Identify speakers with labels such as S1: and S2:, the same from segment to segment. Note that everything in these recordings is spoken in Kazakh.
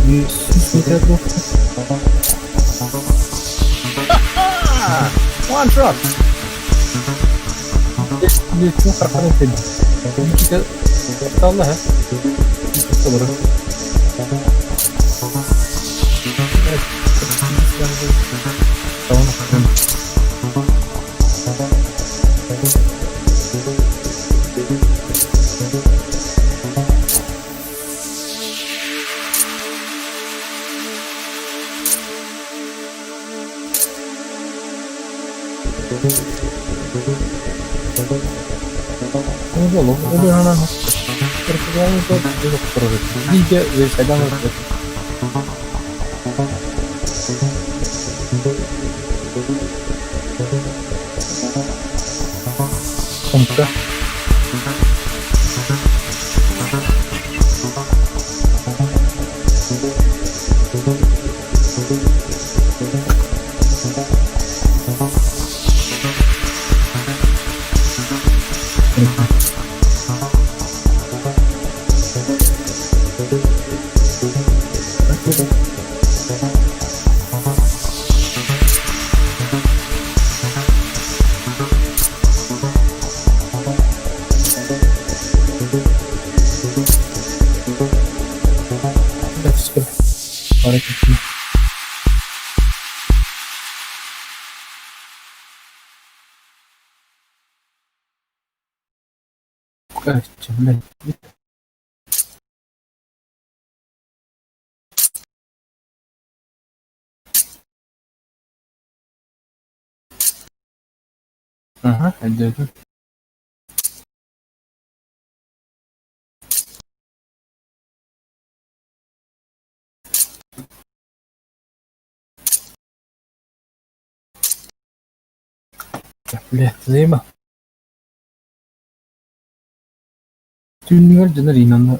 S1: Bir sus yeter dostum. One shot. Lihatnya perkara tadi. Jadi kita salah ya. Kita baru. Belum, udah anak pertanyaan itu terus tiga sedang Onka Cemen. Aha, ada itu. Lihat lima. Tünler caner inanma.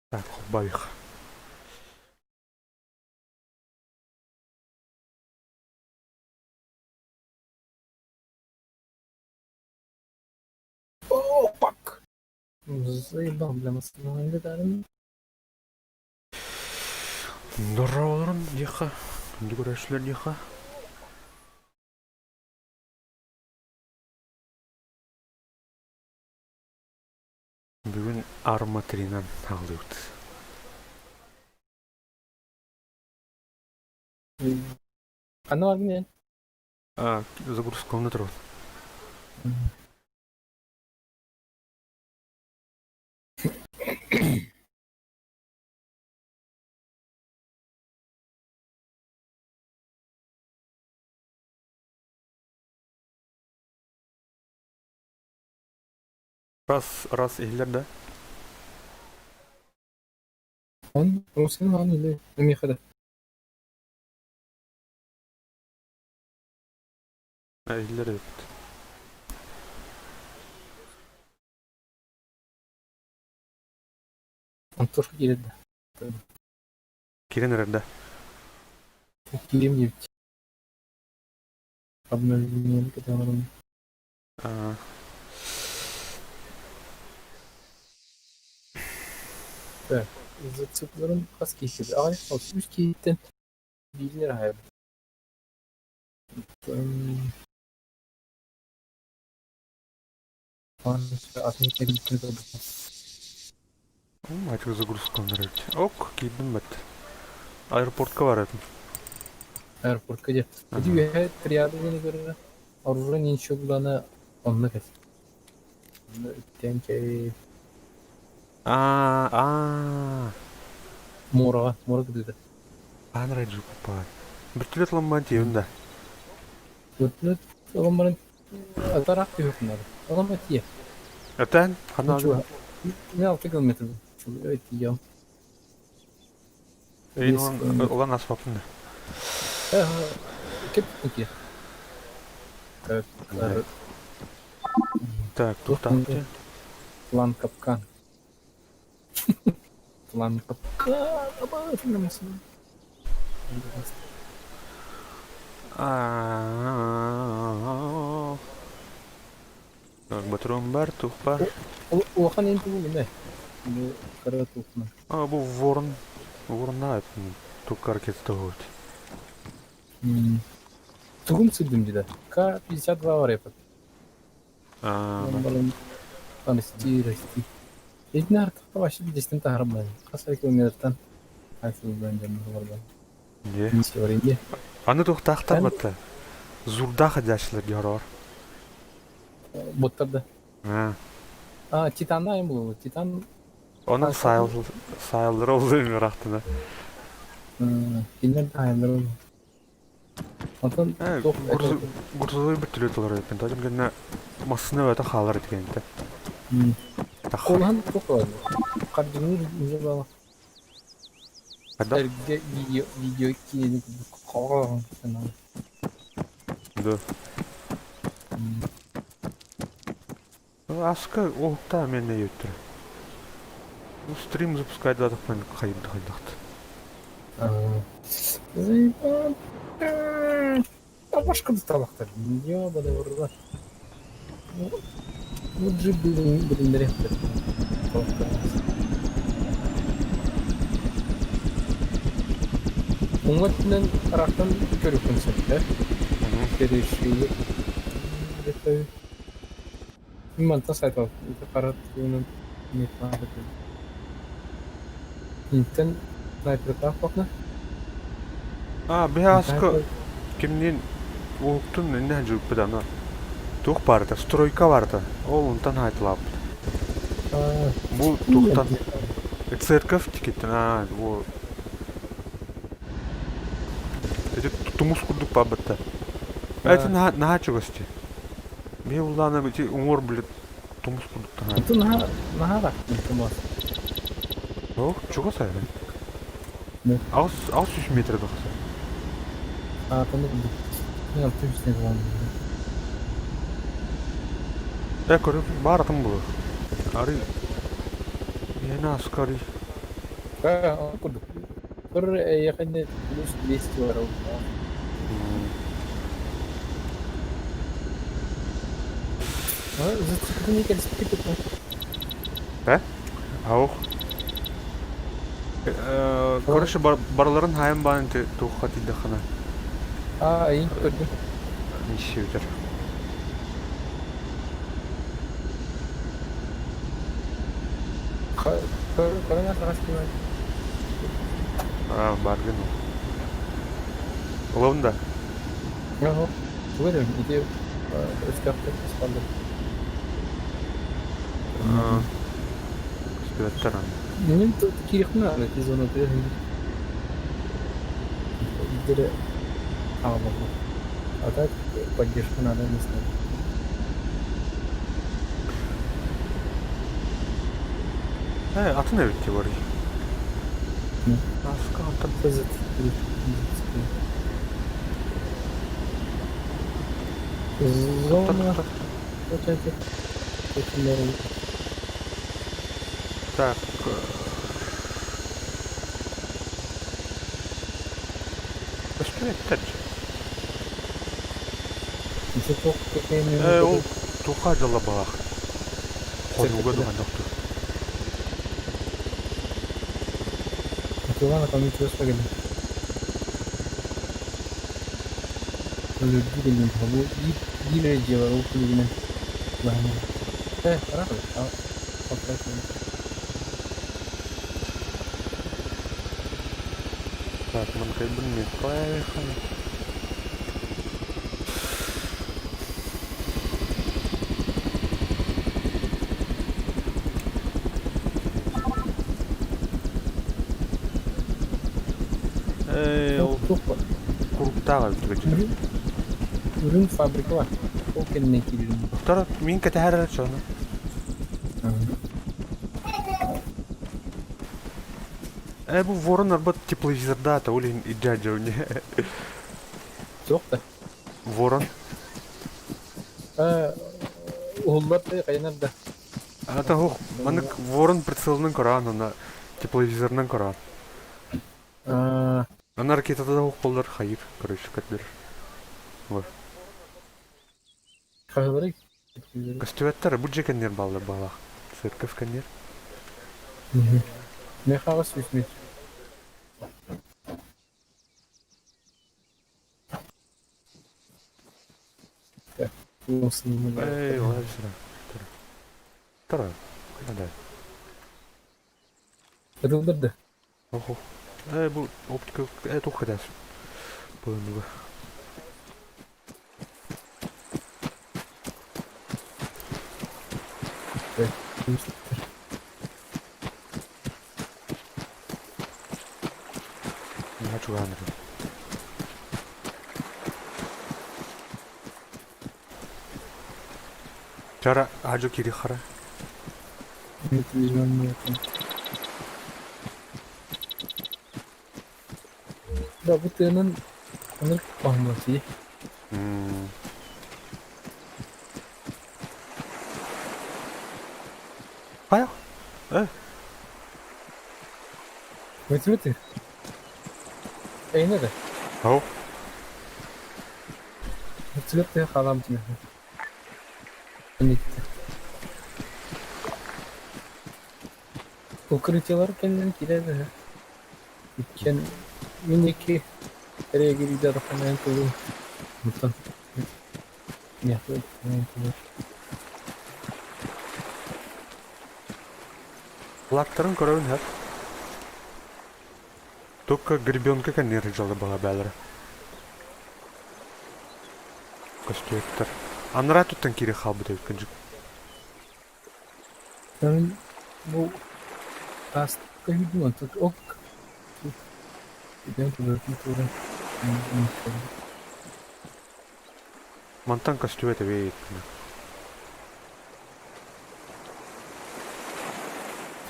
S2: Так, бабих.
S1: Oh, fuck. Заебал, бля, восстановили, даром.
S2: Нұралырын деқа. Күнді көрәшілер деқа. Бүгін арматринан алды өтті.
S1: Қаны бар мен?
S2: Загрузка внутрь. Раз ehler de.
S1: Он senin han ile Amerika'da.
S2: Ehler evet.
S1: Антошка geldi.
S2: Kirin nerede?
S1: Gireyim gibi. Abimle kadar.
S2: Aa,
S1: Evet. Zıtçıkların kas kişisi. Ağaç olsun. Üç kişiden bilir hayır. Atın kendisini de
S2: Açık загрузка нравится. Ок, giydim ben. Aeroportka var edim.
S1: aeroportка же. Эти вехе триады не görür. Aurora ninço bulana onunla kes. Tenke
S2: Aa.
S1: mora gidiyor.
S2: Anra jukpa. Birtület lamban tiyunda.
S1: Götünü olan bana atarak diyor bunlar. Olan mı diye.
S2: Öten, hana
S1: Ninço. Ne 6 kilometre. Evet diyeceğim.
S2: Eyin
S1: Yes,
S2: olan asfaltında.
S1: Keptik ya. Evet.
S2: Evet. Так, туктатты.
S1: План капкан. План капкан. Ama filmsin.
S2: Батрон бар, тух бар.
S1: Охан енді бұл не? Bu kara topuna.
S2: Bu ворон. Ворона тукар кетті.
S1: Тугум sürdüm de. K52 var yapar. Balon tanıştı. Edin artık da başlı bir destin taharım. Kasar kilometreden haysız bence var ben.
S2: Не.
S1: Ничего варенье.
S2: Аны туктактар бата. Зурда ходящилар ярар.
S1: Боттарда.
S2: Ha.
S1: Titan'dayım bu. Titan
S2: Onun sayılır olduğu meraktıda.
S1: dinler dayanır oldu. Антон тоқ
S2: Гурзовой bir türlü dolar yapın. Tacım gene masına öte xalar etkende.
S1: Қолхан тоқ var. Қардыңыр уже бала.
S2: Hadi.
S1: Әрге видео кинеді қалған сана.
S2: Да. Аска оқта мен не өттір. Стрим запускать дадық мен қайымды қайдақты.
S1: Заебан. Башқаны талақтар. Ебаный ұрылар. Ну джип біліндер ектір. Оңғаттынан арақтан көріппін сен, Перешейі. Иманта сайт алып. Қарат өңін не қағады. Интен снайпер тақ бақна.
S2: Bir aska kimliğin oğuktun ne жүріп bir dana. Tuğ bardı, stroyka vardı. Oğlundan haytılap. Bu tuğtan церковь тикеттен, bu это тумус курдук бабытта. Это на чогости. Мен улана бити умор билет тумус курдуктан.
S1: Itu naha raqtın tumas.
S2: Yok, чого сайда?
S1: Ne?
S2: Aus 3 metre doksa.
S1: Bunu bildik. Ne yaptım işte bu an.
S2: Көріп баратым бұл. Ари мені аскари.
S1: Kurduk. Bir yakında plus 200 var oldu. Zıt ne gelsin peki?
S2: Аух. Короче, барларын хайым барын туğqa тилді қана.
S1: İyi gördüm.
S2: Неше өтер.
S1: Korona sırası var.
S2: Bargın o. Olavında.
S1: Yok. Buyurun, gidiyor. Özkafta kıskandım.
S2: Спираттар аны.
S1: Benim kirikme abi, biz onu bir İdire ağabey. Atak поддержка надо не знаю.
S2: Atın evet ki var.
S1: Hı.
S2: Aska atın.
S1: Kızıt. Зона. Вот эти. Очень
S2: Так. Başka yeter.
S1: Еще только какая
S2: Ол туха жала бақ. Қонуға дұған доқты.
S1: Ивана там ничего спагали. Люди не могу. Дилер делал укулеле. Ладно. Хорошо.
S2: Так, man kayak benih kelihatan. Ол kuruktağız tüketici.
S1: Ürün fabrika var. O kendine geliyor.
S2: Tara min kete her yer çoğunu. Bu ворон арбат тепловизорда та олин и дядя у не.
S1: Жоқ та.
S2: Ворон.
S1: Олар да кайнар да.
S2: Ата хох, манык ворон прицелның коран, ана тепловизорның коран. Ана ракетада да хох болар хайыр, короче, кәтбер. Вот.
S1: Кайбыры.
S2: Костюветтер бу жекеннер балдар бала. Церковь кеннер.
S1: Не хавас висмет.
S2: Олай сыра. Тара. Када.
S1: Рылдырды.
S2: Охо. Bu оптика тух кадас. Поймуга. Не хочу ганры. Чара аджу кирихара.
S1: Да, bu tığının onu bağlaması.
S2: Hayır.
S1: Götürüyor. Eyne de.
S2: Oh.
S1: Götürüyor da kalam diyor. Gitti. Укрытиялар kendini kiredi. Ken minik nereye gidiyor da falan koyuyor. Buradan. Ne yapıyor?
S2: Лактарын көрөүн хат. Только гребенка кеннер жалы бала бәлері. Костюеттер. Аныра туттан кири халбы да өткенжік.
S1: Ben bu hasta gidiyor. Ok. Ben tuvalet.
S2: Мантан костюеті вейт.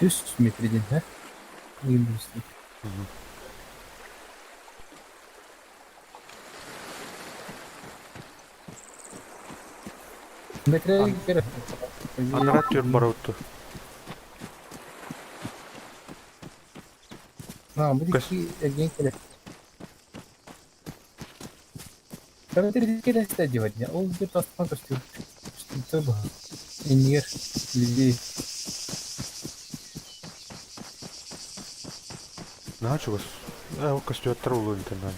S1: 100 metreden ha? Yıldızlı. Metreye gerek.
S2: Аныра төр бара өтті.
S1: Ha, bu dikki ergen kere. Когда ты решили это делать, он где-то останется, что было. Инер людей.
S2: Началось. Костюеттер улу интернет.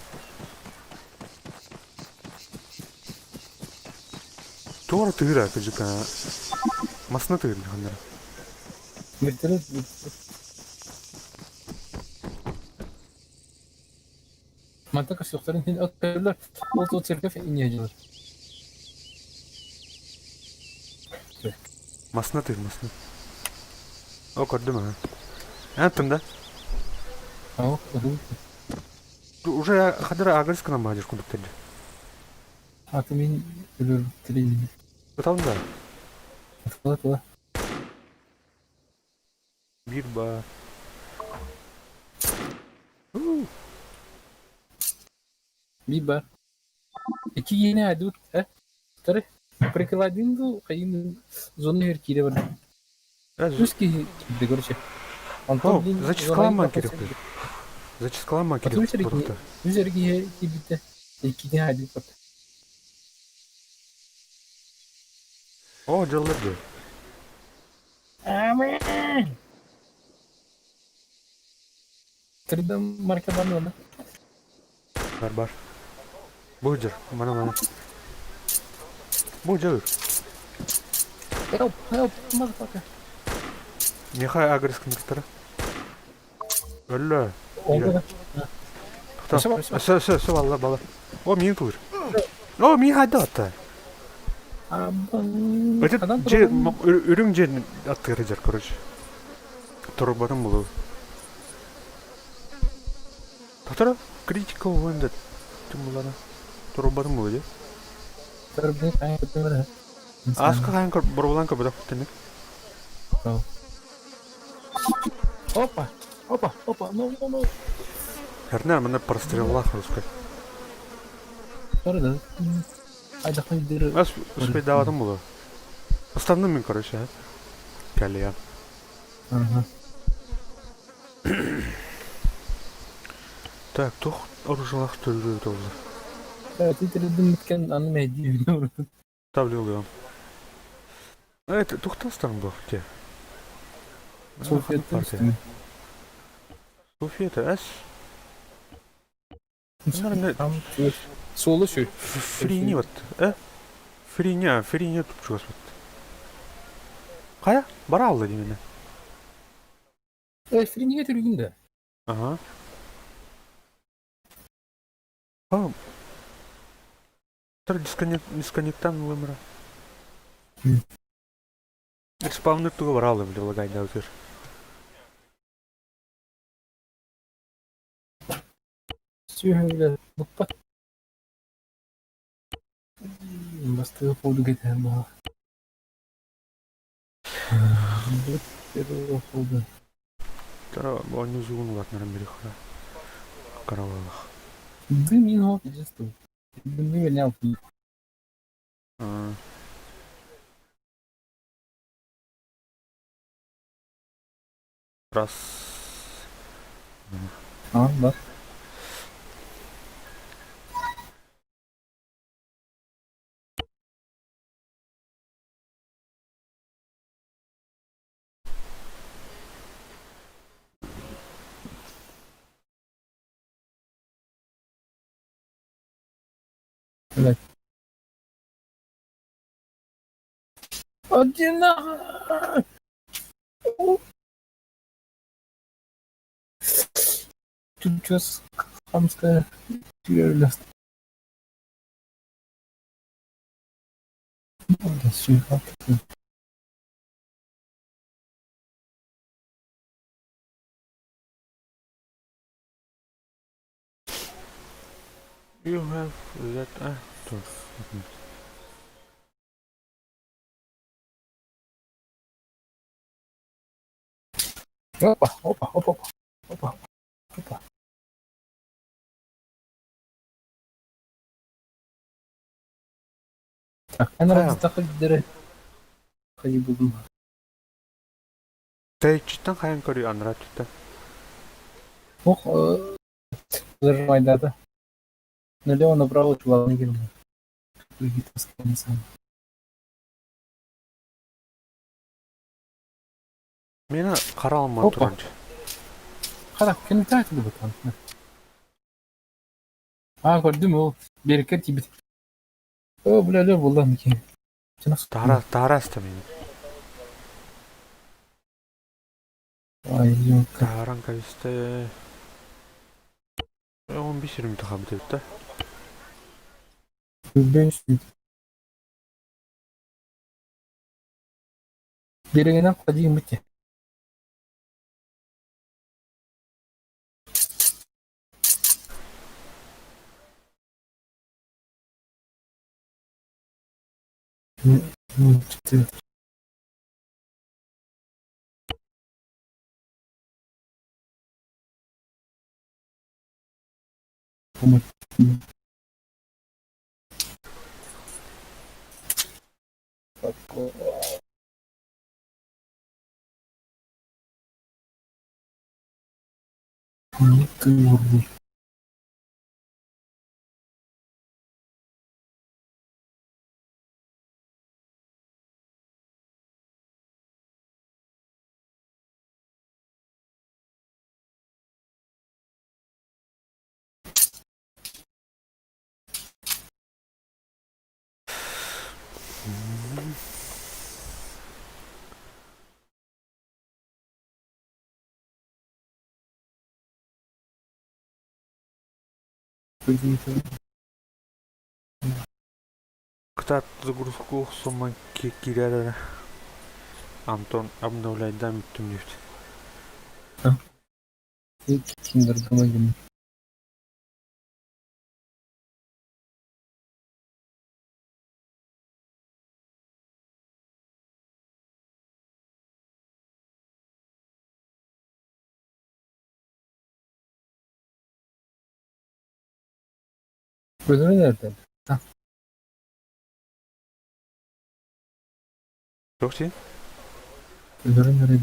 S2: Туара тыра, кажется, масна тыра, ханера.
S1: Вертолет. Mantık aşıkların hin atlarlar. O çerkef iniyeciler.
S2: Масна тыра, масна. О, көрдім, Антында.
S1: Ау, оду.
S2: Уже хадыра агрескана мажыр кондуктерді.
S1: Атымен ölür тренинг.
S2: Оталында.
S1: Атқала.
S2: Bir bar. Huu.
S1: Bir бар. İki yeni adı. Вторых прикладинду кайын зону her kire var. Üst ki de görüşe. Антон din
S2: Зачискаламан керек бе? Зачискаламан керек
S1: Потом
S2: болықты.
S1: üzerге кибите. İki de adı var.
S2: О, жылы бе.
S1: Tırda marka var mı?
S2: Бар. Бұл жүр, мана. Бұл жүр.
S1: Help, motherfucker.
S2: Михай агресс кнықтыры. Өлі.
S1: Oldu da.
S2: Сө, бала. О, мен көр. О, мен қайда атты. Өтіп, үрің жерін аттығыры жер, короче. Тұрбадың бұлы. Тақтыра, критика ойында. Тüm bunlara. Тұрбадың бұлы де.
S1: Tırda kayın kötü var.
S2: Асқа қайын бұрбылан көбіdak күттенік.
S1: Опа, no.
S2: Әрнер мені прострелла русской.
S1: Tırda. Hayda haydi.
S2: Аз успей давадым бұлы. Останным мен, короче, кәлия.
S1: Ага.
S2: Так, тух оружалақ төлгі толды.
S1: Evet, itirdim bitken anım hediye biliyorum.
S2: Тавлил. Тухтастан бұл, те.
S1: Sofiyetten üstüne.
S2: София-то, әс. Bunlar ne?
S1: Solu şu.
S2: Фрини вот, Фриня тупчуғас вот. Қая? Бара алды демені.
S1: Friniye türgünde.
S2: Ага. Ха. Тар дисконнектан өмірі. Респаунер туға бара алды біле лагайда өтер.
S1: Şöyle bak. Bastığı oldu geçer bu. Oldu.
S2: Тара бойны зуын латнаран бері қара. Қаралалық.
S1: Дым не ног, чисто. Дым не менял.
S2: Раз.
S1: Bak. Evet. Acına. Türkçes hamster tüyörler. Orada şey yaptı.
S2: You have that actor.
S1: Опа. Так, ben aramızda takıldıları kayı buldum.
S2: Тәйчіттен қайын көрі аныра түтті.
S1: Ох, зажимайдады. Налево направо чуланы келді. Другие тасканы сами.
S2: Мені қара алман
S1: Опа.
S2: тұрыншы.
S1: Hala kendi takip bakalım. Gördün mü o? Bereket gibi. O böyle buldum ki.
S2: Тара істемейді.
S1: Ay yok.
S2: Таран кәвесті. 15-20 тұға бітіп та.
S1: Ben üstüydüm. Derine koyayım bitti. Çıktı. Tamam. Bak o. Kıyırdı.
S2: Кстати, загрузку сумма киряда. Антон обновляет тумнит.
S1: Киндер помогим. Gözünü nerede?
S2: Çok şey?
S1: Gözünü nerede?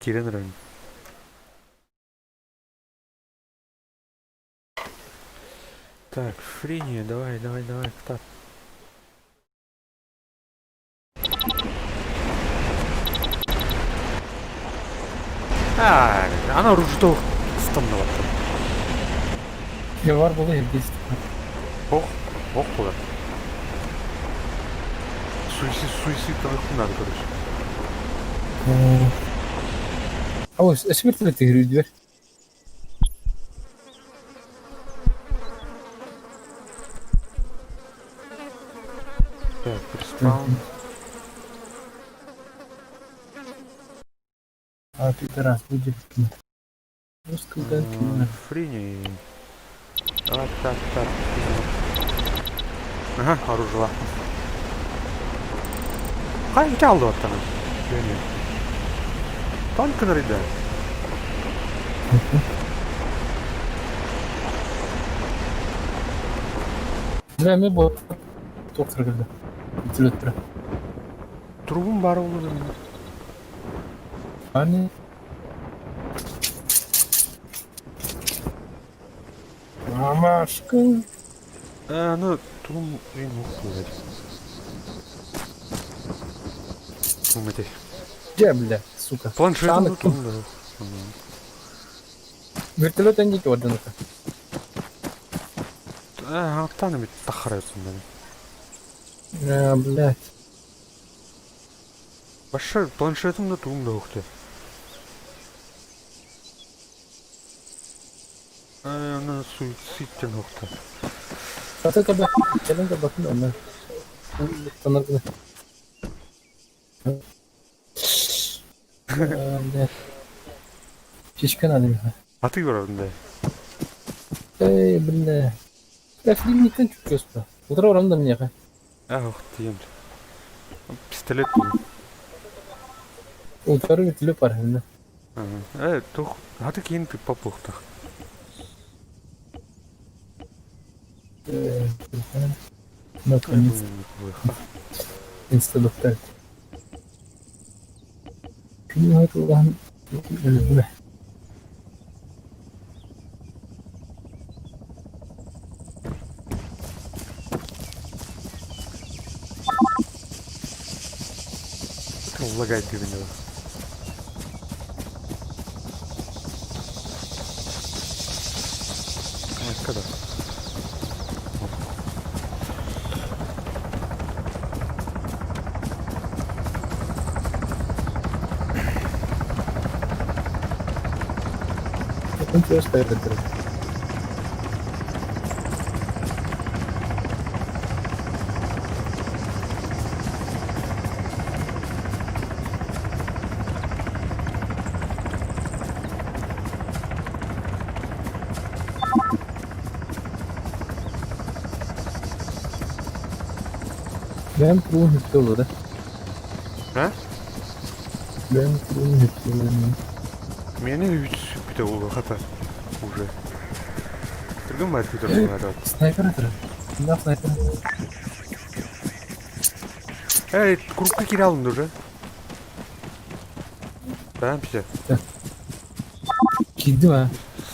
S2: Кирен район. Так, Фрини, давай, кто? Она руждо станова.
S1: Ya var baba herkes.
S2: Ох куда. Суицид надо, короче.
S1: А вот смерть ты говоришь, дверь.
S2: Так, приспаун.
S1: А ты раз будет кино. Русская кино.
S2: Фрини. Так. Ага, оружие. Кай çaldı ortadan. Dönüyor. Tankın araydı.
S1: Ne bu? Doktor geldi. Ütülettir.
S2: Trubun var olur dedim.
S1: Hani? Ama aşkım.
S2: Ну, трубун yok. Умети.
S1: Где, бля, сука?
S2: Планшетом трубун да.
S1: Вертолет не орден это.
S2: Аттан бит тахарайсың да.
S1: Блядь.
S2: Башы планшетимде трубун да yok. Аны суицидтен yok.
S1: Kata kadar. Gelin de bakın onlar. Tanır gibi. Блядь. Şişkan alayım ya.
S2: Atı görüyorum
S1: Эй, бля. Я фильмикten çok göster. Otur oranı da mı yaka?
S2: Yok diyeyim. Pistolet mi?
S1: Otur bir var hem de.
S2: Evet, toch. Had ik geen pappocht.
S1: Наконец. Инсталлер. Фильм это уlan. Bля.
S2: Лагать дивно. Когда?
S1: Он просто стоит это. Ben bunu hüptü da.
S2: Ha?
S1: Ben bunu hüptü.
S2: Meni 3 bir de oldu hata. уже. Түргін бар күйтір бұлады.
S1: Снайпер атыры. Да, снайпер.
S2: Эй, крупка кире алынды уже. Бәрін пише.
S1: Килdim ha.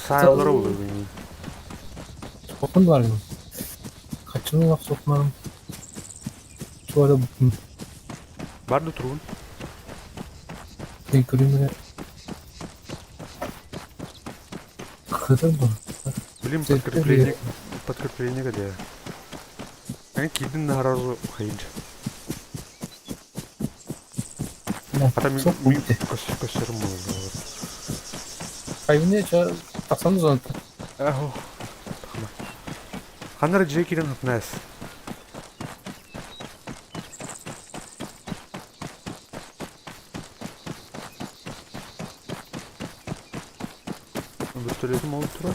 S2: Сайылары olur benim.
S1: Sokun var mı? Kaçını bak sokmadım. Şu arada bıktım.
S2: Barda turun.
S1: Ben göreyim öyle. Kıdır mı?
S2: Блин,
S1: Ты-
S2: подкрепление где? Они кидын на разу хейдж. А там
S1: Çok bitti.
S2: костерым было.
S1: Kaybını çağır. Taksanız onu.
S2: Эхо. Ханар Джекирен отнес. Вертолетом алып тура.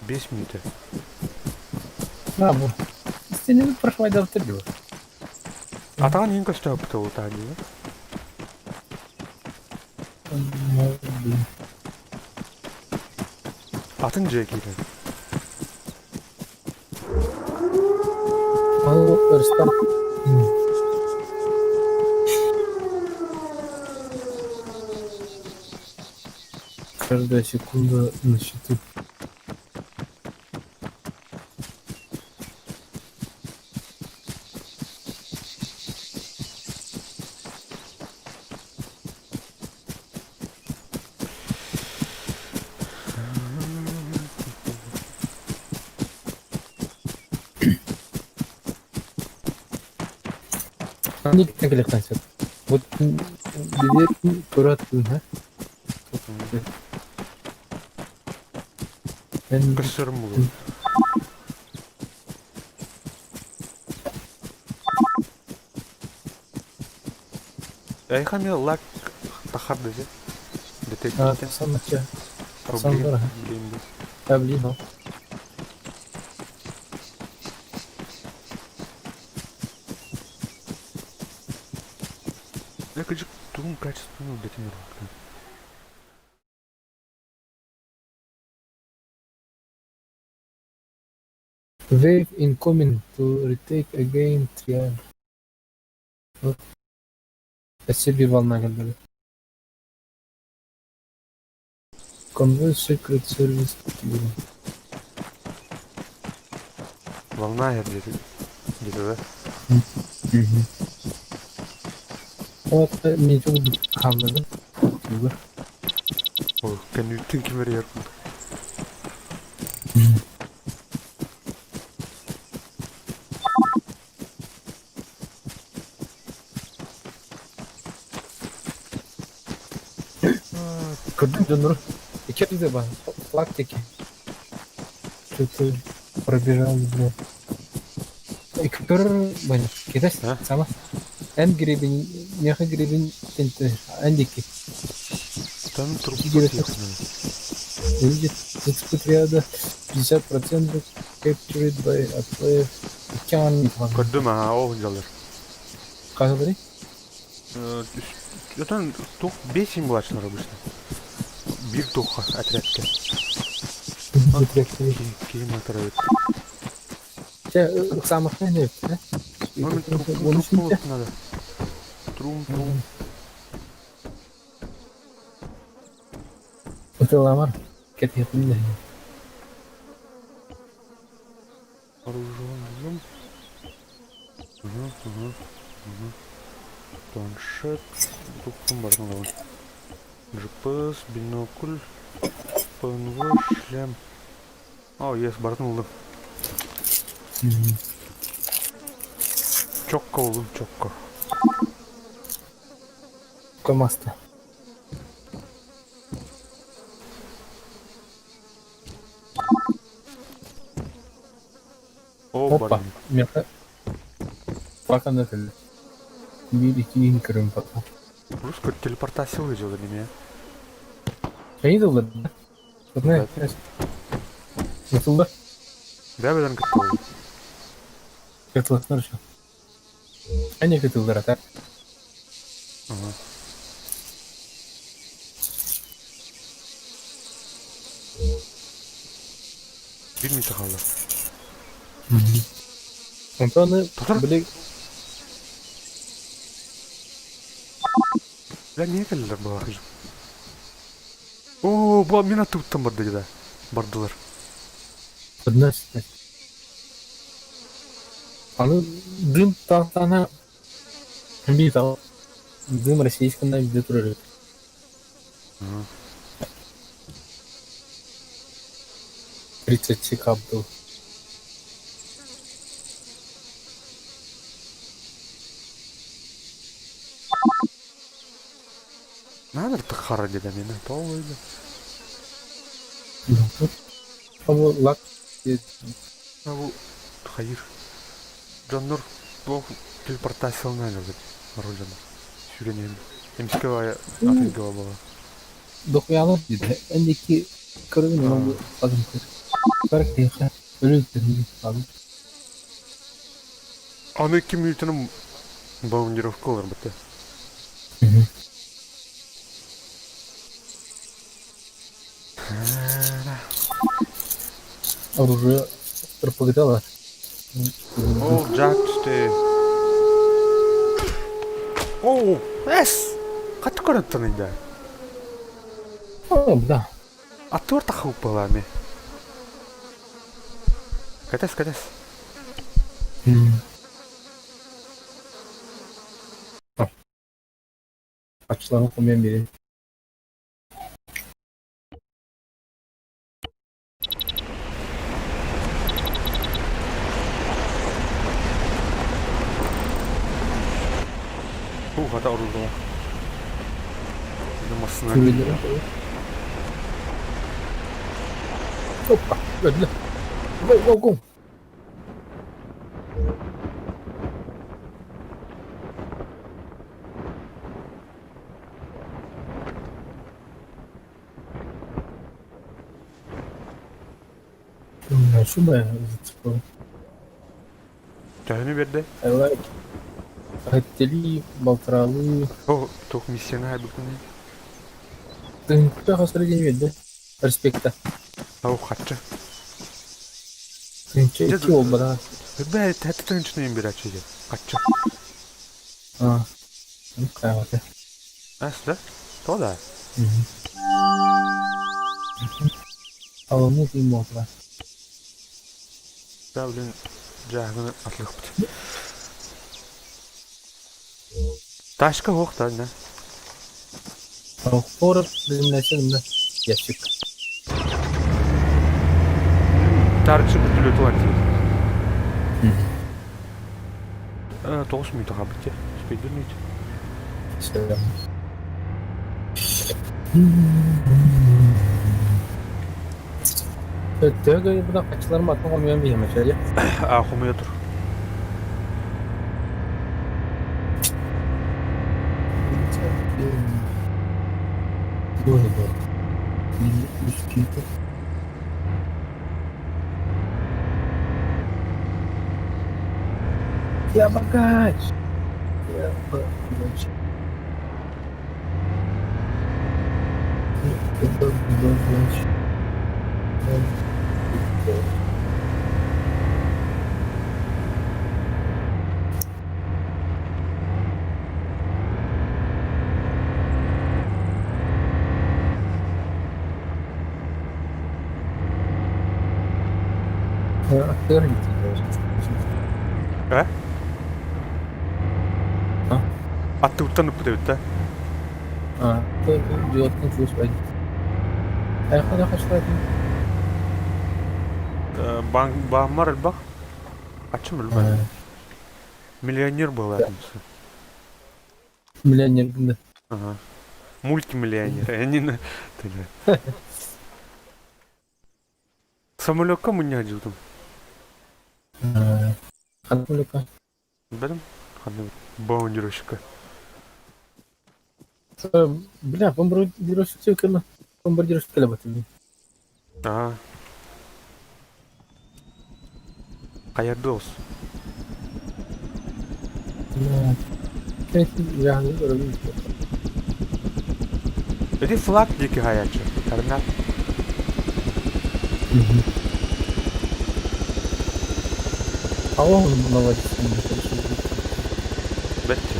S2: 5 минута.
S1: Ha bu. Senin прошлой давтыр diyor.
S2: Атаған ең көз жауапты ол тағы дейі. Атын Джекирен.
S1: Al ırıstan. Каждая секунда на счету. Hani gittin gelirken sen. Bu bizi kuru attın ha. Ben
S2: Көшірім бұл. Айха мен лак тахарды же. Детективтен.
S1: sanatçı.
S2: Проблем.
S1: Sanatçı.
S2: Блин.
S1: Я блин.
S2: Я хочу ту качественную детективу.
S1: Wave incoming to retake again trial. Эссе bir волна geldi. Convoy secret service diyor.
S2: Волна я где-то, да?
S1: O da ne çok kalmadı. Diyor.
S2: Ой, конъюнктин кемер яркын.
S1: Gördün mü Nur? İki de bak. Флаг тики. Что-то пробежал, бля. И кто баня? Кидаш?
S2: А?
S1: Сама. En гребень, неха гребень, тенте, андики.
S2: Там труп
S1: Кигеры
S2: подъехал.
S1: Видит, цепь ряда 50% captured by a player. Can
S2: Көрдім, о, жалар.
S1: Казалറി?
S2: Ертен тоқ 5 им булачылар обычно. Бир тоққа отрядке. Кейін атырайып.
S1: Самых не да?
S2: Момент труп болып надо. Трум.
S1: Это ламар. Кет yapın da.
S2: Оружием. Планшет. Тут бомбардан алған. GPS, бинокль, ПНВ, шлем. О, ес, бардын ұлды. Чокка ұлдым, чокка.
S1: Комаста.
S2: О,
S1: Hoppa.
S2: бардын.
S1: Meta. Bakın öyle. Bir iki inkırım falan.
S2: Русская телепортация выжила для меня.
S1: İyi de olur. Ne?
S2: Evet.
S1: Nasıl da?
S2: Да, бедан кітті oldu.
S1: Katılaklar şu. Aynı katıldılar hatta.
S2: Ага. Bir minute kaldı.
S1: Onu
S2: Tutar.
S1: böyle
S2: Lan niye geldiler bu akıcı? Oo, bu min attı tuttum bardı da. Bardılar.
S1: benar. Onu dün tahtana bir tau. Dün Rusia kena bir tur. Richard kaptı.
S2: Nerede tıkara dedi beni? Tamam öyle.
S1: Ama lak
S2: Ha bu hayır. Canlar bu teleportasyonla öyle. Marulcan. Sürüneyim. Emske var ya. Atın gibi baba.
S1: dokuyalar dedi. Öndeki kırığın ama bu adam kır. Karak değil. Öyle dedim abi.
S2: Аны 2 минутының баунировкалар бітті.
S1: Оружие пропагандалар.
S2: Ол жақ түсті. Оу, әс! Қатты көрінттің енді.
S1: Да.
S2: Атты орта қауып баламе. Кәтес.
S1: Açılan konuyan biri.
S2: Қата ұрылды. Масына
S1: Kuvvetleri. Hoppa. Öldü. Go. Şu bayağı hızlı çıkıyor.
S2: Тәні берді.
S1: Evet. Hatteli, baltıralı.
S2: О, тоқ миссияны айбықны.
S1: Dönükte hasarı gelmedi. Respekte.
S2: Тау қатшы.
S1: Dönükte 2 oldu daha.
S2: Бәй, тәті тыңшынайын бір әчеге. Қатшы.
S1: Ha. Kaymakta.
S2: Әсті? То да.
S1: Alımı film oldu.
S2: Дәулін жағыны атлық біті. Ташқа оқ да, не?
S1: Sonra bizimle de yaşık.
S2: Тарчы бүтілі туар дейін. 9 минутаға бітті. Спейдер мейді.
S1: Selam. Tögü bu da kaçlarım atmak olmayan bir yemek öyle.
S2: Ақымыя тұр.
S1: Doğru. Üst kıyıda. Ya bagaj. Ya bagaj. Aktör gitti.
S2: Ә?
S1: Ha?
S2: Атты ұттан ұппыды бітті.
S1: Ha. Diyotun fus baydı. Ayakta kaçlardın?
S2: Бағмар әлбақ. Açım өлбақ. Миллионер был әдімсі.
S1: Milyoner günde.
S2: Ага. Мультимиллионер. Они на... Самолетқа мұнне жылдым.
S1: Kanka luka.
S2: Benim hanım баунировщика.
S1: Бля, бомбардировщик кіл. Бомбардировщик кіл батылды.
S2: Ага. Қаярды олсы.
S1: Yani öyle.
S2: Эти флаг деки хаячы. Карнат.
S1: А он наводится на хорошо.
S2: Бетти.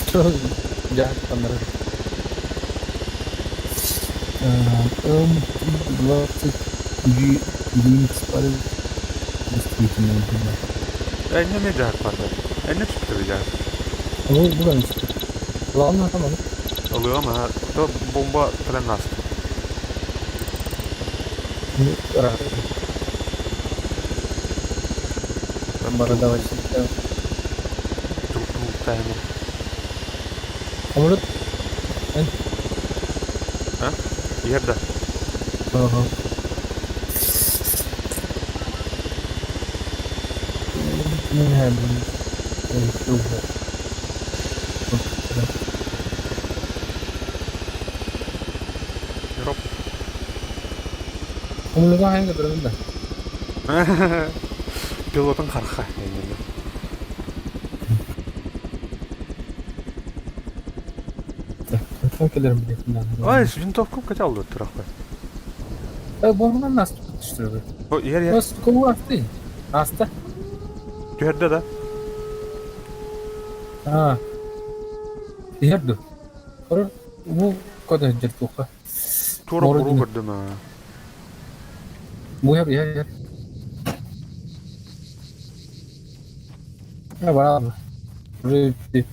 S1: Что? Я понравился. Так, 20 единиц пары. Действительно, да.
S2: Ne jahat vardı? Ne çıktı bir jahat?
S1: Bu da işte. Ладно, tamam.
S2: Oluyor ama da bomba falan astı.
S1: Рад. Бородавочник.
S2: Çok dayanır.
S1: А может?
S2: Ha? Yerde.
S1: Ага. Не,
S2: Drop.
S1: Умлуга ханга дөрөндә.
S2: Пилотun karxa.
S1: Кем келерим билетин.
S2: Ay, винтовку kaç aldı tırақпай?
S1: Болмаған нас түштүрүп.
S2: O yer.
S1: Бос кому асты? Аста.
S2: Yerde de.
S1: А. Ерду. Кор бу кода жертука.
S2: Tuğra
S1: Doğru
S2: buru
S1: değil.
S2: gördüm ha.
S1: Bu yer. Ya var abi. Buraya bir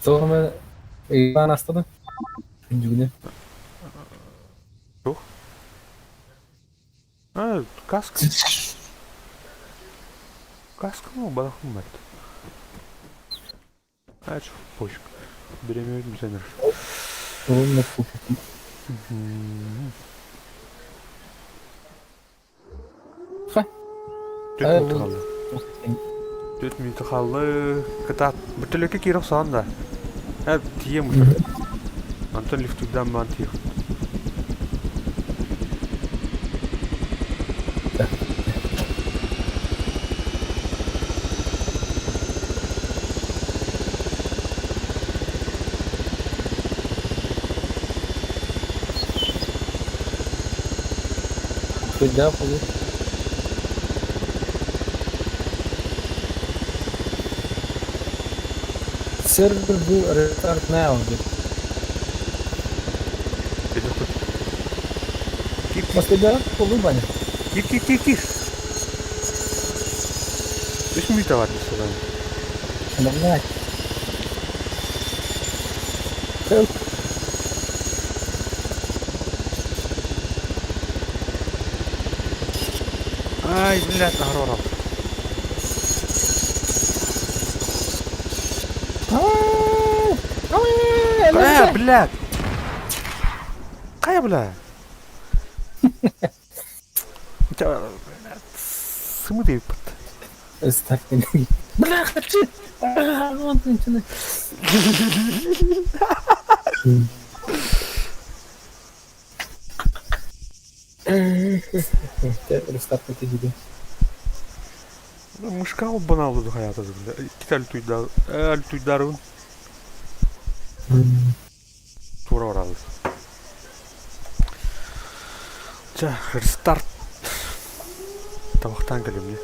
S1: sonra ben hastadım. Üçüncü günü.
S2: Yok. Ha, kask. Kask mı? Balakım var. Ha, çok boşuk. Bilemiyorum sanırım.
S1: Sorun yok bu. Ha.
S2: 4 minut kaldı. 4 minut kaldı. Kıtat. Bütünlükü kirok sağında. Ha, diyeyim mi? Anton liftükten ben diyeyim.
S1: Beda olur. Sır bu restart ne oldu? Mas beda olur bana.
S2: Gir. 5 minut var mesela.
S1: Anlamına. Kıl.
S2: Ay, millet ahır oral. Kaya bilek. Kaya bilek. Sımı deyip pıt.
S1: Istakın. Bırak kaçı. Aman içine. Restart gibi.
S2: Мышка бана алды hayatımda. İki tane tüydarın. Tuğra oralı. Restart. Tabaktan geliyorum ya.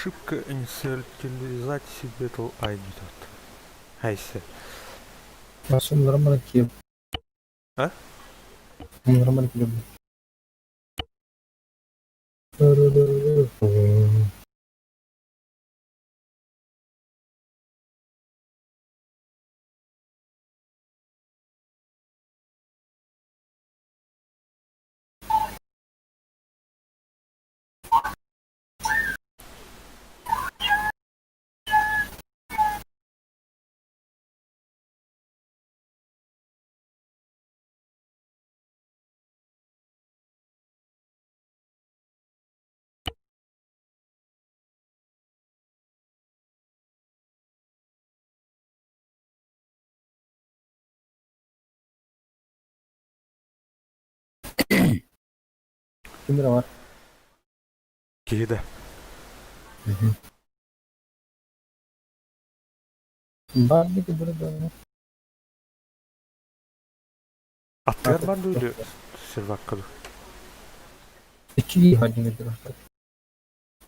S2: Ошибка инициализации Battle ID. Хайсе.
S1: Я сам нормально кил.
S2: А?
S1: Нормально кил. Kimdir var?
S2: Кейда.
S1: Var mı ki burada?
S2: Аттар бар дүйді серваккаду.
S1: İki hacim edir artık.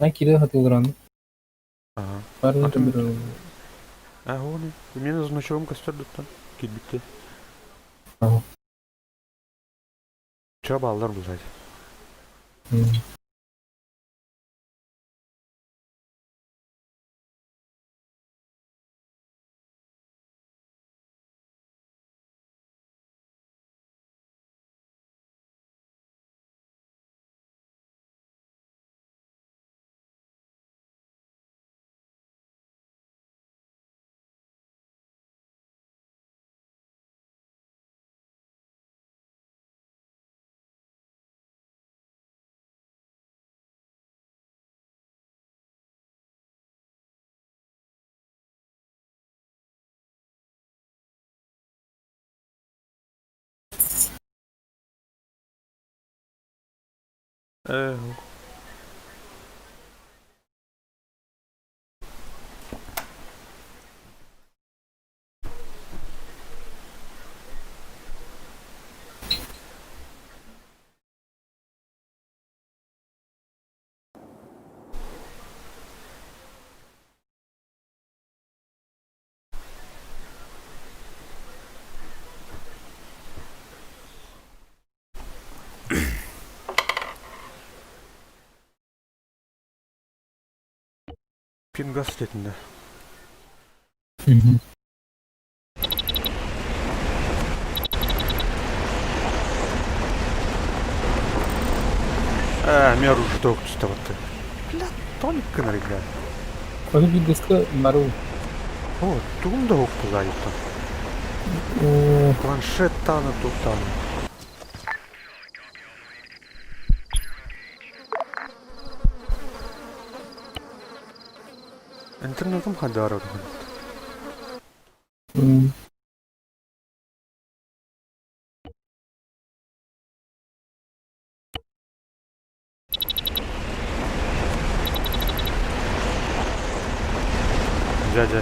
S1: Ben kire hatırlıyorum.
S2: Ага.
S1: Var mı
S2: Atım-
S1: bir
S2: А, оны. Мен значогым кастырдыктан. Келбитте.
S1: Ага.
S2: Ча балдар бузайды. Пингас детінде. Мен уже толық түстабатты. Бля, только на ребят.
S1: Öyle bir diska marul.
S2: О, тугум да оқпы зайыпты. Планшет таны туттаны. интернетім қайда Дядя.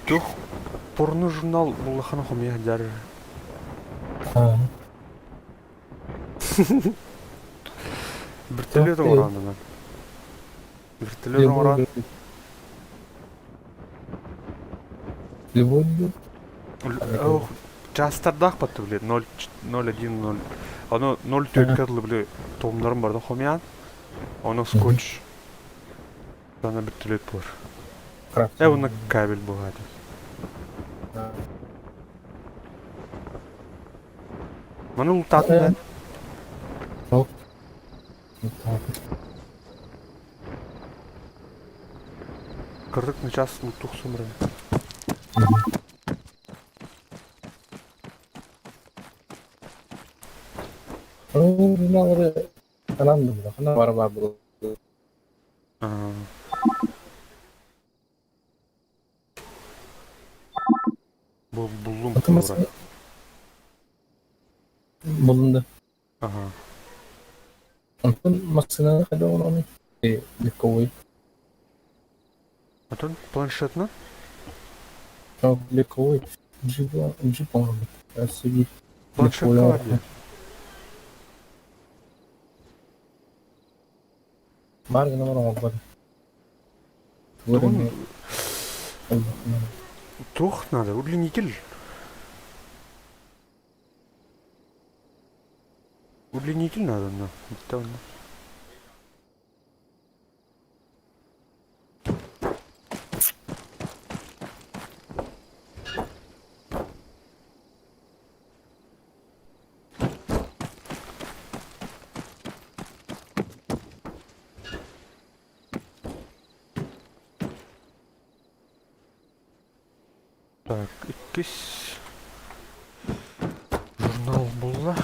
S2: Жоқ, порно журнал бұллахана қомия дәрі. Bir televizyon orandı ben. Bir televizyon orandı.
S1: Любой
S2: Жастарда ақпатты біле 0.1.0 аны 0.4 кадылы біле тоғымдарым барды қомиян оны скотч жана бір телевизор бар оны кабель болады маны ұлтатын да кырдык на час ұлттық сумры
S1: журналдары канамдым да кана бар бул
S2: булум
S1: булунда
S2: ага
S1: антон машинаны кайда оны легковой
S2: антон планшетна
S1: легковой джип по-моему сиди
S2: планшетка бар ya
S1: бар гана бар
S2: тух надо удлинитель надо на Так, якийсь журнал була.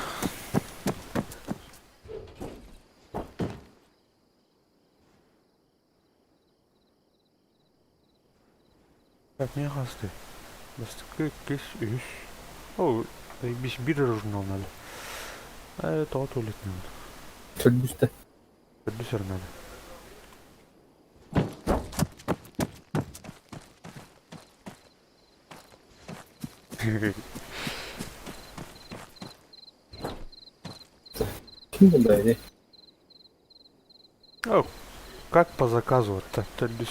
S2: Так, не гасти. Бастыкы якийсь үш. О, bir журнал надо. Тоға туалет надо.
S1: Төлбүстө.
S2: Продюсер надо.
S1: Ким бундайды?
S2: О, как по заказу это Тельбис.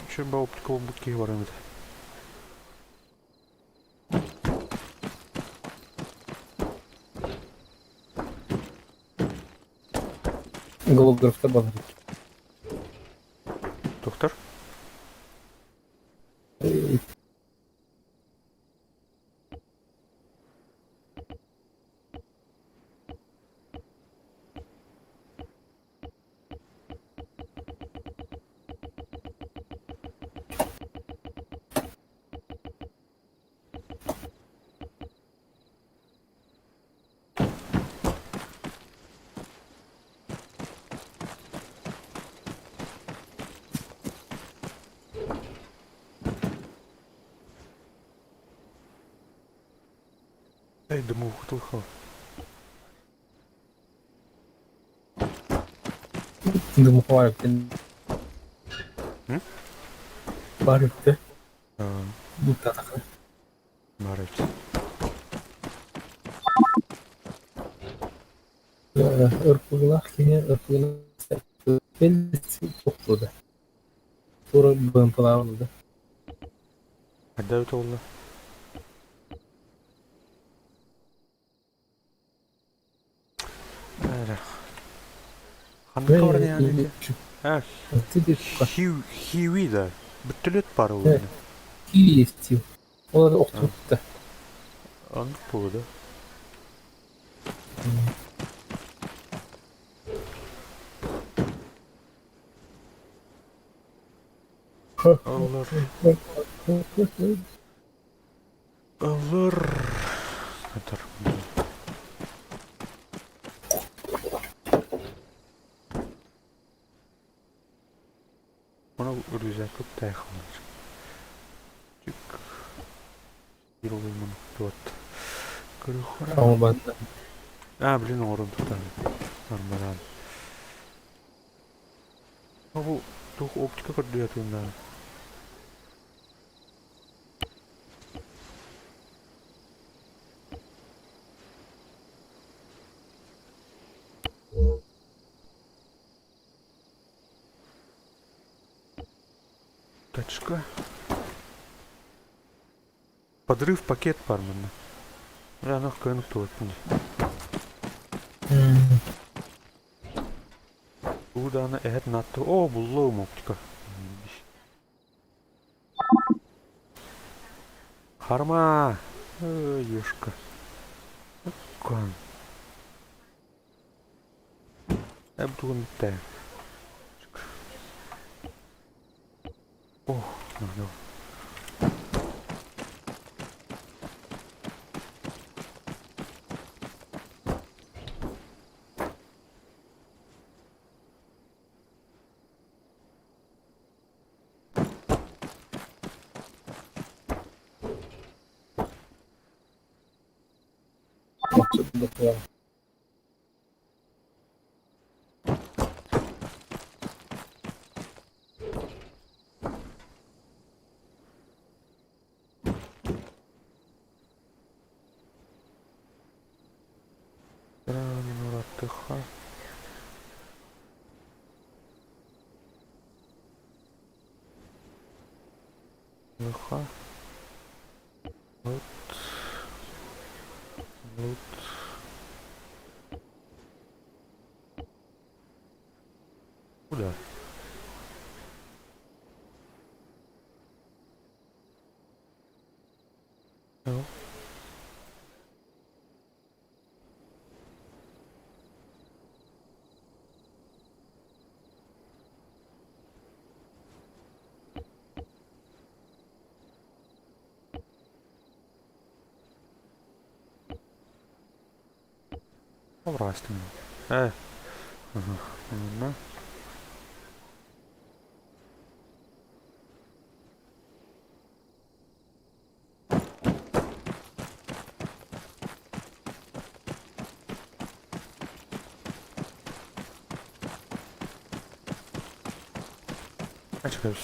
S2: Еще бы оптиковые будки говорим.
S1: Голографта бар.
S2: Доктор? Ей, да му хутылха.
S1: Дымы бар екен. Бар екен. Бұлта тақы.
S2: Бар екен.
S1: Ұрпығына, кене ұрпығына белесі тоқтылды. Sonra бымпыла oldu.
S2: Hadi evet oldu. Öyle. Hangi var yani? Ha. Hiwi de. Bütület para oldu.
S1: Hiwi istiyor. O da oturttu.
S2: Anlık bu da. Alır. Alır. Dur. Ona рюкзак тайхал. Чик. Героем вот.
S1: Ama ben
S2: Блин, орун туттан. Нормально. Bu тух оптика көрдүятында. Тачка. Подрыв пакет парманна. Я нах кайнук туаттын. Удана эт натты. О, буллоом оптика. Харма. Ёшка. Кан. Бугун битте. О, надо.
S1: maksadında koyalım.
S2: Лоха. Вот. Вот. Куда? Ну. Обрастем. Ага. Ладно. Очкаюсь.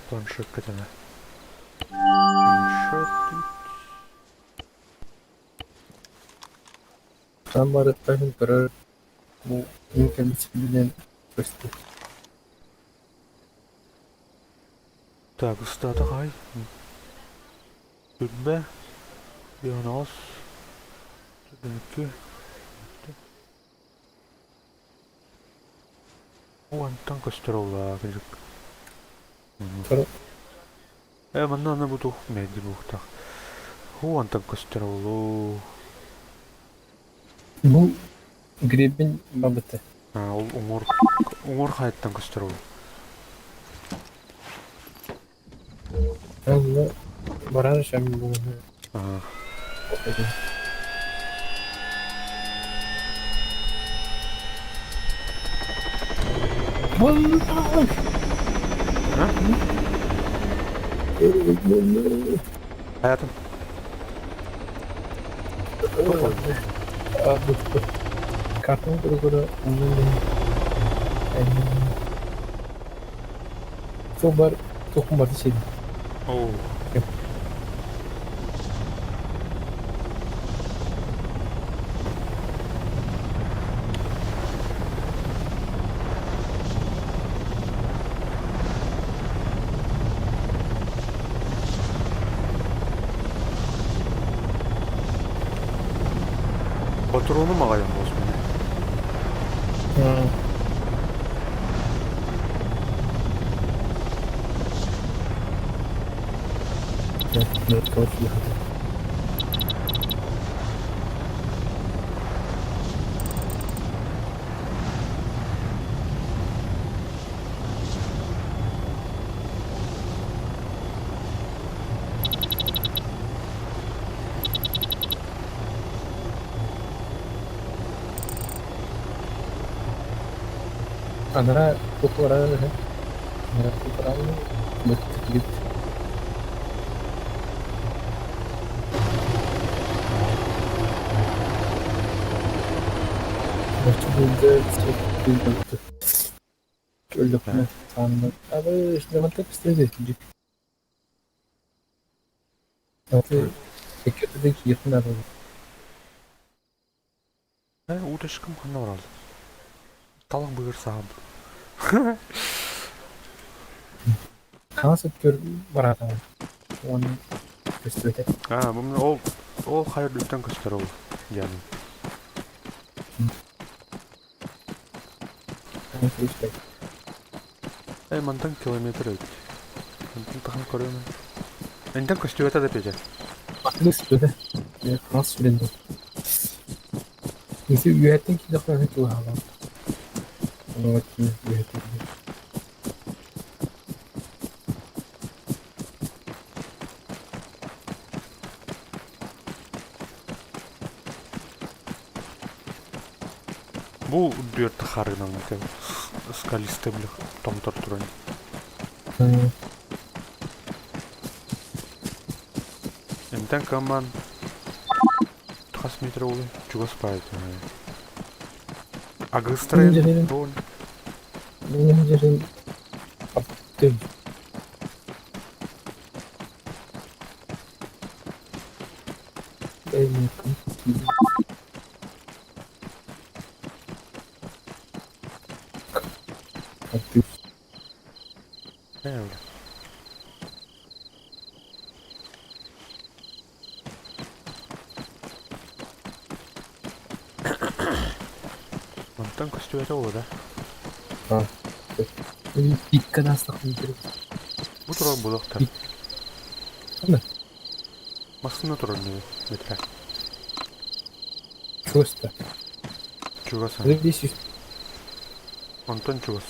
S2: Планшет катана.
S1: Sen bari takım karar bu ülkemiz bilen göster.
S2: Так, стата хай. Түббе. Бионос. Түббе. Уантан костерола гыжык. Манна буду меди бухтах. Уантан костеролу.
S1: Bu grebin babıtı.
S2: Ул умор хайттан костеролу.
S1: Allah barar şam bu.
S2: Ага.
S1: Vallahi.
S2: Ha? Hayatım.
S1: Abi kartın kuru sobar tokum şey.
S2: Oo. Патроны мағайын болсын.
S1: Evet, kavuşuyor. Andara Kukurada, Kukurada, but it aber ich glaube, das ist nicht. Also, ich könnte dich hier von der
S2: Uğraşkım kanına var aldı. Talak buyur sağım.
S1: Nasıl gör var adam. Onu gösterdi.
S2: Ha, bunu o hayır lütfen göster ol. Yani.
S1: Nasıl işte.
S2: Mantan kilometre öyle. Mantan takım koruyor mu? Mantan köstüvete de pece.
S1: Aklı üstüde. Nasıl sürüldü. Neyse üyetin ki de falan çok hava. Onu vakti üyetin.
S2: Bu diyor tıkarınan ki. Skaliste bile tam torturan. Mantan kaman. Kas metre oluyor. Çok spayet. Agıstırayın. Doğru.
S1: Benim yerim değil. Benim aktif.
S2: Evet. Mantan köstüvete oldu.
S1: Ha. Dikkat hasta kıldır.
S2: Bu duran bulakta.
S1: Ne?
S2: Masında duran ne? Metre.
S1: Çöste.
S2: Çugas.
S1: Здесь
S2: Антон Чугас.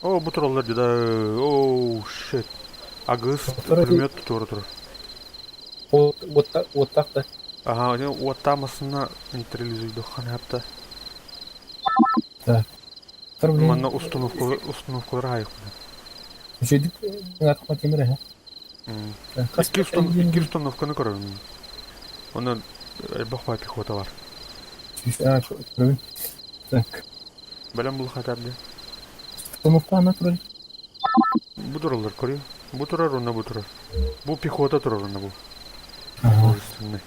S2: О, bu trollar da. Oh shit. Agız pулемет tutur.
S1: вот так да.
S2: Aha, o atamasına нейтрализуйду хан yaptı.
S1: Да.
S2: Манна установкалар хайык.
S1: Жедик атма темир ha.
S2: İki установканы көрөм. Онан бахва пехота var.
S1: Так.
S2: Белем бул хатарды.
S1: Установка она тураль.
S2: Bu trollar көрөй. Bu turar ona bu turar. Bu pехота turar ona bu. Ужасный.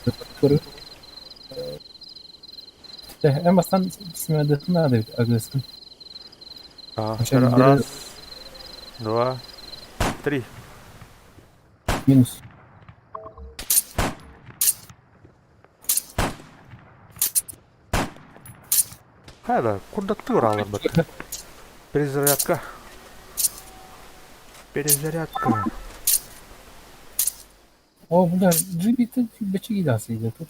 S1: En baştan sınırda nerede agresyon?
S2: Раз, два, три.
S1: Минус.
S2: Да, куда ты уралар бат? Перезарядка. Перезарядка.
S1: О, бля, джибиты бечиги да сиде тут.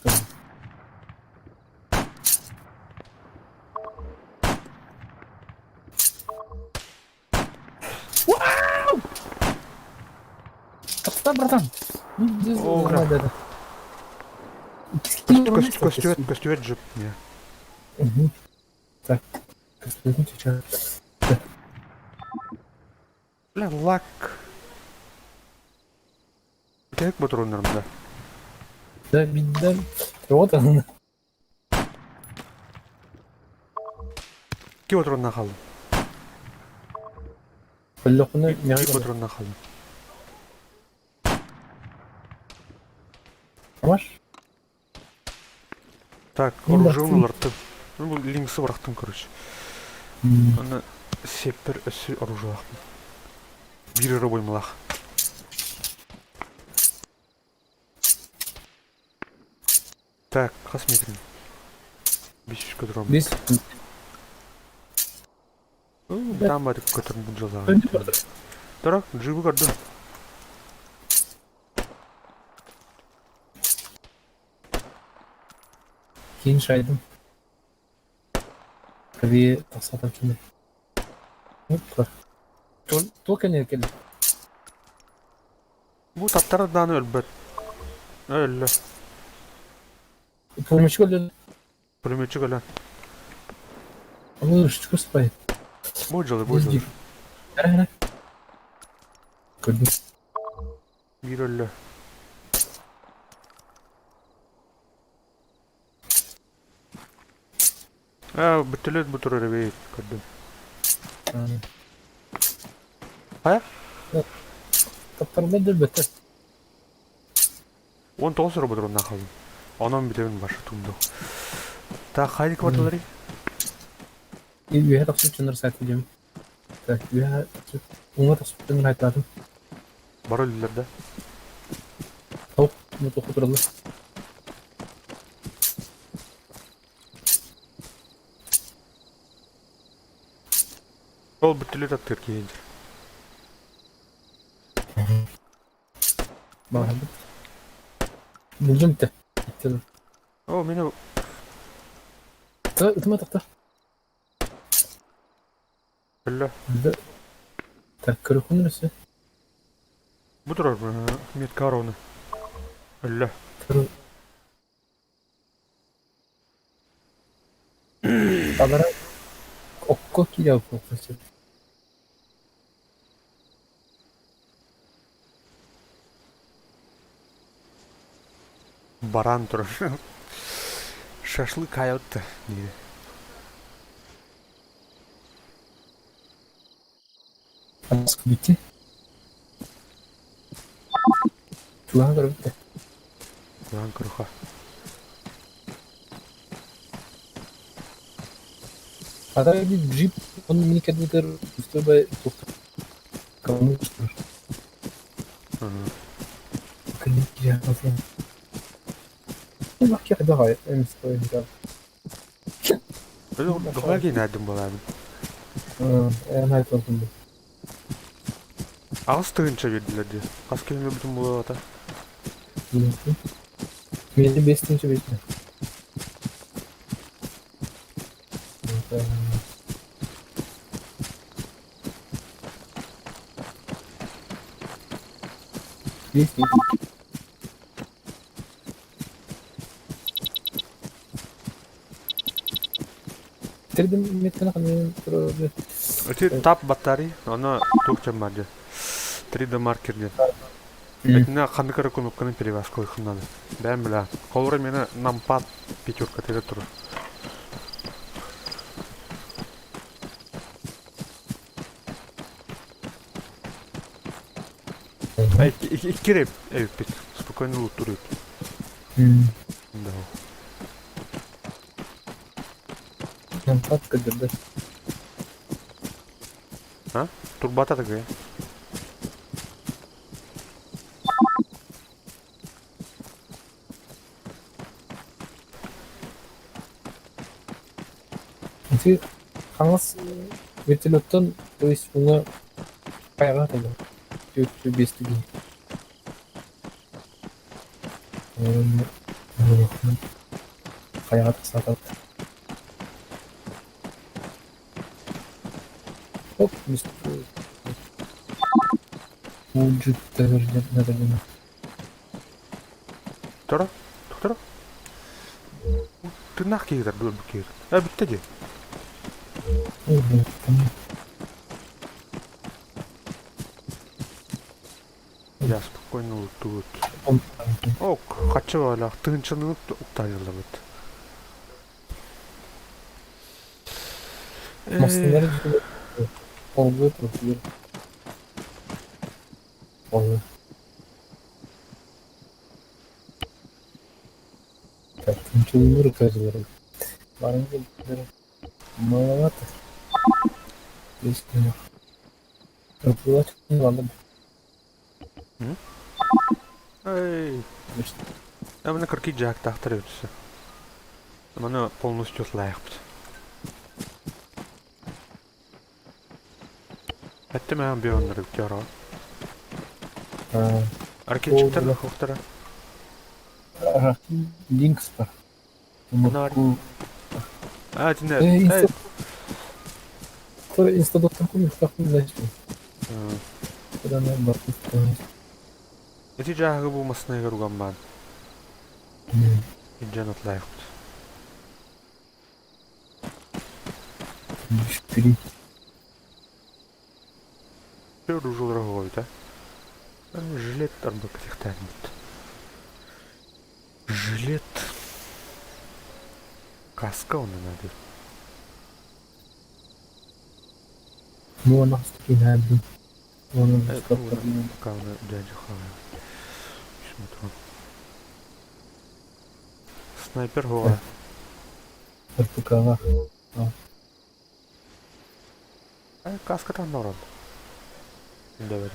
S1: Вау! Отстань, братан.
S2: О,
S1: да.
S2: Костювет джип.
S1: Так. Костювет сейчас.
S2: Бля, лак. Tek patronlarımda.
S1: Да, да. Вот он.
S2: İki patronla kaldım.
S1: Блохны
S2: İki
S1: не
S2: patronla kaldım.
S1: Var.
S2: Так,
S1: Ну,
S2: оружие
S1: да,
S2: артып. Ну, бұл линксы бырақтым, короче. Аны сеппер өсі оружие бақтым. Bir ara boymalaq. Так, қас метрін. 500 көтірім.
S1: Бес.
S2: Там бәрі көтірім бұл жазаға. Дұрак, джибі көрді.
S1: Кейін шайдым. Кірге тақсатам кеме. Только не келді.
S2: Бұл таптардан өлбет. Өлі.
S1: Пулеметчик өлді.
S2: Пулеметчик өлі.
S1: Бұл үшті көспай.
S2: Бу жылы.
S1: Ара. Көрдüm.
S2: Bir öyle. Bütülüt bu turu reveyt. Kördüm. Ha?
S1: Kaptarmadır beter.
S2: 19 sıra budur ondan kaldım. Onun bir devin başı tumdu. Ta haydi kvartaları.
S1: Bir hafta sonra satacağım. Bir hafta sonra tasarruftan hayatım.
S2: Baro illerde.
S1: Tavuk mutlu kuturalı.
S2: Ol bütülüt at Türkiye'ye.
S1: Bakın. Buldum da. Bitti.
S2: O beni
S1: Tıma tıkta.
S2: öyle.
S1: Bizde kırıkın neresi?
S2: Budur Metkar onu. Öyle.
S1: Kırık. Alara okko kiliyor profesör.
S2: Baran turur. Şaşlık hayatta. Diye.
S1: Askı bitti. Şuna göre bitti.
S2: Lan kırıka.
S1: Ada bir jeep onun minik advetler üstüne böyle toplu. Kalmıştır. Klinik giriyor falan. Bak ya da hayır. En sıkı güzel.
S2: Öyle daha ginerdim bu abi.
S1: En hayır olsun bu.
S2: Ağız tığınca verdiler diye. Az kelime bütün bu ata.
S1: Beni besleyince bekle. Bekle. Bitirdim metkana kalmayı.
S2: Öte tap batarya. Ona Türkçe bence. 3D marker diye. Ekine kandı kara konukkanın perivas koykundan. Ben bile. Kolları mene nampat pechurka tege turur. İki rep ev pek. Spokojno uturuyor. Да.
S1: Nampat kadırdı.
S2: Ha? Turbata такая.
S1: Çünkü Hans vертолеттан, то есть bunu kayar tabii. Götü besli gibi. Kayar sakat. Hop besli. Ucu devirler ne demek?
S2: Tara. Tara. Tırnak gider böyle bir kere. Ha bitti diye. Я спокойно тут. Ок, хочу ала тынчынып уктайлы бит.
S1: Maslları gibi olgu profili. Olgu. Takımcıları kazıları. Varınca bunları malavat. İşte. Kapılar çıkmadı.
S2: Эй, я на карки джак тахтырıyorsa. Bana полностью layık. Hatta ben bir onları bir Arkadaşlar hoktara.
S1: Links var.
S2: Bunlar. А, dinle.
S1: Insta.com yukarıda zaten. Buradan bakıp
S2: Эти жағы болмасына егер уган бан. Инжан атлайық.
S1: Мüşkili.
S2: ружу дорогой, да? Жилет арба каких-то. Жилет. Каска он надо.
S1: Можно скинать. Можно
S2: Это кавна дядя хавая. Смотрю. Снайпер гоа.
S1: РПК.
S2: Каска там норм. Давай.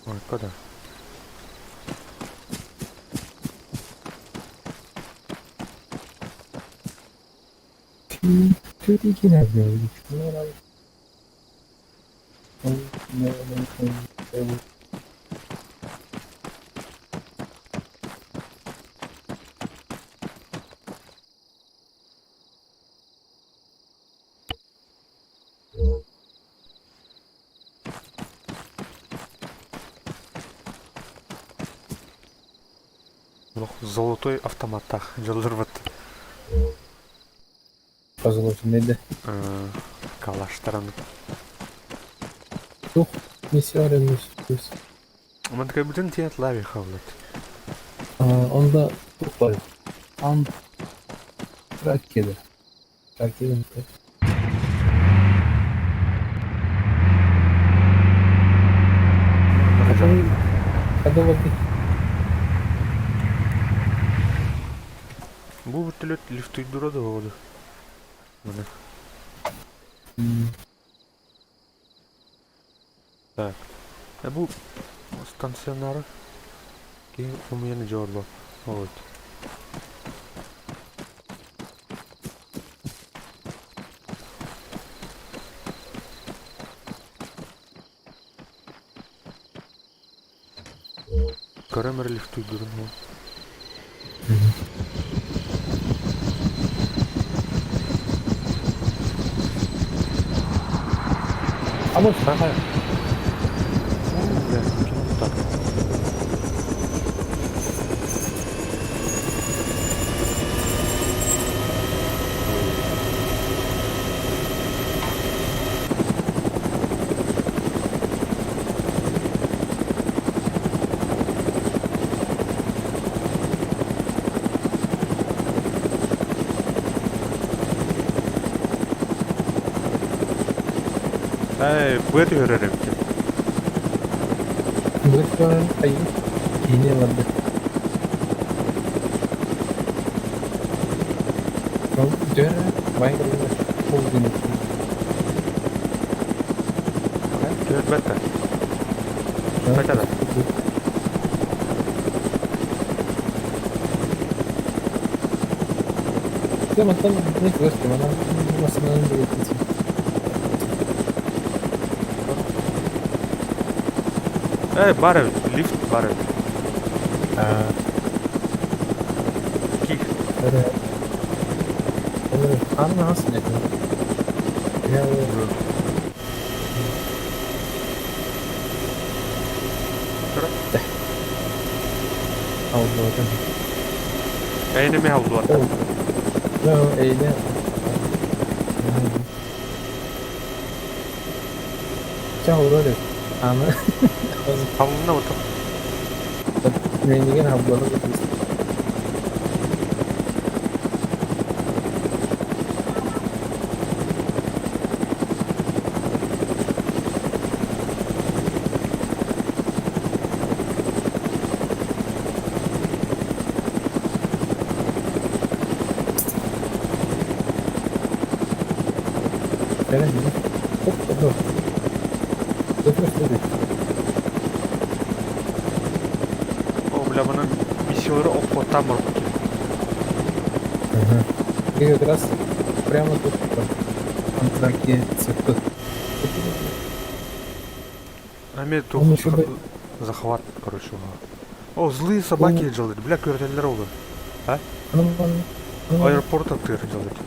S2: Ой, куда?
S1: Что ты кинешь, блядь?
S2: Золотой автоматах. Жалырват.
S1: Позолочен нейді.
S2: Калаштаран.
S1: Тух, миссия емес.
S2: Мен кабелен тият лави хавлат.
S1: Onda tuh var. Rakede. Rakede mi? Hadi bakayım.
S2: Bu bütülüt lifti durada oldu. Bana. Так. Bu станционары. Кейін у меня не жорба. Вот. Көрөмөр лифти durun.
S1: Ama sana
S2: Bu eti görelim ki.
S1: Bukan kayu. Ini vardı. Kamu dia main kalau mau gini.
S2: Göret bette. Bette da.
S1: Ya macam ni terus mana masalah ni begitu.
S2: Барев, лифт барев. Ких.
S1: Evet. Ama nasıl ne? Ya Allah'ım.
S2: Eyne mi havlu var?
S1: Ya eyle. Ciao Rode. Ama
S2: Havluna otur.
S1: Mendigan habladı biz. Gelen gibi. Hop hop. Dur.
S2: Bunun миссиялары опытта мұрып кен.
S1: И как раз прямо тут контракте цепы.
S2: Аме тут захват, короче. О, злые собаки делают, бля, кварталер olur. А? Аэропорта тыр делают.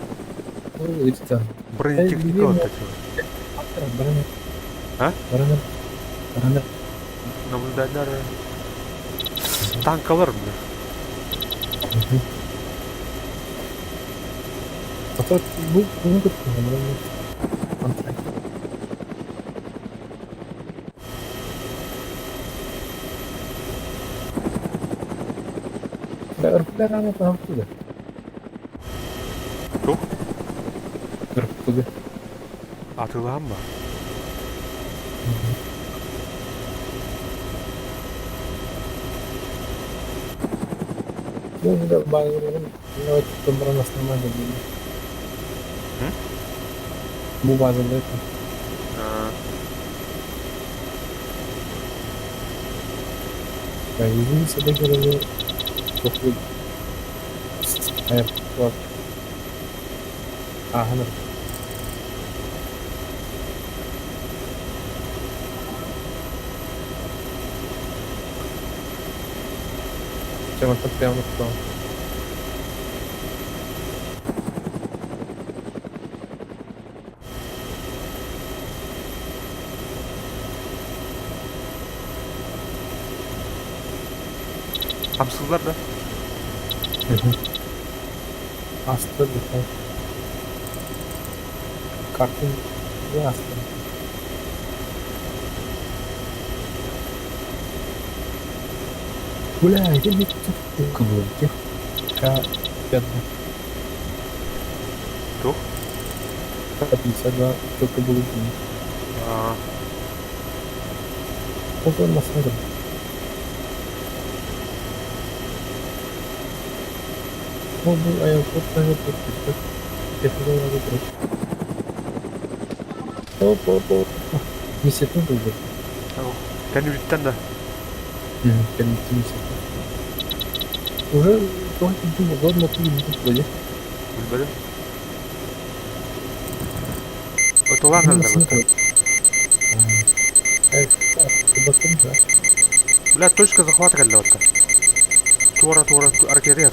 S2: Бронетехника вот эти. А?
S1: Бронетехника.
S2: Наблюдатель. Tank alırım da.
S1: Hatta bunu da kullanırım. Kontrak. Irklar ama tanıktı da.
S2: Çok
S1: Irklı da.
S2: atılağım mı?
S1: Bu da bazılarının evet tutulmadan aslında geliyor.
S2: Hı?
S1: Bu bazıları
S2: Ha.
S1: yani yüzünü sede göre çok bir hayır var. Ahana. Cuma tak prямо там.
S2: Hamsızlar da.
S1: Hasta bir şey. Kartın ne hasta? Бля, я не тут кубик. Я
S2: Çok.
S1: 52 только был один.
S2: Aa.
S1: Вот он насмотрел. Он был аэропорт, аэропорт. Я хотел аэропорт. Оп. Не секунду уже.
S2: Tamam. Kendi bitten de.
S1: Прям не секунду. Уже только думал, ладно, ты не вроде.
S2: Bilmedi. Otolan nerede bu?
S1: Потом, да.
S2: Бля, точка захвата калле. Туара, аркерер.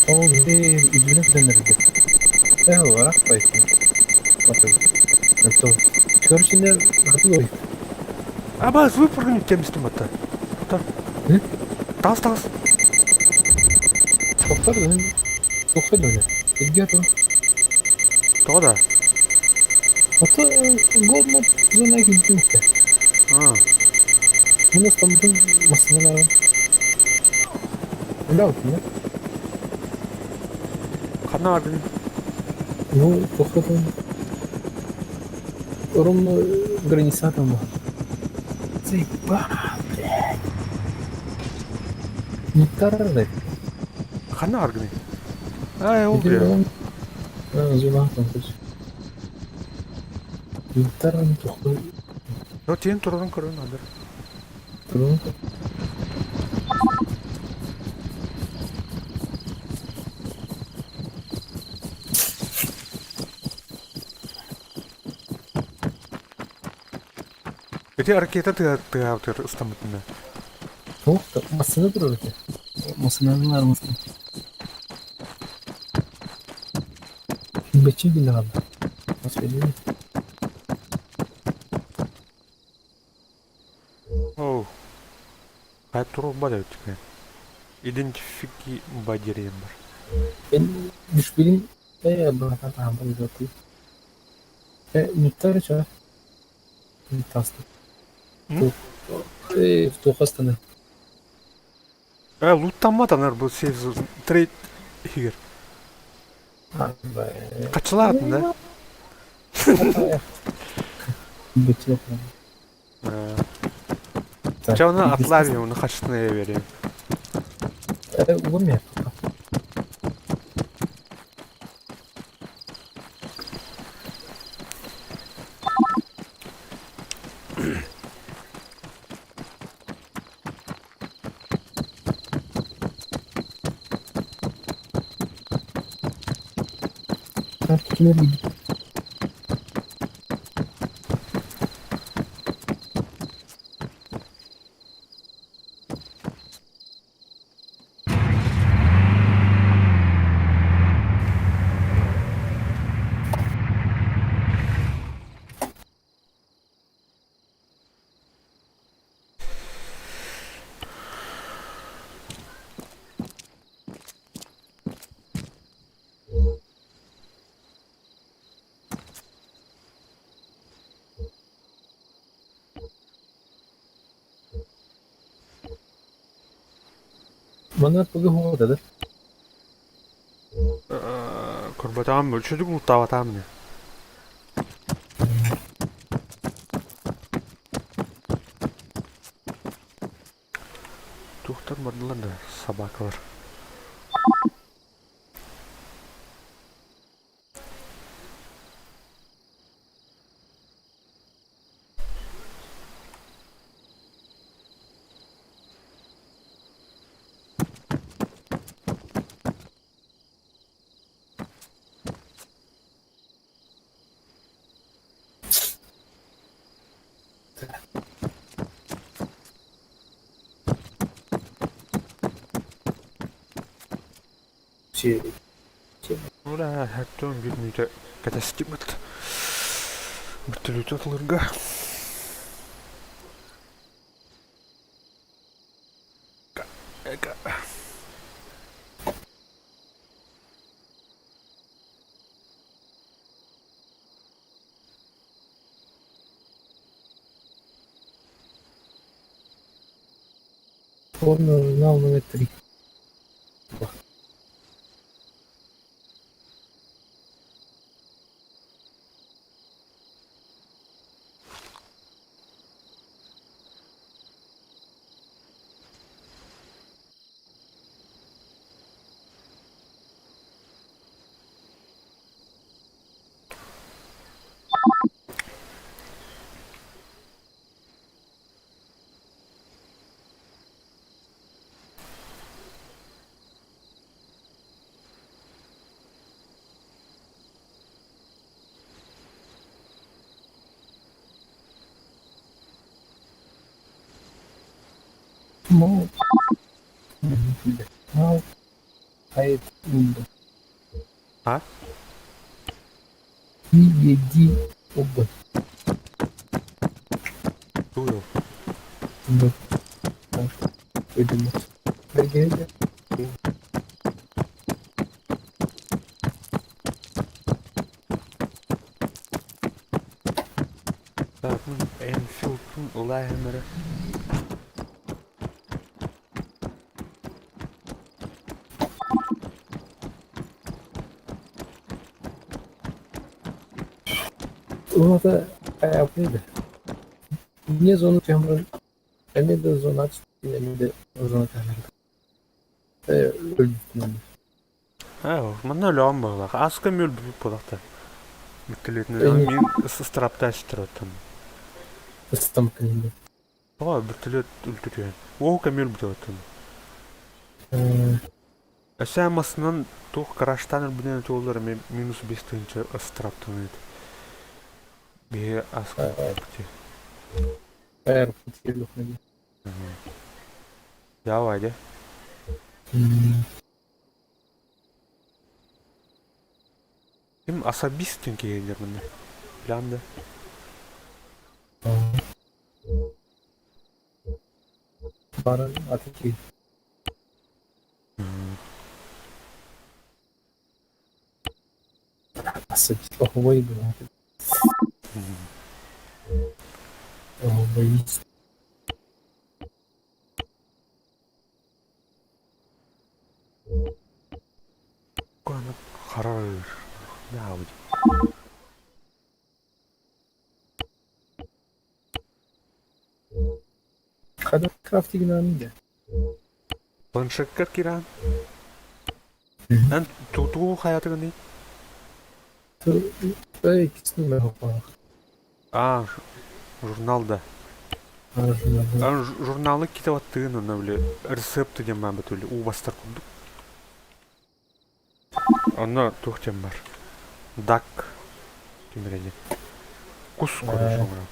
S1: О, блин, извини, nerede? Olarak belki. Bakın. Это. Короче, не готовый.
S2: Aba, выпрыгнуть gittim üstüm hatta.
S1: Hı?
S2: Tas.
S1: Doktor da. Doktor da öyle. İlgi atın.
S2: Doğru da.
S1: Hatta Goldman zona gitti mi?
S2: Ha.
S1: Bu nasıl tanıdığım masinalar. Öyle oldu ya.
S2: Kanna vardı.
S1: Ну, походу, ровно граница там. Заебал, блядь. Не тарарай.
S2: Kanna vardı. Ay oldu ya.
S1: Зона там, короче. Не тарарай, тухлый.
S2: Yo tiyen turun kurun adır.
S1: Трун.
S2: Öte harekete tığavtır ıslamatında.
S1: Ну, masını durur ki. Masının var mısın? Beçi bile abi. Nasıl söyleyeyim?
S2: Oh. Kayıp turun bada ötüken. Identifiki baceriyim var.
S1: Ben düşbenim bırakan tamam bu zaten. Nüktar çağır. Nüktaslı.
S2: Hı?
S1: Tuhastını.
S2: Lootlanmadanlar bu save trade higir.
S1: Ha be.
S2: Kaçılar atında?
S1: Beçi yok.
S2: Çavuna atlar ya onu kaçtığına vereyim.
S1: Olur mu ya? Kutuları gidip. Bana bugün hodadır.
S2: Көрбөтөм өлчөдүк уктап ne? Тухтармадылар да собакалар.
S1: Şey,
S2: Ура, хаттон бирмейте катастигмат. Бүтүлүтө атылырга. Эка.
S1: onu almak ettirik. Mal. Mal. Hayır.
S2: Ha?
S1: Yedi. Oba.
S2: Duyuyor.
S1: Bak. Ödüm. Gel.
S2: Bakın Enfield'un olay hemleri.
S1: O da yapıyordu. Niye zonu kamera? Hem de zonu aç. Hem de zonu kamera. Öldüm.
S2: Ha, мына лём болак. Аска мөл бүп болакта. Бүттүлүтүн.
S1: Эми.
S2: Мен ыстырапта аштыраттым.
S1: Isıtım kılındı.
S2: Ага, бүттүлүт өлтүргөн. Оо камел бүтөттүм. Эсэмасынан тух караштан бүнөн тоолор мен минус 5 тынча ыстыраптым эт. Би аска бути.
S1: Eğer kutuyu lokmadı.
S2: Давай, Им особистин кейлер мына. Планда.
S1: Barın ateşi. Nasıl? Ohovayı bu artık. Ohovayı.
S2: Кана харар. Давай.
S1: Kadar crafting anıydı.
S2: Планшетка киран. Эн туту хаятыгы не?
S1: Böyle ikisini ben hoplamak.
S2: А, журналда.
S1: Arjunlarda.
S2: Журналы кетип аттыгын ана биле рецепт деген бар бит эле убастар курдук. Аны тухтем бар. Дак. Тимреди. Кус корушоңра.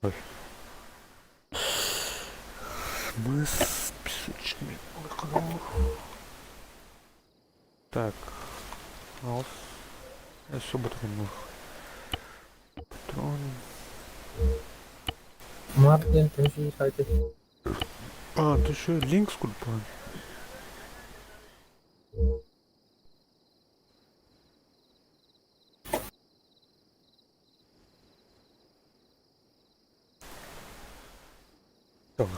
S2: Ой. Мы с песочными. Так. Алс. Все патронов. Патрон.
S1: Martin temsil sadece.
S2: А, ты еще линк скульпан. Tamam.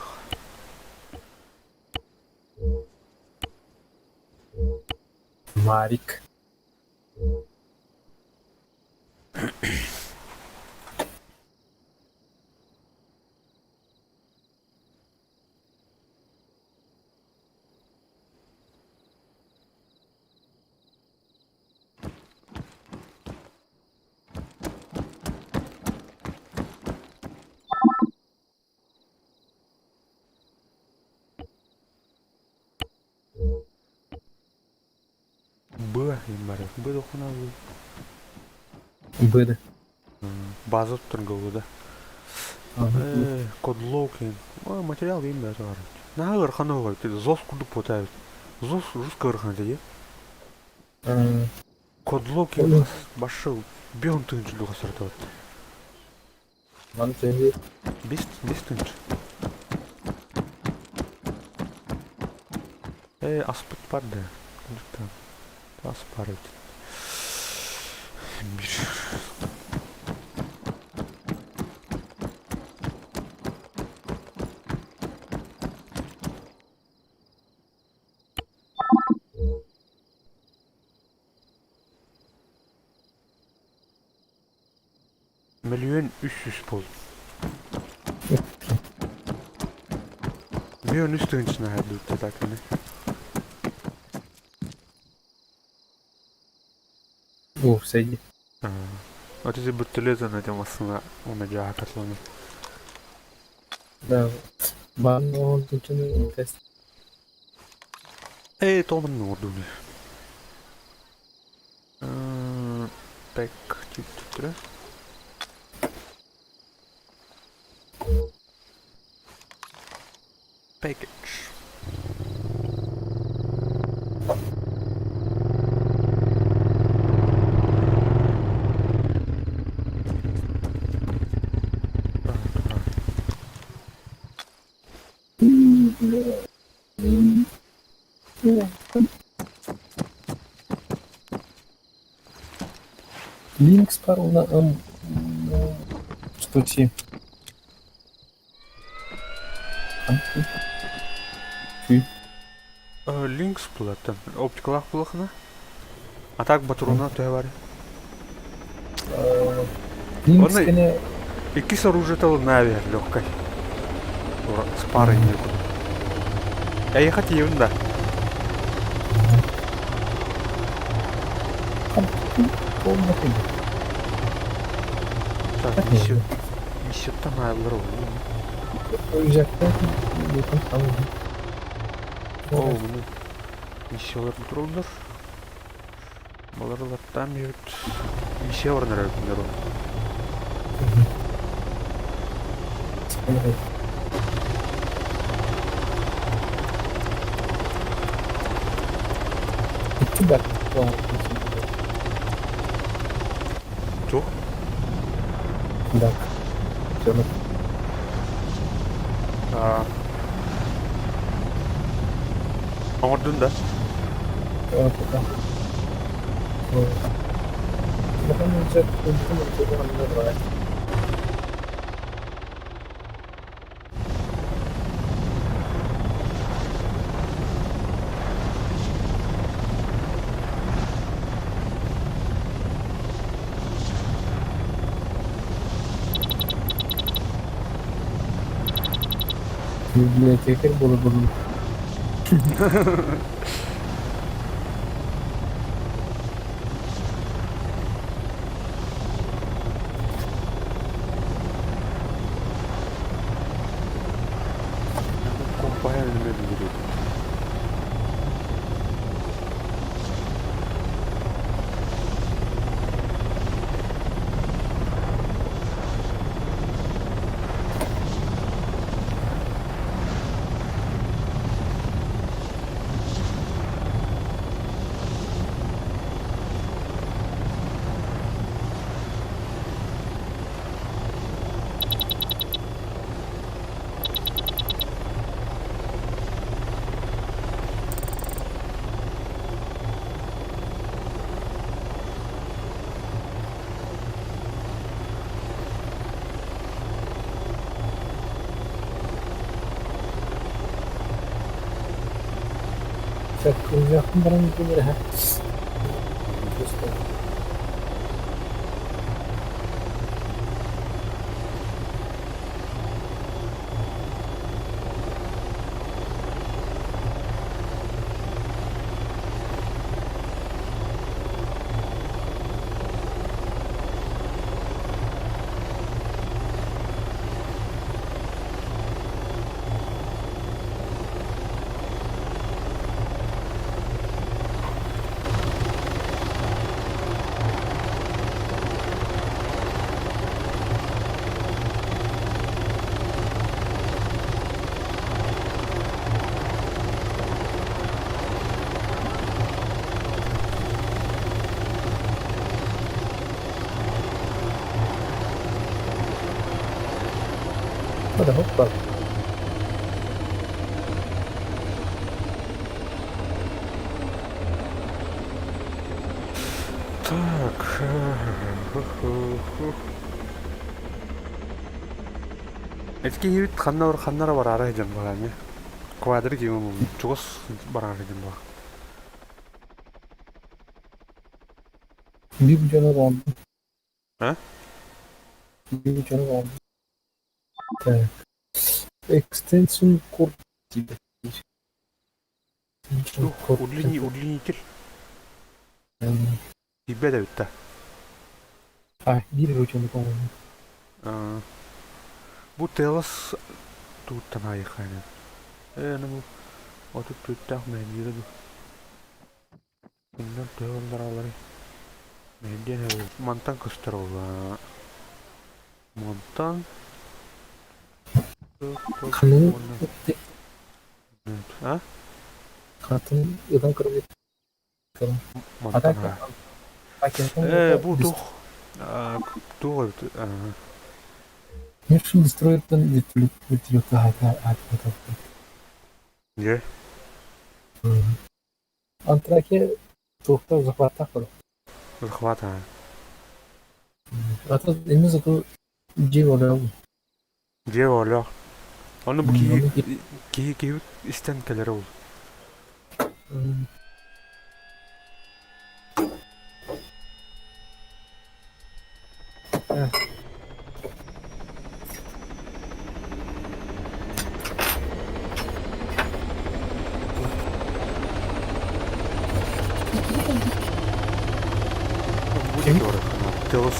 S1: Marik.
S2: Б юм бар. Б дохуна.
S1: Быды.
S2: База торговая, да. Кодлоки. Материал юм бар. Наагар ханаа гэдэг зос кудуп потай. Зос кырхан дээ. Кодлоки башыл бион тынжлуу гасардаад.
S1: Ман тэнди.
S2: Бистэнж. Аспыт бар да. Аспарыт. Milyon 300 bol. Milyon üstün içine her dörtte dakika.
S1: Сойди.
S2: Вот эти бутылезы на тем основном умеджа котлами.
S1: Да. Банно тучный тест.
S2: Томан нордуни. Пек чуть-чуть. Package.
S1: Линк спарл на 107.
S2: Линк сплаттан. Оптикалах булахна. А так батаруна тöveri.
S1: Линк скане.
S2: İki оружието навер легкой. Спары некуда. Я ехать ерунда. Так, несет там аэродром. О, bunu missiolar durulur. Balarlar tam yurt. Misiya орнар өкүндөр. Чо?
S1: Да. Всё.
S2: Ordun da.
S1: Evet. Bakalım olacak. Bakalım olacak. Biblioteker bulundum. Yakın bana bir böyle ha. Hadi hoppa.
S2: Так. Эцгийн хэвд ханнаараа бараарай гэж байгаа юм. Квадрик юм чугас бараарай гэж байна.
S1: Bir canavar oldu.
S2: Ha?
S1: Bir canavar oldu. Так. Extension cord gibi.
S2: Удлинитель. Тебе да битта.
S1: Bir ucunu oldu.
S2: Bu telas tuuttan aikana. Nu otu tuttaa meidän innan teollarallari. Meidän mantan kostarolla. Mantan.
S1: Kanın
S2: Ha?
S1: Katın yılan kırılıyor.
S2: Mantan. Bu tuh. Tuh.
S1: Не что строит там вертолет от.
S2: Где?
S1: Антраке тухта захвата кरो.
S2: Захвата.
S1: А то именно зато живо.
S2: Дьявол. Onu bu ki istenkeleri oldu. Bu ne orası? Telos.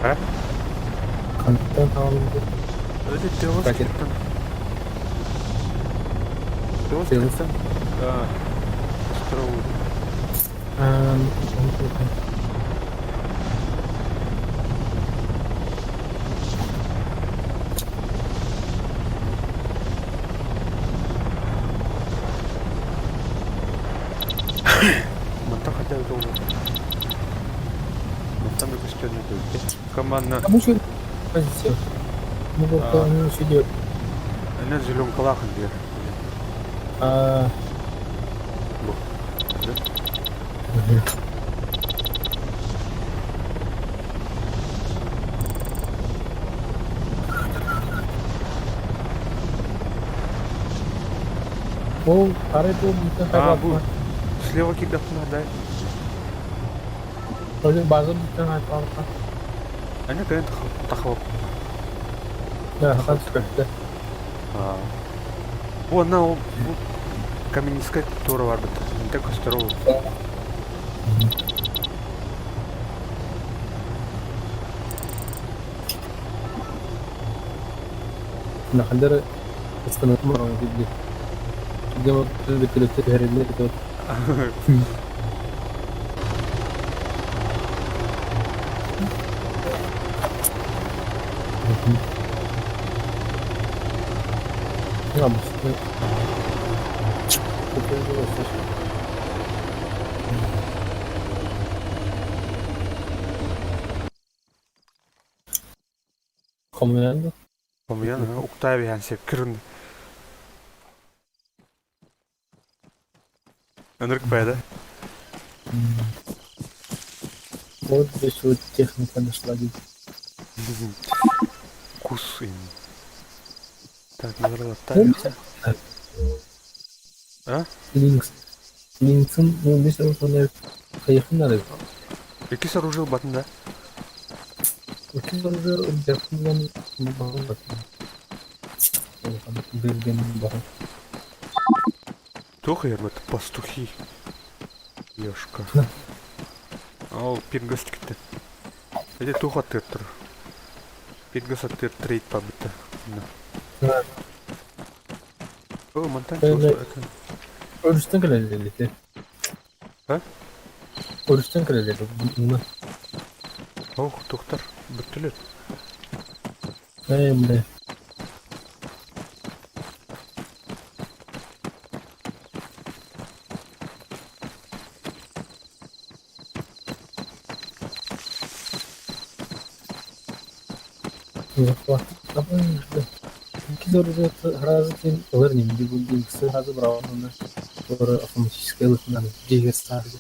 S2: Ha?
S1: Kanıttan alındı.
S2: Öyle Telos.
S1: Paketten.
S2: Telos. Остров. Мантан хотя бы долго. Мантан это что не будет. Команда.
S1: Кому что позиция? Ну вот он сидит.
S2: Она зеленый калахан где.
S1: О, аре то битен
S2: Bu слева кидать надо.
S1: Öyle bazen biten hayvan.
S2: Они говорят тахвап.
S1: Да, hakan çıkarttı.
S2: Bu bu каменская тура var bit. Так остров.
S1: Nakandara istanı mara gibi. Gama bir kere herhalde de. Ya bu. Bu Combinando.
S2: Komuyan Oktay bir yani kırın. Anırk payda.
S1: Вот здесь вот техника дошла.
S2: Kus in. Так, надо
S1: Ну,
S2: отталиться. А?
S1: Линкс. Линкс'ın bu bir süre sonra yakınlar.
S2: İki sarıcıl batında.
S1: Bütün soruları yakından bakın. Bilginin bakın.
S2: Тух ермет пастухи. Ёшка. Ал пингас тикти. Эде тух аттыр. Пингас аттыр трейд пабыта.
S1: Evet.
S2: О, монтан
S1: Böyle
S2: чосу экен.
S1: oruçtan kaleliydi.
S2: Ha?
S1: Oruçtan kaleliydi. Bunu.
S2: Ох, тухтар. Бүттүлөт.
S1: Böyle. Bak. Ama iki soruda razı kim alır neyim? Bir bulduğum kısa razı bravo. Sonra автоматически ылысынан жегер сарды.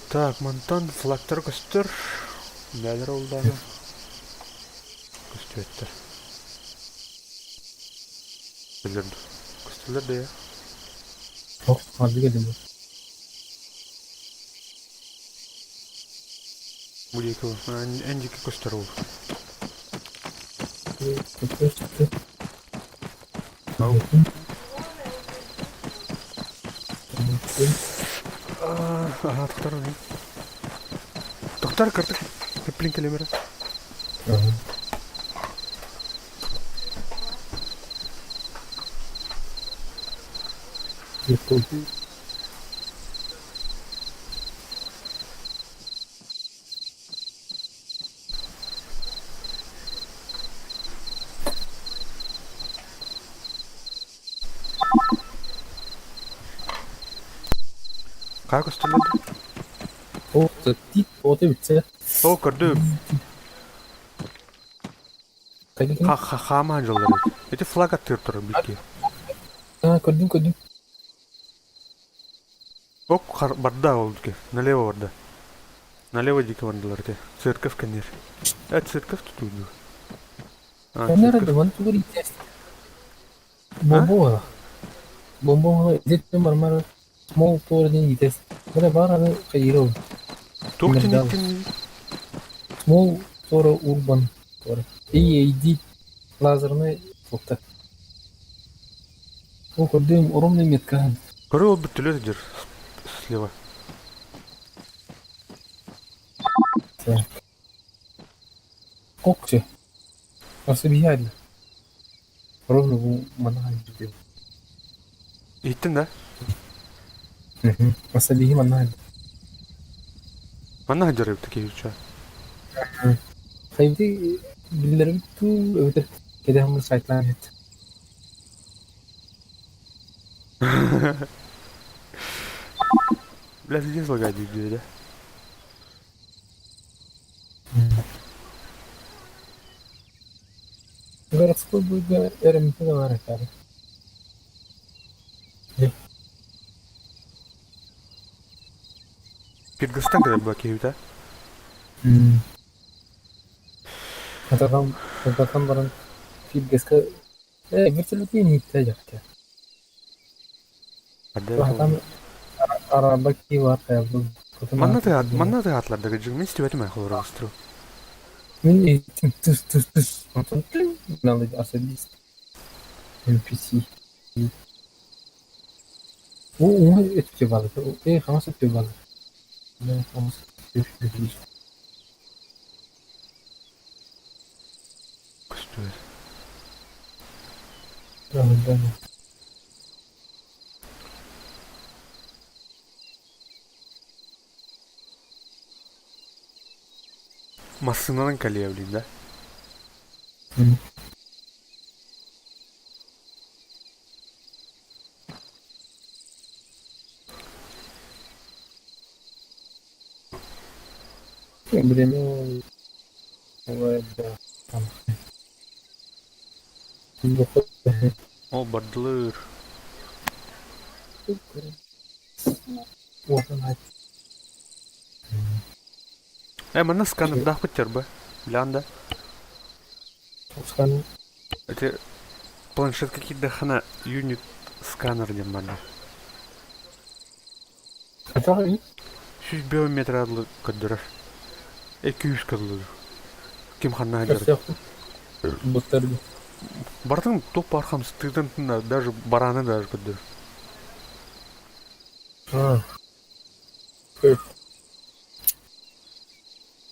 S2: Так, монтан флагтар көстөр. Нелер олданы? Көстөттөр. Билерди. Көстөлөр да я.
S1: Çok fazla geldim.
S2: Bu екі әндекі көстөр ол.
S1: Çıktı.
S2: Ау. Тухтар ойын. Тухтар кырдык. Пеплин келемері. Қай көстөрлөрдү?
S1: O tip o da bitse.
S2: О, көрдүм.
S1: Kaydı.
S2: Хаман жолдор. Эти флаг аттыр тур бики.
S1: Ha gördüm.
S2: Ок, барда ол ке. Налево барда. Налево дики вандылар те. Церковь канер. Церковь тутуйду.
S1: Nerede bana tuğur ihtiyaç. Bomba var. Bomba var. İzletme marmara. Small tuğur değil ihtiyaç. Böyle var abi kayırı oldu.
S2: Тухтин иттин.
S1: Small tuğur urban tuğur. İyi лазерный фото. О, gördüğüm огромный метка.
S2: Көрө ол бүттүлөт жер. Слева.
S1: Так. Окче. Особенно. Ровно bu mana gidiyor.
S2: Иттин да?
S1: Особенно mana.
S2: Мана жарып такие уча.
S1: Haydi birileri tu öyle kede hamur saytlan et.
S2: Бля, здесь лагать где, да?
S1: Городской будет эрмите var efendim.
S2: Пиргастан когда баки, да?
S1: Katakan barın filgeska bir türlü değil ihtiyaç ya. Katakan araba ki var ya bu.
S2: Манна да атлардагы жигмен стебетим айхолор астыру.
S1: Мен eğitim tıs. Ondan ne aldı asabilist. NPC. O etki var. O hamas etki var. Ne hamas etki var.
S2: Көстөр.
S1: Rahmet.
S2: Масынанын калиявлин, да?
S1: Время
S2: Ол бардылыр. Мына сканер дақ бітер бі? Біланда. Это планшет какие-то хана юнит сканер дем банда. Шүш биометр адлы көддірір. 200 кыдылыр. Кем хана адыр. Бартың топ арқамсы тыдын даже бараны даже көддір.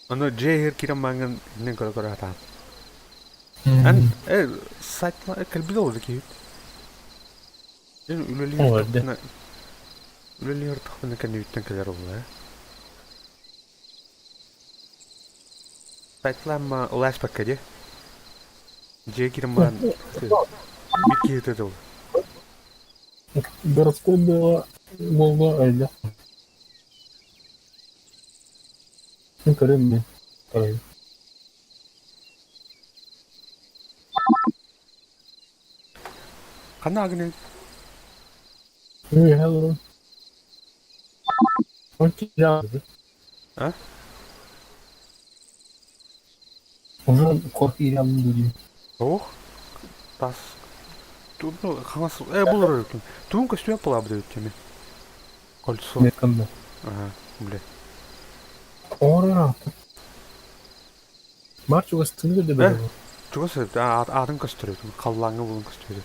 S2: Аны жейгер кирен баңын нен көрі атан. Ан сайтла кәлбіде олды кейт. Үлелер тұқпыны кәнде үттен кәлер олды. Сайтла ма ұлас бәкке де. Жей кирен баған бит кейт өді олды.
S1: Городской было много айда. Крым.
S2: Қана агне?
S1: Hello. А? Уже кофе рядом будет.
S2: Ох, тас. Тут қаңасы, бұл өркен. Туын көстуя пыла бұды өттеме. Кольцо.
S1: Меканда.
S2: Ага, біле.
S1: Ора. Бар чугасы түнгі де бәрі.
S2: Чугасы, атын көстіреді. Қаллаңы болын көстіреді.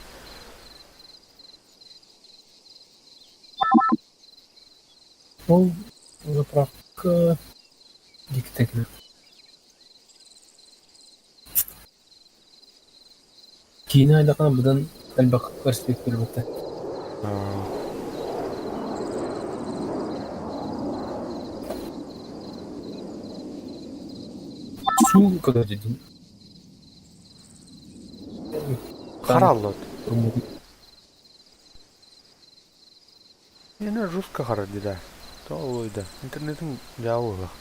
S1: Ол заправка диктеклер. Кейін айдақана бұдан әлбақ перспективі бітті. Су көді дедім.
S2: Қаралды. Ені жұртқа қара деді. Тоғы ойды. Интернетін жауы бақ.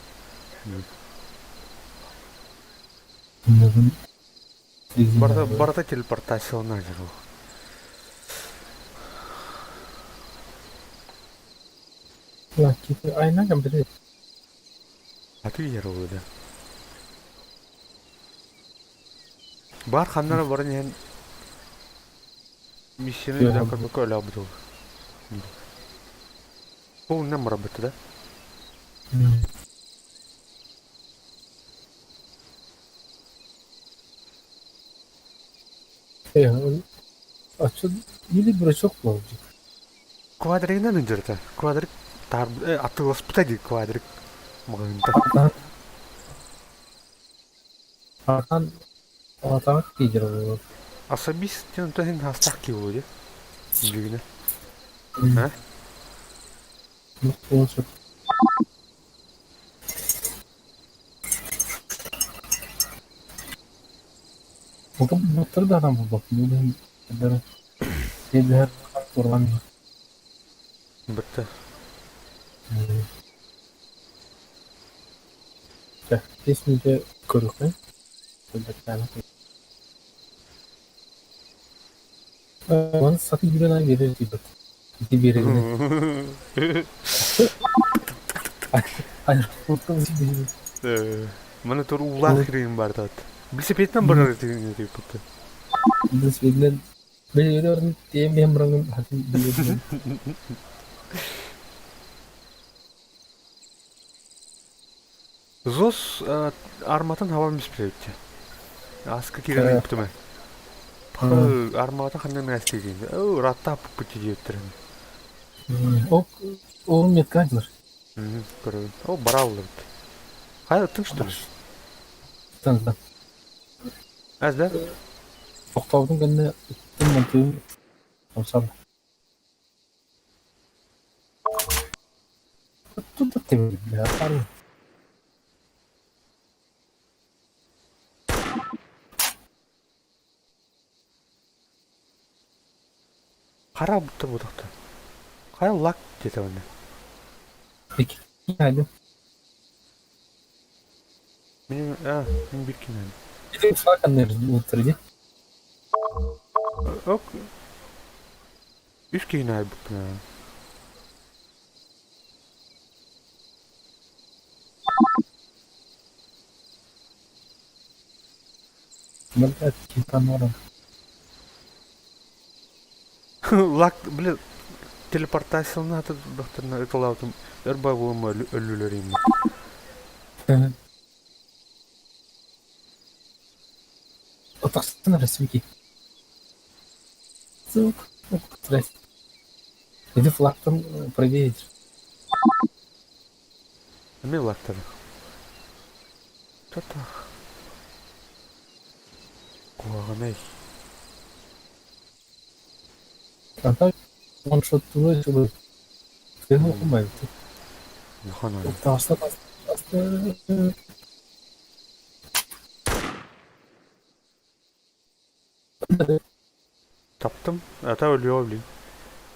S2: Барда телепортациялына жүру.
S1: Айна кәм біледі.
S2: Аты ері ойды. Бар қаннары барын ең миссияны да көрмекке өлі абыды ол. Бұл не мұра бітті да?
S1: Açıl, yine burası çok mu olacak?
S2: Kuadrik'den öncürді. Kuadrik atı hospital değil kuadrik. Mağınında.
S1: Hakan atamak değildir o.
S2: Asabist tühen hastaq ki oldu. Güne. Ha?
S1: Nasıl olacak? O da notları da adam bu bak. Böyle bir her oradan.
S2: Bitti.
S1: Kesinlikle kırık ne? Böyle tane. Bana sakın güvenen gelir gibi. İki bir yere. Hayır, korktum şimdi.
S2: Bana tur ulaq kireyim var da. Velosipedden bir öğretmen diyor pıttı.
S1: Velosipedden ben öyle öğrendim diye ben bırakın hakim biliyorum.
S2: Zos armatın hava müspeyekçi. Askı kireyim pıttı mı? Armata hanım eskiydi. O ratta pıttı diyettiririm.
S1: O metkajlar.
S2: Görüyorum. O barallı. Hayır tınçtır.
S1: Tanıdım.
S2: Az da?
S1: Toktavdın kendine gittim mantığı. Olsam. Tuttu da temiz ya. Sarı.
S2: Қара бұтты бұдықты. Қай лак деді оны.
S1: Peki. Geldim.
S2: Benim bir kenarım.
S1: Bir fark anlıyoruz bu treni.
S2: Ok. Üç kişi ne bu?
S1: Mereka kimden var?
S2: Lak bile teleportasyonunu hatır doktoruna ıkılavdım. Örba bulunma ölüleriyim.
S1: Otaksana resim ki. Звук. Здрасте. Иди флаг там проверить.
S2: Ne lak tabi? Tata. Kulağı ne?
S1: А так он что-то туда-сюда. Ты ну умеешь.
S2: Yahan abi.
S1: Там осталось.
S2: Taptım. Ata ölüyor bileyim.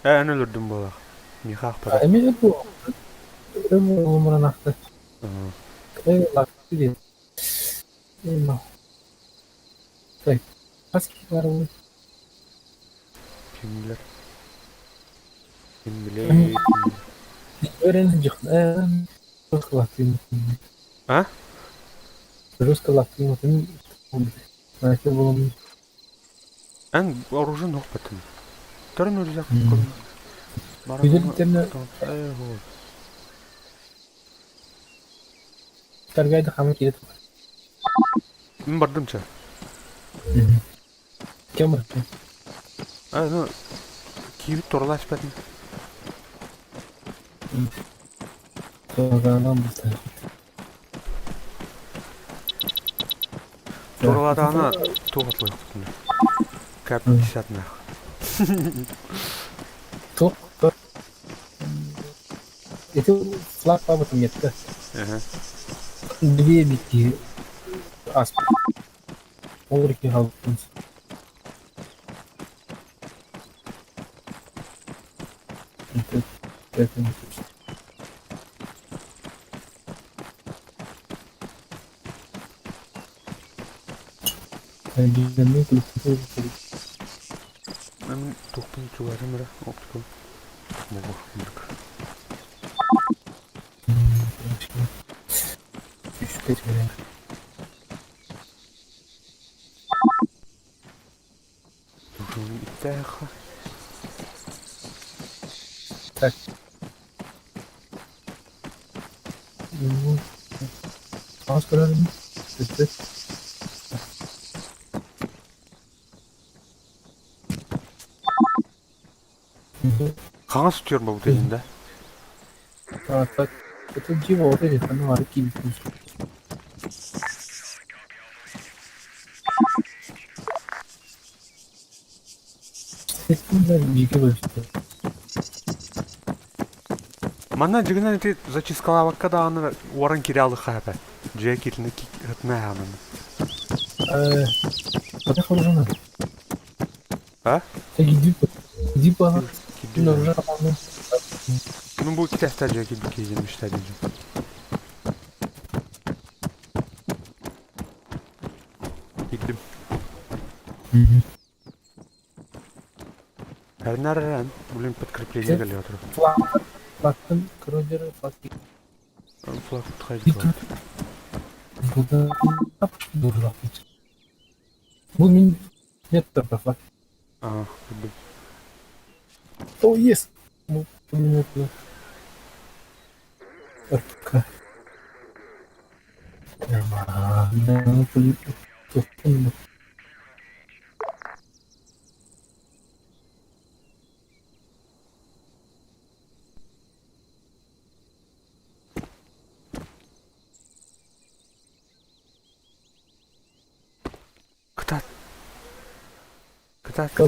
S2: En ölürdüm bu lak. Nikah para.
S1: Эми это умра нахта. Лак где? Эма. Так. Аски var.
S2: Kim bilir? Kim bilir?
S1: Öğrenince Rus laktığını.
S2: Ha?
S1: Rus laktığını. Belki bulunmuş.
S2: En orucun nokbatım. Törün ölecek.
S1: Güzelliklerine Targayda hamle kilit.
S2: Ben bardım ça.
S1: Kim var?
S2: No. Kivit torlaş bedim.
S1: Sonradan bir tane.
S2: Torlada ana tuğatlı yaptım. Kapı işletme.
S1: Top. Itu flag apa ternyata? Dia bikin aspek. Olur ki halkımız. Evet. Ben düzenli kulüpte
S2: Ben toplum çuvarım mı? Optikum. Mogu.
S1: Üç beceri.
S2: Durun itteha.
S1: Tak. Az kararım. Evet.
S2: Kanka tutuyorum bu deyinde.
S1: Tak. Это диво, вот эти там арки битвы. Это дико вообще.
S2: Mana jigna ti zачискала ваккада аны уоран кирялы хапа. Джекитни хатна ханын.
S1: Это хорошо.
S2: А?
S1: Иди по. Ну уже
S2: Ну bu iki tester ceket bir kiyilmişler diyeceğim. Gittim. Her nereden? Bugün подкрепление geliyordur.
S1: Baktım Kroger'ı fakir.
S2: Flag tutaydı.
S1: Burada dur bakayım. Bu min yeter kafa.
S2: Aha, gittim.
S1: Oh yes. Bu minutlu. Arka. Ya ne kulit tutun.
S2: Kıtat. Kıtat.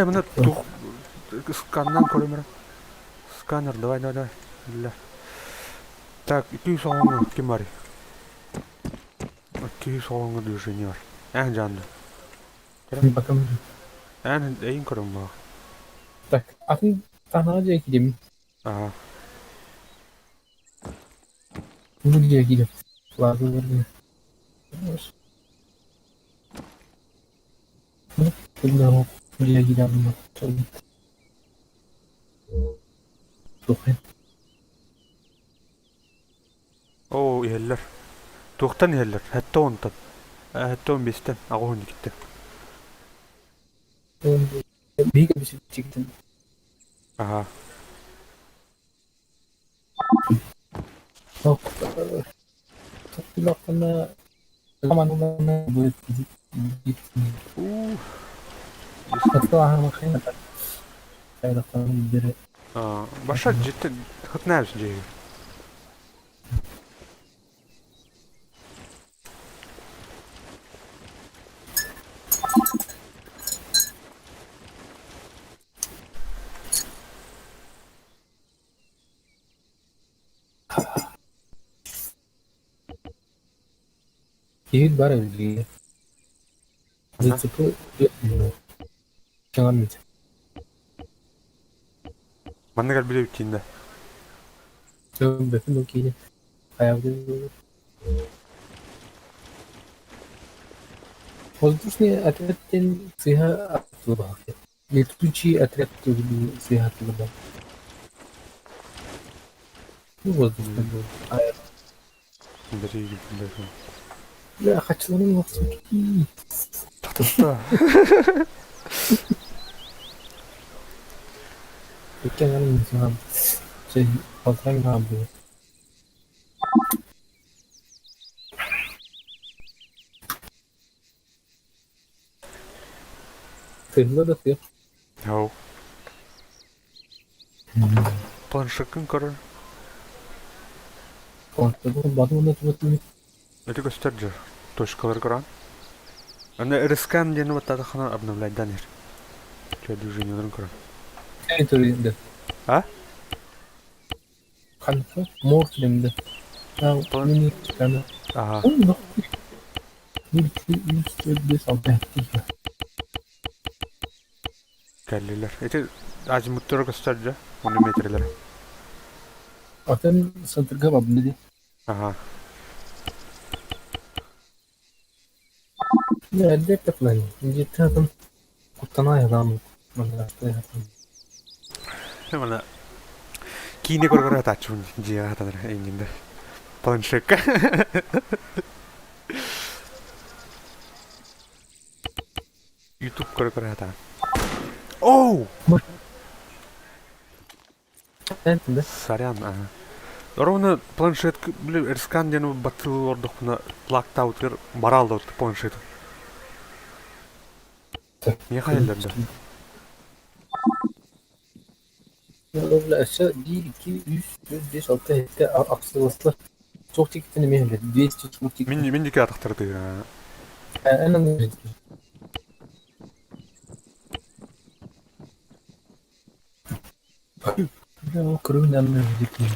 S2: Buna skandan koyayım. Сканер, давай. Бля. Так, 200 соңғы kim var? 200 соңғы движение var. En canlı.
S1: Bakalım.
S2: En kırım var.
S1: Tak, aku tanah aja gidelim.
S2: Aha.
S1: Bunu gidelim. Plaza verdi. Bundan buraya gidelim. Çok iyi.
S2: Oo iheller. Tuğtan iheller. Hatta ondan. Hatta 15'ten. Ağa gitti.
S1: Bir bir şey çıktı.
S2: Aha.
S1: Çok bir lokana zamanında bu gitti. Hatta ahır bakayım. Hayratlarım biri.
S2: Başa cidden hıt ne yapsın Ceyhun?
S1: İyi var öyle. Zıtıpı çıkamayacak.
S2: Bana gel bile bittiğinde.
S1: Çok bakın okey. Hayalde Воздушные отряды фига оттуда. Летучий отряд тоже фига оттуда. Ну, воздушный был.
S2: Biri gibiler.
S1: Я хочу на него все-таки.
S2: Tatlısta.
S1: Какие они не знаю. Şey, fazla günah bu. Kırmızı da yok.
S2: Ja. Planşakın karı.
S1: Ortada bana onu tutmayı.
S2: Öyle gösterici. Точкалар кыран. Аны рискан дені баттады хана обновлять данер. Şöyle düzgünlerin kıran.
S1: Territory'inde.
S2: Ha?
S1: Kanka, mor filmde. Ya, bunu çıkardı.
S2: Aha.
S1: Oğlum bak. Bir saldı yaptı.
S2: Geldiler. Eti azimutları gösterici. 10 metrelere.
S1: Zaten santırga var dedi.
S2: Aha.
S1: Ya elde yapılan. Ciddi adam. Kurtana adam.
S2: Mana kini kor tachun jia hatar enginde. Planşak. YouTube kor hatar. Oh!
S1: Entende?
S2: Сорян, ага. Ровно планшет, блин, рискан дені батыл ордық бұна лакта өткер маралды өтті планшет. Не қайылдарды?
S1: Öyle aşağı 1, 2, 3, 4, 5, 6 hette aksılası. Çok çektiğini mehmet. 200 çok çekti.
S2: Мен деке атақтырды.
S1: En önemli. Ya o kırığın yanına gittim.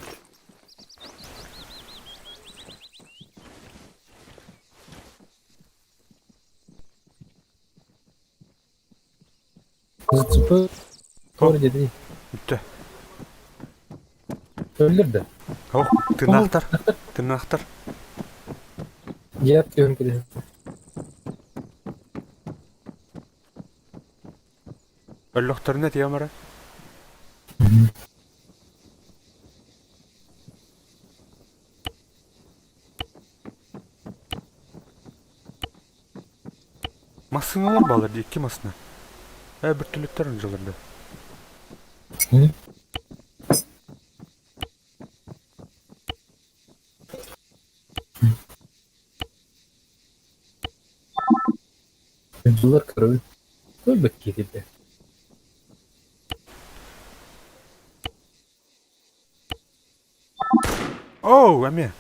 S1: Zıpı doğru dedi.
S2: Bitti.
S1: Öldür de.
S2: Oh, tırnақтар. Tırnақтар.
S1: Cihat diyorum ki de.
S2: Öllüқтарына тия мара. Масыналар балар, екі масына. Бір түліктер ұнжаларды.
S1: Hı? Öldüler kırığı. Öl bak gidi be.
S2: Оу, әме.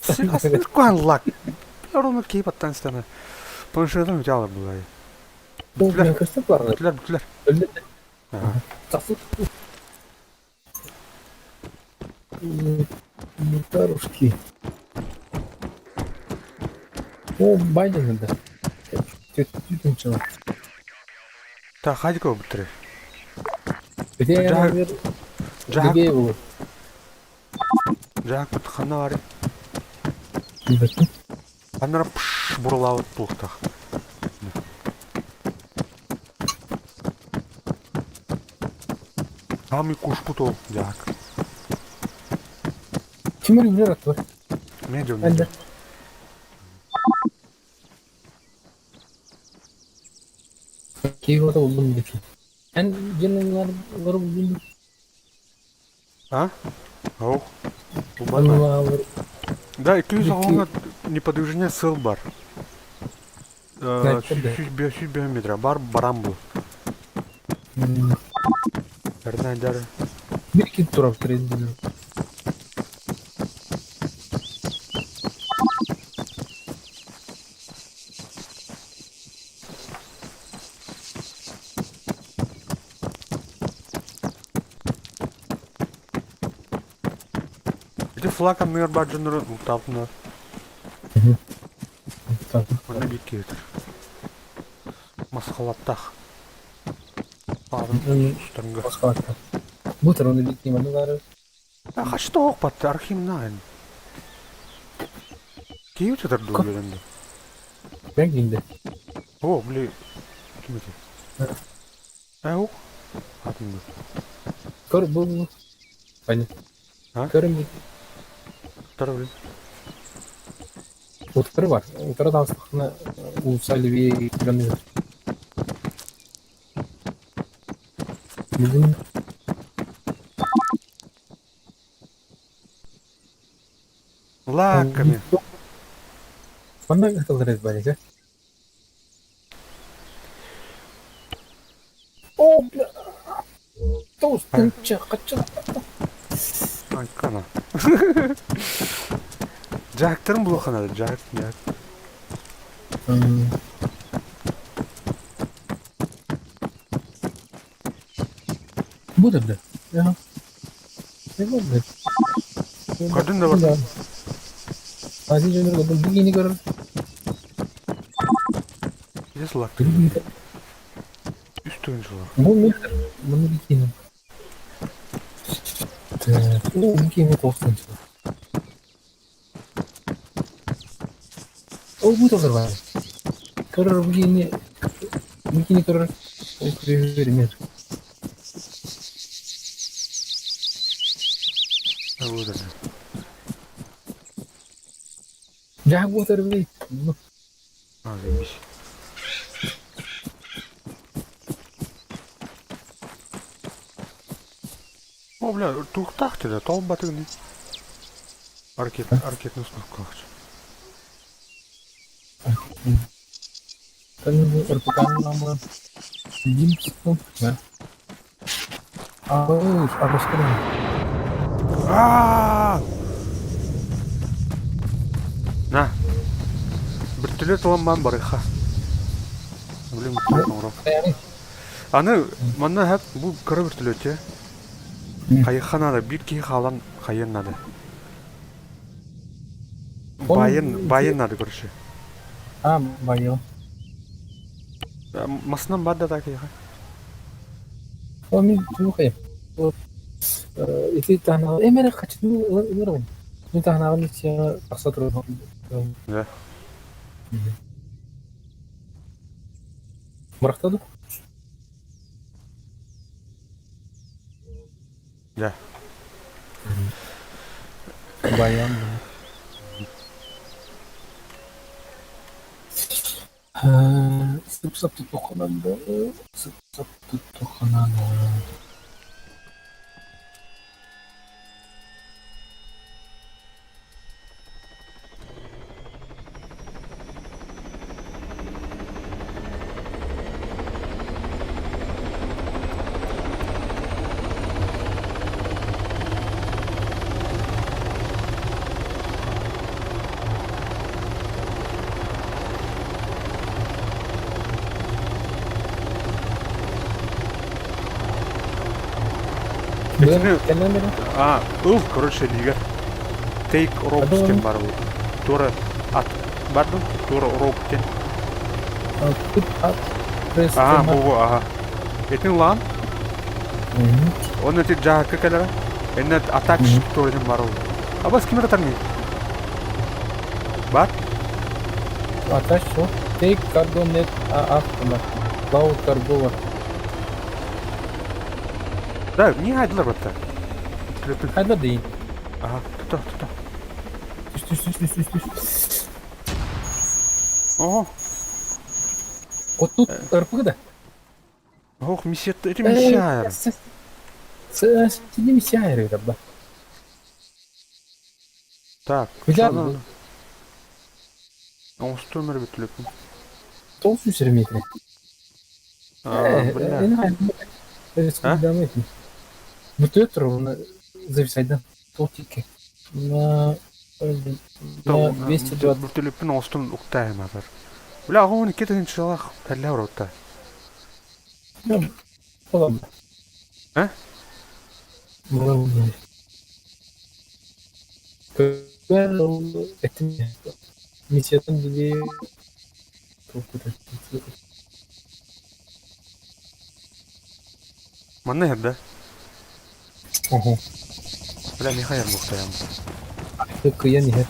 S2: Сен астын қуан лак. Ровно кейіп аттан станы. Планшетім өте алыр бұлай.
S1: O ben kırsık var mı?
S2: Бүтілер.
S1: Öldü de.
S2: Ага.
S1: Tasıl. Старушки. О, Байден öldü. Tütün çalar.
S2: Та хадикова бүтірі.
S1: Bir de
S2: Jaha-
S1: yani bir
S2: Жахак
S1: gibi olur.
S2: Жак бит хана бар.
S1: Билбеттим.
S2: Анара бурулабыт бултак. Ами кушпут ол жак.
S1: Кимер билер аты бар.
S2: Мен жөн.
S1: Анда. Кейвата улдум деп. Эн женелер улдум.
S2: А? Ау.
S1: Аллах.
S2: Да, 200 алган неподвижный сыл бар. Сүйбе метр бар, барам бу. Эрден жары.
S1: Bir iki tur trend.
S2: Эти флаг амыр бар жөнөр утапны. Аны бикет. Маскалаттах. Арын штанга.
S1: Басқалатта. Bu tarafında bir kimanda var.
S2: А хашто окпат архивнайн. Киев чатар дугеренде.
S1: Ben giyindi.
S2: О, бли. Кимете. Ау. Атынды.
S1: Kör bu. Hani.
S2: Ha?
S1: Körüm
S2: Тарабли.
S1: Utkarı var. Utkarı da aslında ulusal bir planı var. Bizim
S2: Лаками.
S1: Bana katılır ezberleyecek. Oh, dostum kaçın.
S2: Айкана. Жактырым блоканады, жак.
S1: Bu da bir. Ya. Ne bu?
S2: Kadın da var.
S1: Hadi canım oğlum bir yeni görür.
S2: Есть лак. Üst oyuncular.
S1: Bu ne? Bunu bir yeni. Bu bir yeni dostum. O bu da var. Görür bu yeni. Bu yeni görür. O verir.
S2: Вот это.
S1: Ya bu tarafı.
S2: А, заебись. О, бля, туктах тебе, толбатыгны. Аркетный снук.
S1: Kan bu perpukaan nama Jim Stone ya. Apa sekarang?
S2: На. Вертолет ламбан барыха. Блин, урок. Аны мана хәп бу кара вертолете. Кайханада бир ки халан кайыннады. Байын нады көрші.
S1: Байыл.
S2: Масынан бадда да кайха.
S1: О, мен туқайым. Эти тахнағы, мені қачыды өмір ғой. Мен тахнағын ете ақса тұрып.
S2: Да.
S1: Мұрақтады?
S2: Да.
S1: Баян. Sıp tokananda. Sıp tokananda.
S2: Короче, лига. Take ropes кен бар бұл. Тура ат. Бардың? Тура rope кен. Бұл. Етін лан? Оны еті жағықы кәлері? Әнет атак шып торын бар бұл. Абас ким катар не? Бар?
S1: Аташ шо. Take cargo net автомат. Cloud cargo var.
S2: Да, не айдылар батта. Түлөпүн.
S1: Hayda değil.
S2: Ага, тута.
S1: Düş.
S2: Ого,
S1: Вот тут РПГ да.
S2: ох, миссия-то, это миссия.
S1: Сиди миссия ребята.
S2: Так,
S1: Güzel
S2: что
S1: bu.
S2: надо? Он что умер түлөпүн?
S1: 900 метров.
S2: Бля.
S1: Devam etme. Bütün onu зависайдан. Толтики. На 220.
S2: Бұл түлөпүн остун уктайм азар. Бля, агоны кетен чалах, таллар отта.
S1: Falan.
S2: He?
S1: Ben ettim. Misyadan gibi
S2: Манна херде?
S1: Ого.
S2: Бля, не хайр муктайм.
S1: Kıya niye?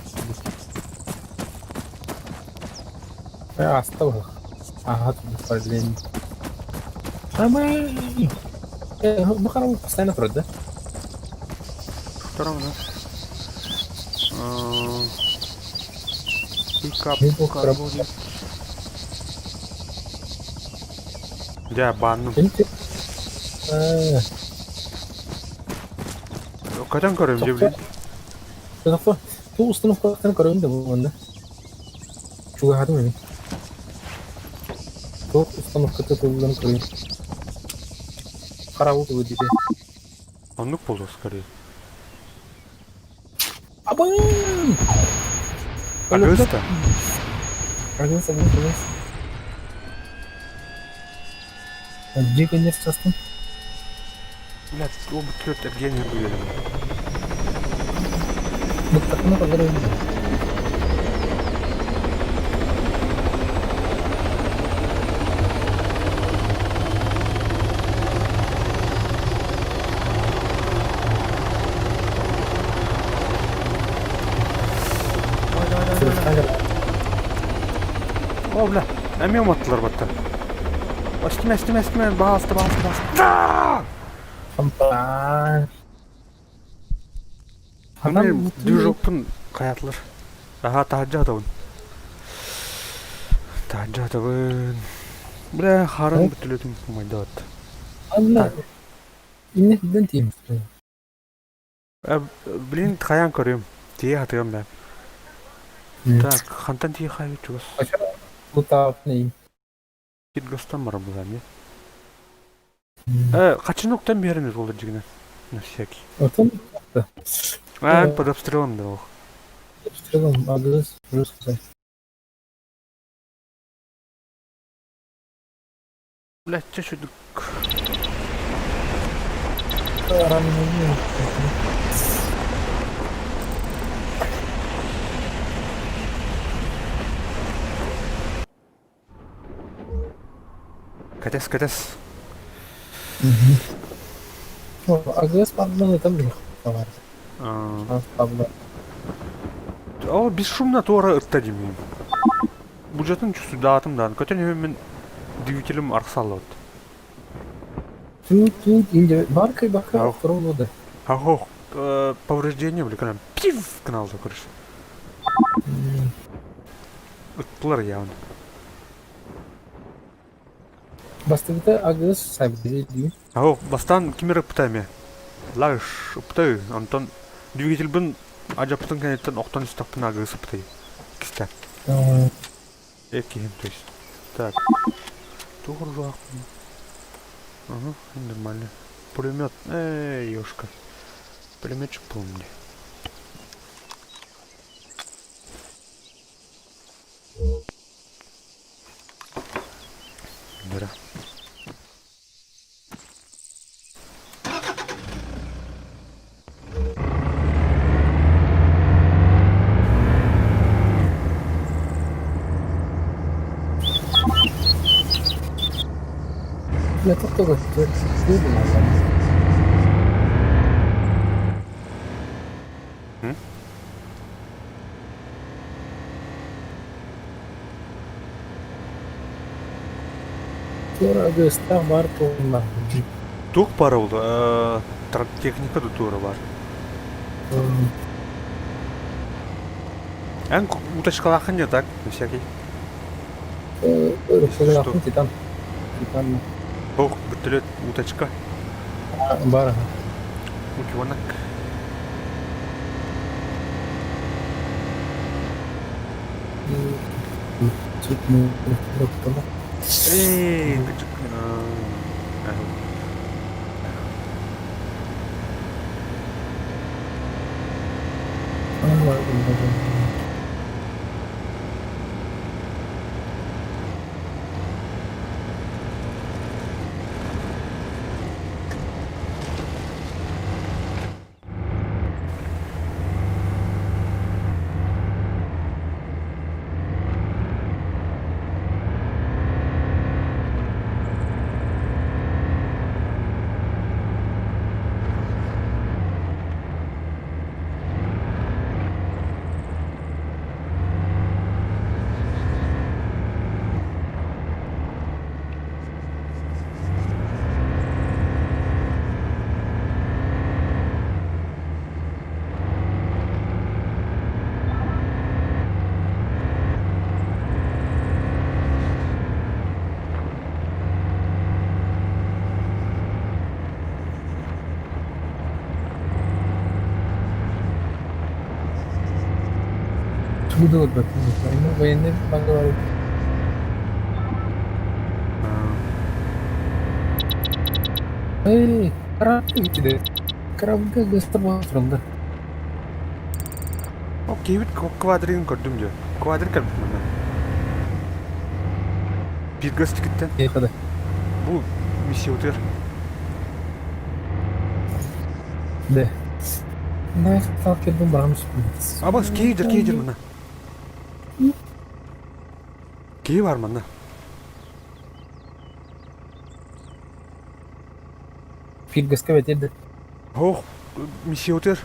S1: Hasta bak. Aha bu problem. Ama bu kadar постоянно вроде, да?
S2: Втором, да? Пикап,
S1: Ну,
S2: карбоди. Я банну. Kaçan karıyorum cebri?
S1: Bu ustanın kararını da bu anda. Çok rahat mı? Çok ustanın kararını kararını. Karavuk bu diye.
S2: Anlık buldu скорее.
S1: Aman!
S2: Агыста?
S1: Агыста. Где, конечно, часто?
S2: Блядь, оба трёт Евгения были.
S1: Вот так много времени.
S2: О, бля, әме ұматтылар батта. Әстіме, басты.
S1: Кампан.
S2: Анам движокпын қаятылар. Аға, тағаджа атауын. Бля, қарын бүтілетім майда батты.
S1: Allah. İnne neden diyeyim?
S2: Блин, қаян көрем. Тие атыгам бәм. Так, қантан тие қай өтчігіз.
S1: Bu taraf neyim?
S2: Кит гастан бара бұлам, не? Қачын оқтан беріңіз олар жігінен. На всякий.
S1: Отын
S2: Под обстрелом да ох.
S1: стрелом адрес русский.
S2: Блядь, чешуй дук. Катес.
S1: Адрес падланы там не хватает.
S2: О, бесшумно туара ыртта демейм. Бюджетін чүсі дағатымдан. Көтен мен двигателім арқсалы өт.
S1: Тут инде баркой бака пробода.
S2: Ого, повреждение были, когда пив канал закрыш. Ыттылар явно.
S1: Бастыгыта адрес сабиде дию.
S2: Ого, бастан кимер ыптайме. Лаш ыптай, антон двигатель бін ажаптың кәнеттен оқтан үстақпын агыс ыптай. Кістер. Экейм, то есть. Так. Туғыр жоақпын. Ага, нормально. Пулемет. Ёшка. Пулеметчик был мне. Дыра.
S1: Я только Тура агыста бар туğunlar.
S2: Тук пара oldu. Техника да тура бар. Эн уточкалахын не так, на всякий.
S1: Örüksüzün Titan. Titan mı?
S2: Ох, бутылет уточка.
S1: Бар.
S2: Утёнок.
S1: Süt mü? Doktorlar.
S2: Эй, гыcık.
S1: Var. Tudo outro. Não vai nem agora. Hey, karanlık gitti. Karanlıkta gösterme.
S2: Окей, вид квадрин көрдүм жö. Квадрин калып мына. Бир гөст киттен.
S1: Yakada.
S2: Бул миссия өтөр.
S1: De. Ne fark ettim varmış.
S2: Аба кейдер мына. Кей бар мына.
S1: Filgaska betildi.
S2: Ох, миссия өтөр.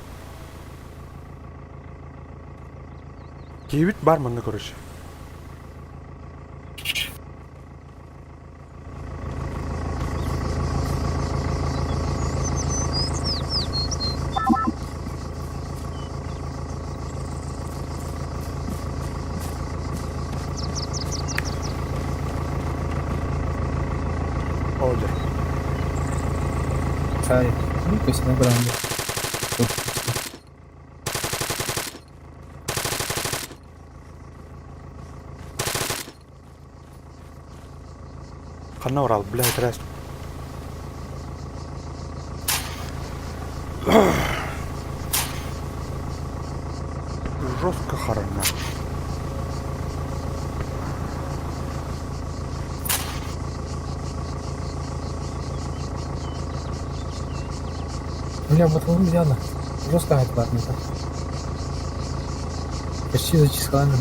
S2: Кейбит бар мына короче. Oldu.
S1: Sai. Bu kesine grande.
S2: Kanna oral, блядь, раз. Жестко хорона.
S1: У меня батон взяла. Жестко адекватно. Почти зачислали.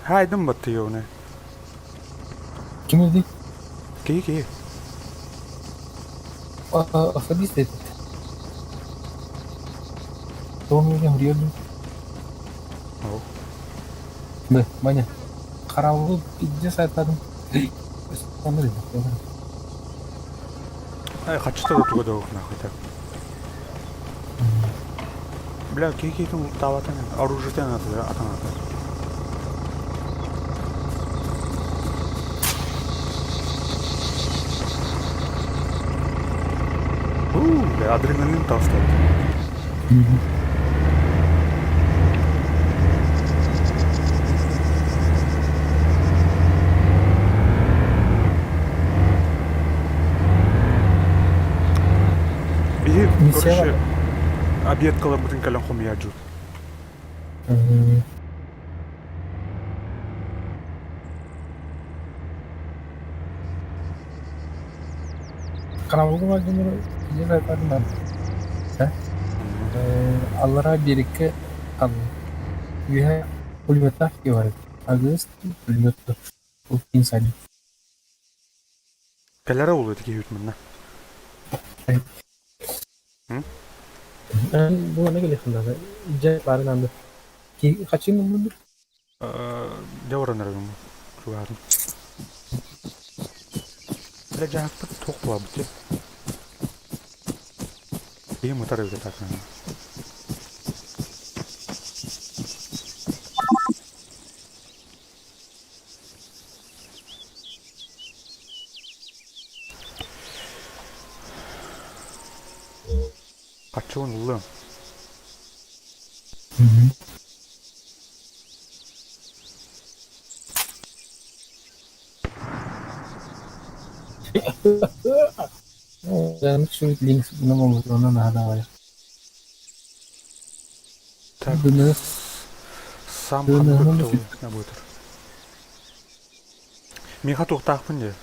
S2: Haydi mi batıyor ne?
S1: Kim öldü?
S2: Ki.
S1: Афадист этот. То он меня врёт.
S2: О.
S1: Да, Маня. Қарауыл пиздец айтадым. Смотри.
S2: Ай, хочу тогда туда нахуй так. Бля, там таватан оружие надо, атанады. Адреналин таштайды. Бир, короче, обед кылып бүтүн калан хомия жут.
S1: Қарауылға барғандар пиздец айтадым ben. Аллара берекке ал. Üye pulvetler ki var. Ağız pulvetler. Bu insan.
S2: Келара болду эти кебит мына.
S1: Bu ne geliyor şimdi? İyice bari andı. Ki kaç yıl oldu?
S2: Jawran aragam. Şugarın. Hele cahakpı tok var bu. İyi mutar evde takman. Kaçıvın ulan.
S1: Yani şu links buna mı olur? Ona ne hada var?
S2: Tak.
S1: Dönüş.
S2: Сам
S1: Dönüş.
S2: хам
S1: Onu
S2: көтті ғой, не будет. Мен хат тоқтақпын де.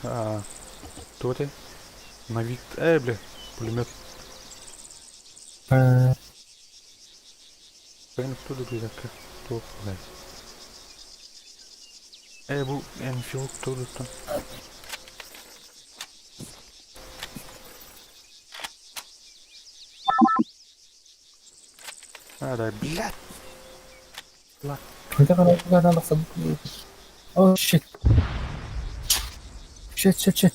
S2: Тоте. Навик. Бля. Пулемет. Ben tudo bir dakika. Top var. Bu Enfield tudo. Hadi bilet. Lan.
S1: Kayda kadar nasıl? Oh shit. Shit.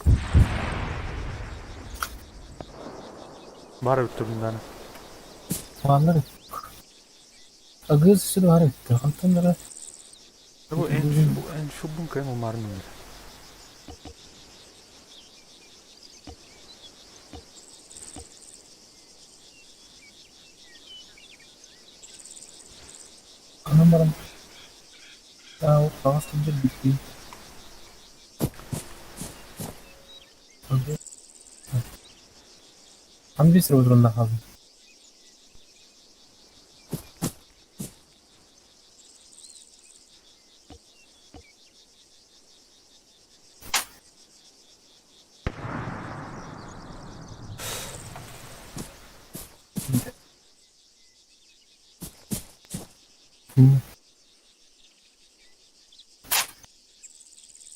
S2: Var bitti bundan.
S1: Vallahi. Agız sürü var etti. Antanlara.
S2: Bu en şu bunken umarım öyle.
S1: Anlamadım. Ya o kavas önce bitti. Tam bir sıra durumda kaldım.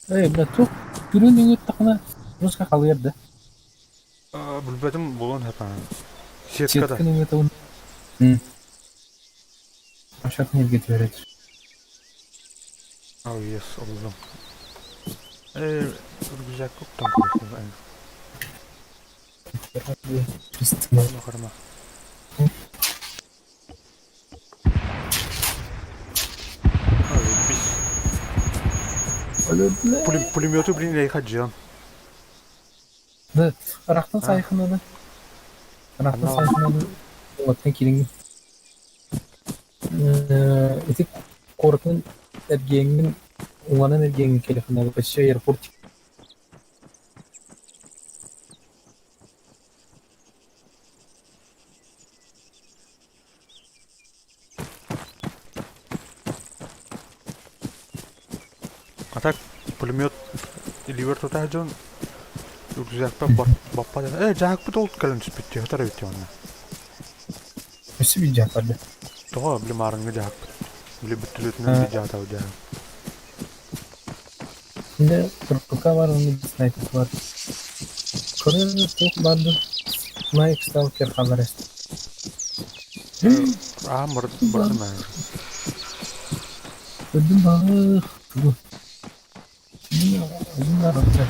S1: Bля, çok gürün yürüt takına Ruska kalıyordu.
S2: Bilmedim bulun hep ha. Şirkada.
S1: Çetkinin yürüt onu. Aşağı kıyır getiriyor.
S2: Oh yes, oldum. Güzel koktan konuşuyor. Karma. Pulemyotu bilin neyi kaçacağım.
S1: Irak'tan sayıkınladı. Irak'tan sayıkınladı. Vatan kiringin. Etik korkun ergengin ulanın ergengin kelefinalı. Başça airport.
S2: Atak pulemyot liver tutacağım. Güzel bappa da. Cahak bu da kalın bitti. Hatar bitti onunla.
S1: Nasıl bir cevap vardı?
S2: Doğru bile marangı cahak. Bile bütünlüğünden bir cahak o cahak.
S1: Şimdi Turkuka var, onun bir sniper var. Kore'de çok vardı. Sniper stalker haber etti.
S2: Mırdım ben.
S1: Öldüm bak. Bu. Uzun var orada.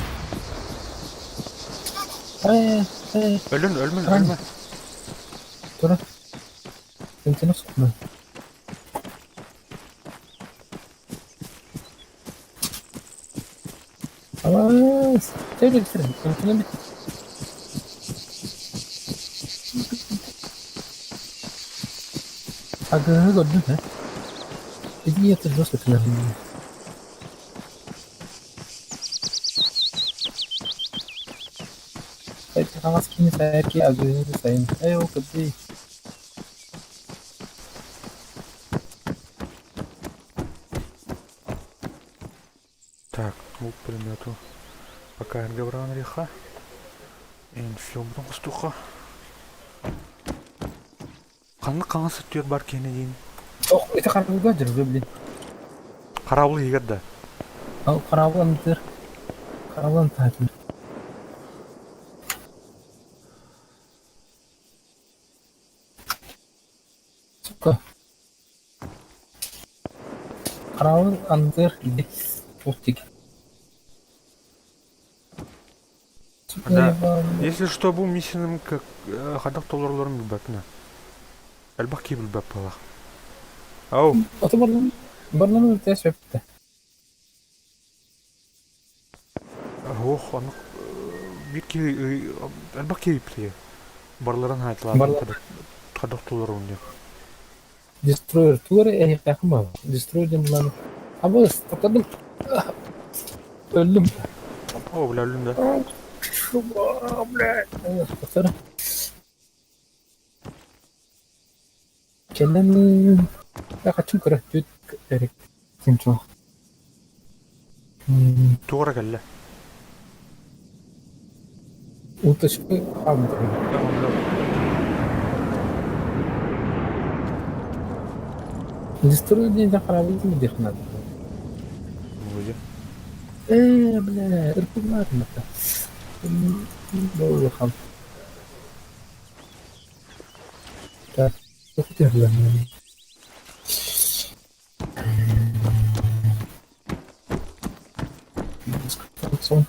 S2: Ölme.
S1: Dur. Ben seni sokma. Ama söyle bitirin. Öntünü bitir. Agını gördün ha? Bizi yatıracağız ötüler. Ama kimi sayar ki agını sayın. O kadar.
S2: Так, лук пулемету. Пока я говорю на реха. Инфилм стуха. Қаны сүттер бар кені дейін.
S1: Это қарабылға жүрді, блин.
S2: Қарабыл егерді.
S1: Ал қарабыл антыр. Қарабыл антыр. Ka. Karavın andır idi. Пустик.
S2: Да. Если что, бұл миссияның қадақ долларларын білбәпіне. Әлбақ кей білбәп бала. Ау.
S1: Аты барланы өтәс өпті.
S2: Ох, анық bir kere әлбақ кей біле. Барларын айтылады. Қадақ доллары ойнıyor.
S1: Destroyer tuğra yakın mı? Destroyer'den bulanı. Ama ıstakadım. Öldüm.
S2: O bile öldüm de.
S1: Şu bile. Kusura. Kendin ya kaçın kırık düt erik. Kim çok?
S2: Туғра кәлі.
S1: Уточки алды. Destroyer'den de karabıldı mı diyeknadı?
S2: Böyle.
S1: Bile ırklar mı? Doğru bakalım. Так, çok derler. Son.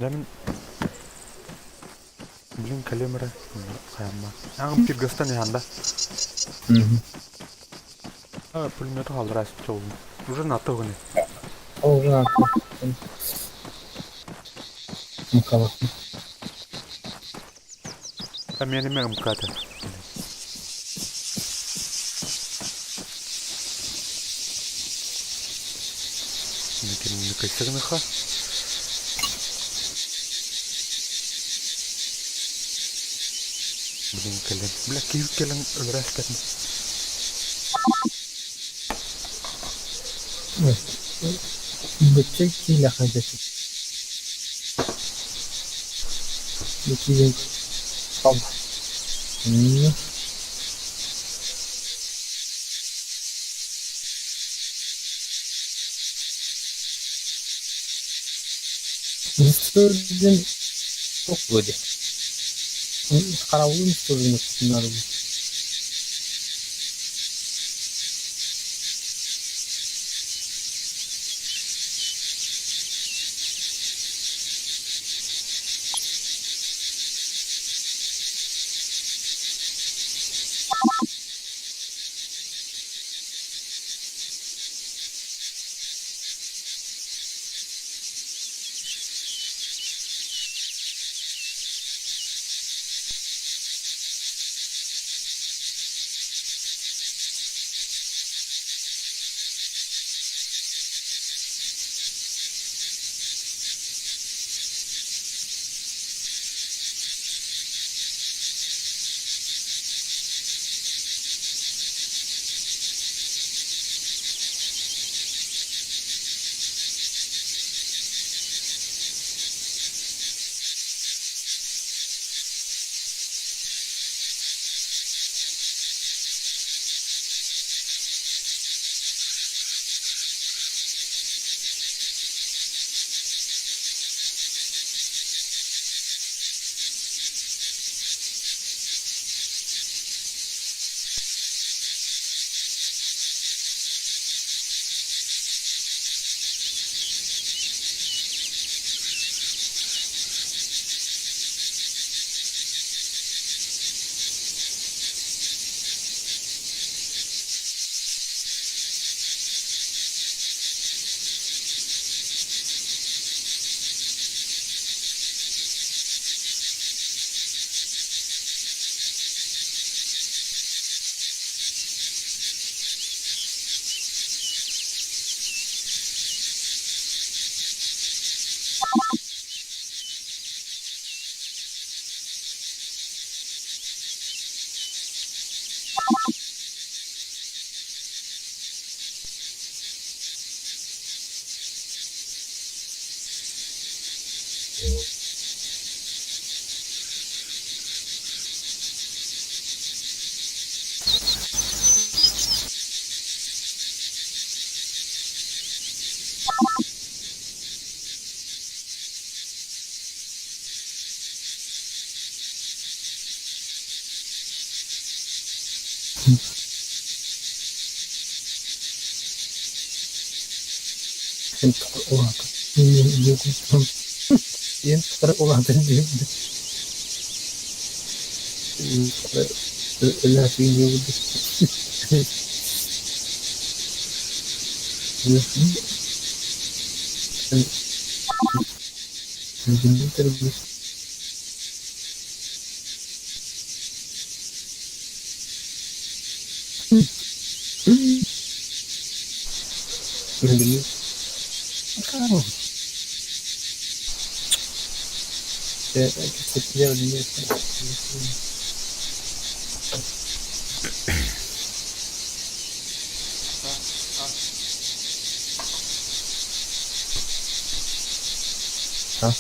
S2: Demin bilin kalemere sayamma. Аңым пиргастан яғанда. Пулеметі қалдыра әсіпті олым. Уже наты ғыны.
S1: Уже наты. Мұқалақ.
S2: Меніме ұмкаты. Мүкай сығыныға. Bilin kalem. Bila kiyip kalem öldürü aspetini.
S1: Böcek ile kaydettik. Böceğin kaldı. Mısır'ın çok böyle. Karavulu Mısır'ın bunları. Sen ulan. Sen ulan diyorum. Öyle yapayım yok. Sen terbiye. Öyle. Claro. Se pide el día. Ah.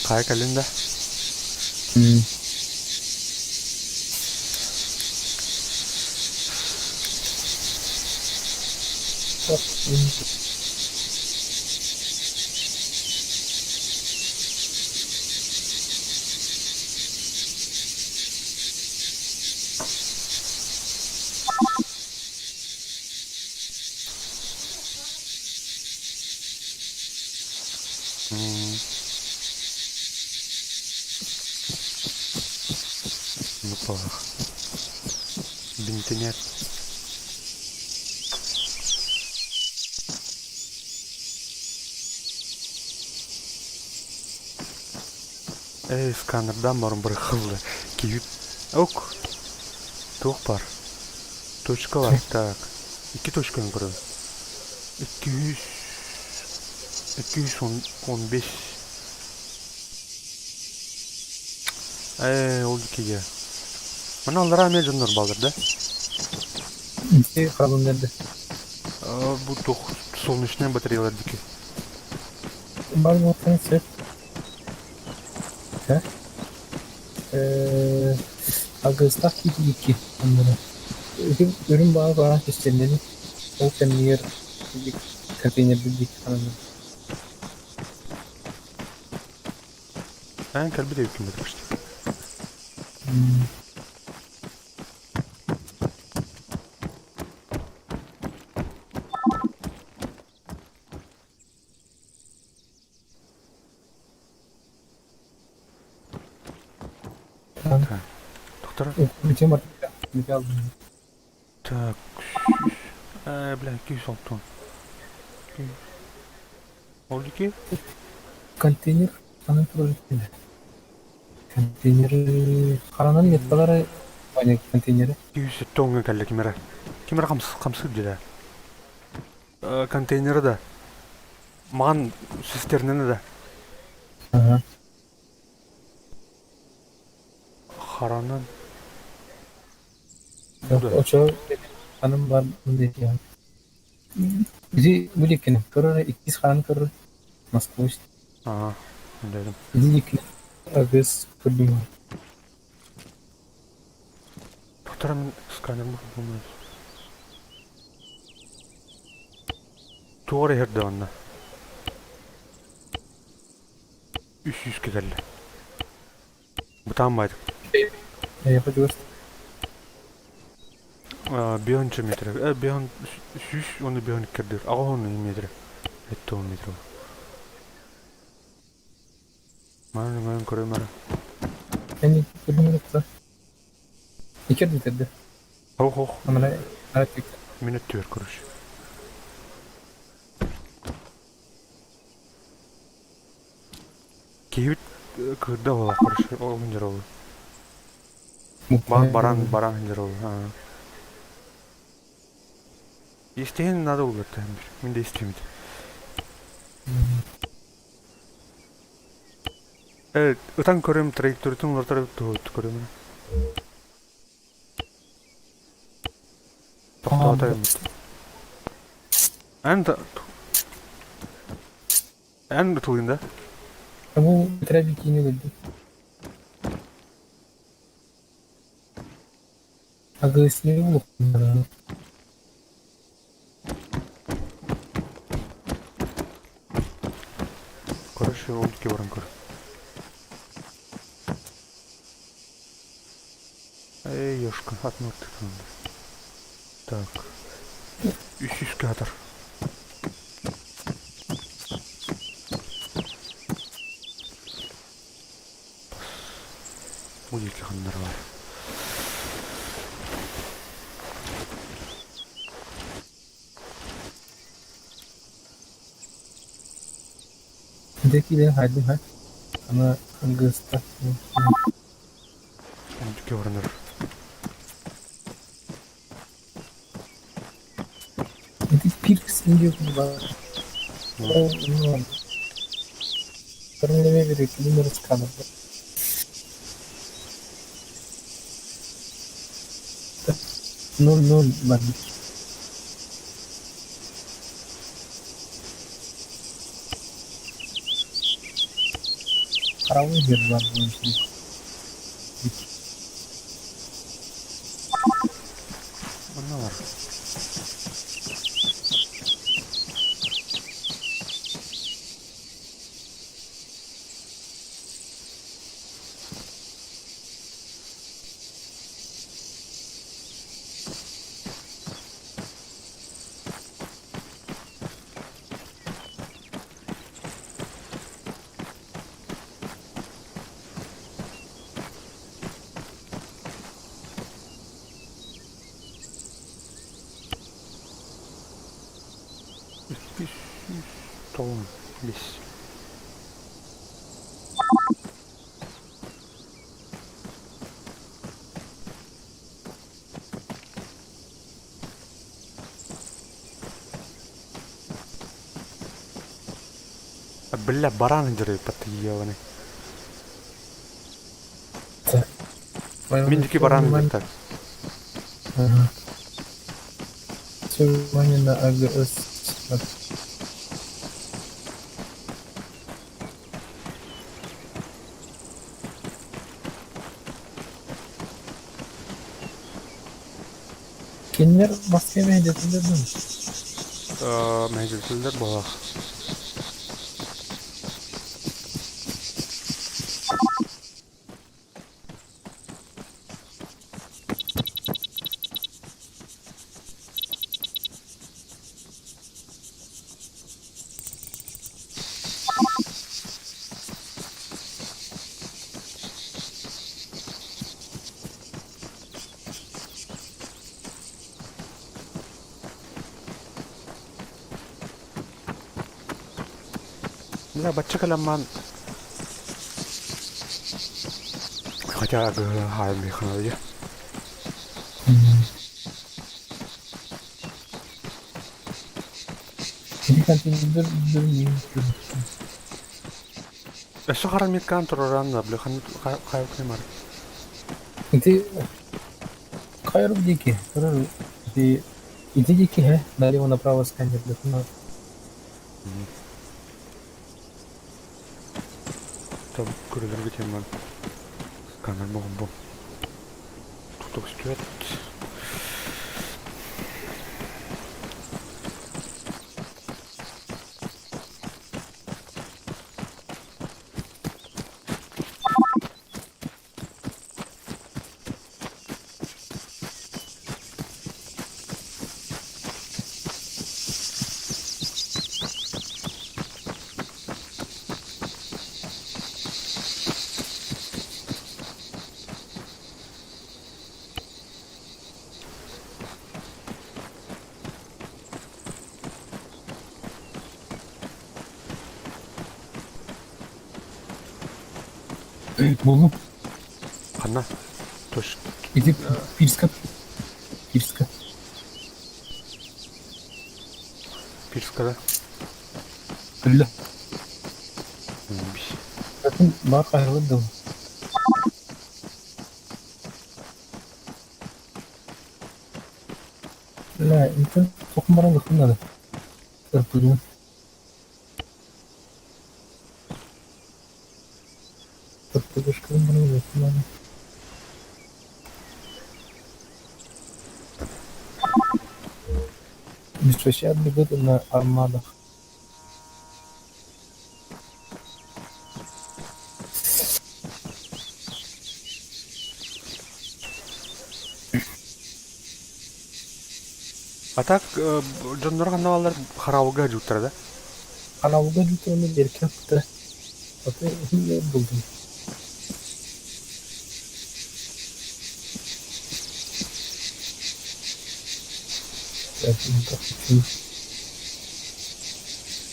S2: Kaya kalenda. Lupa. Bintinya. Skanerdan barın bir hızlı. Kiyip. Ok. Çok var. Точка var. Так. 2 точканы көрөм. 200 215. Oldu ki ya. Bana aldıra amel canlar balırdı.
S1: Kalın nerede?
S2: Bu солнечные батареялар diki.
S1: Bak bakın sen. Ha? Ağızda iki onlara. Ürün bağı var istenleri. O temir bir konteyner bir falan.
S2: Ben kalbi de yükümledim işte. Доктор.
S1: Bütün var. Bir aldım.
S2: Так. Бля, 206 тонн. Oldu ki?
S1: Konteyner falan projektinde. Konteyner karanın yetkileri aynı konteyneri.
S2: 207 тонн kaldı kimere. Kimere kamsı dedi. Konteyneri de. Mağan sisternini de.
S1: Aha.
S2: Karanın.
S1: O çoğu hanım var mı diye ya. Bizi bu dikini körü ikiz karan körü Moskva işte.
S2: Aha. Dedim.
S1: Bizi dikini agız kurdum.
S2: Doktoramın skanerimi bulmuyoruz. Doğru yerde onunla. 300 geldi. Bu tam baydık.
S1: Yapacağız.
S2: Bir 10 metre. Bir 10 100 onu bir 10 kirdir. Ağa 10 metre. Etti 10 metre. Ben koruyorum ara.
S1: Yani kurdum yoksa. İki bitirdi.
S2: Hoh.
S1: Ama ne artık.
S2: Minut diyor kuruş. Kiyit kırda ola kuruş. O hıncar olur. Baran hıncar olur. İsteyen nada olur tabii. Ben de istemedim. Evet, utan koruyorum traktörü tüm ortada koruyorum. Atayım. En de En tutuluyunda.
S1: Bu trafik yine geldi. Agresif bu.
S2: Короче, олдке барам көр. Эй, ёшка, отмёртый. Так. 300 кадр. Музыки хандар бар.
S1: Dekiyle hadi ha. Ama Angus'ta.
S2: Олдке барандар.
S1: Эти пиркс инде var. O ne? Körünleme bir numarası kaldı. Nol var. Karavı bir var bu işin.
S2: Ne var? Tohum. Biz. بالله بران جري بطيء وانا من ذيك بران جرتك
S1: Semuanya nak agak Kimler maske medyasında mı?
S2: مهجلتلر بابا لا بتشكل لما حاجة هاي ميخنا دي
S1: Jadi kan tidur ini.
S2: الشهر الميت كان ترى بلي خايف كلمة
S1: Itu kayak dikit. Terus di itu dikit ya. Dari mana prawas kan jadi kenal.
S2: طب كل اللي بيجي من كان المغبو توك ستريت
S1: Buldum.
S2: خلنا توش
S1: Gidip Pirska.
S2: بيرس كذا
S1: Öyle.
S2: بيش
S1: Bakın bak ayrıldı. لا انت فوق مرة دخلنا ده. تربيون. Беспощадный выдан на армада.
S2: А так, жоннор канавалар харауга жуттара да?
S1: Каналга жутуны еркек путра. Аты не булдым.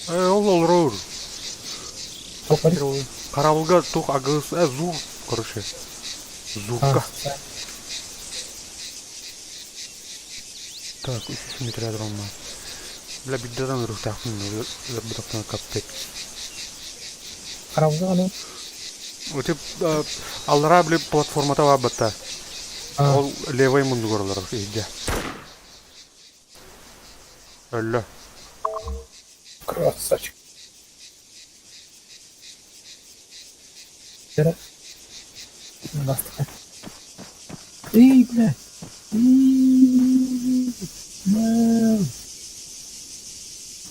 S2: Ол роур.
S1: Топари.
S2: Карауга тух агыс, зу, короче. Зука. Так, 300 метр рядом. Бля, биддердан рухтахтын, бутактан каппет.
S1: Каналга аны.
S2: Өтеп, аллара биле платформата вабатта. Ол левый мунду көрөлөр, ийде. Өллө.
S1: Красавчик. Эй, бля.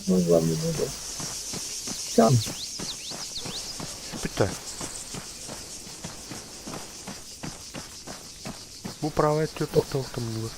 S1: Ну, вам не надо. Там.
S2: Bitti. Bu правая тёток толком не было.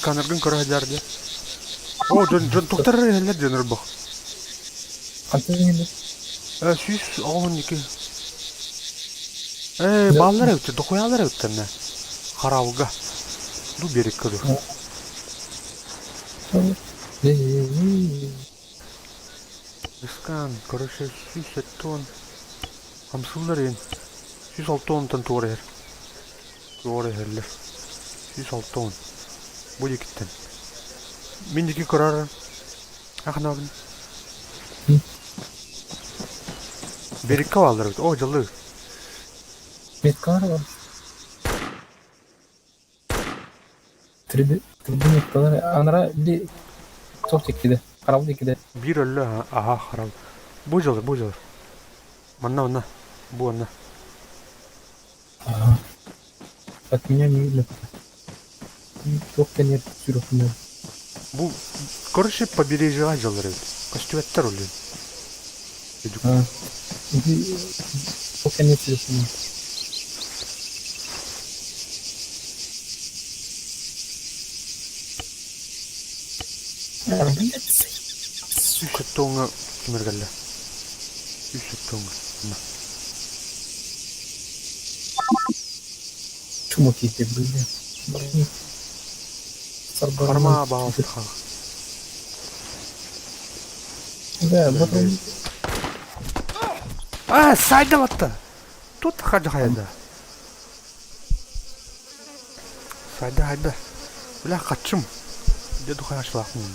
S2: Сканердин көрөдөрдү. О, жон токтор эле жөнөр бак.
S1: Кантип келди?
S2: Сүйүс 12. Балдар өттү, докуялар өттүнө. Карауга. Ду берек көдү. Скан, короче, сүйүс тон. Хамсылдар ен. 106 тоннан туурер. Туурерлер. 106 тонн. Bu gittin. Mindiki karar. Aknağın. Berik kavaldır. O calı.
S1: Metkar var. Tribün noktaları anara bir çok çekti. Karavul çekti.
S2: Bir öllü ha. Aha harab. Bu calı. Manna. Bu anna.
S1: Ага. От меня не видно. Только нет сюрприза.
S2: Bu короче побережье жалыры. Костюметтер өлü.
S1: Только нет сюрприза.
S2: Сүйшеттоңы кемергелі. Сүйшеттоңы.
S1: Чумок еті білді.
S2: Қарма бағалды қағы.
S1: Да, потом...
S2: Сайда батты! Тут қажы қайда. Сайда қайда. Бля, қатшым. Деду қай ашылақын.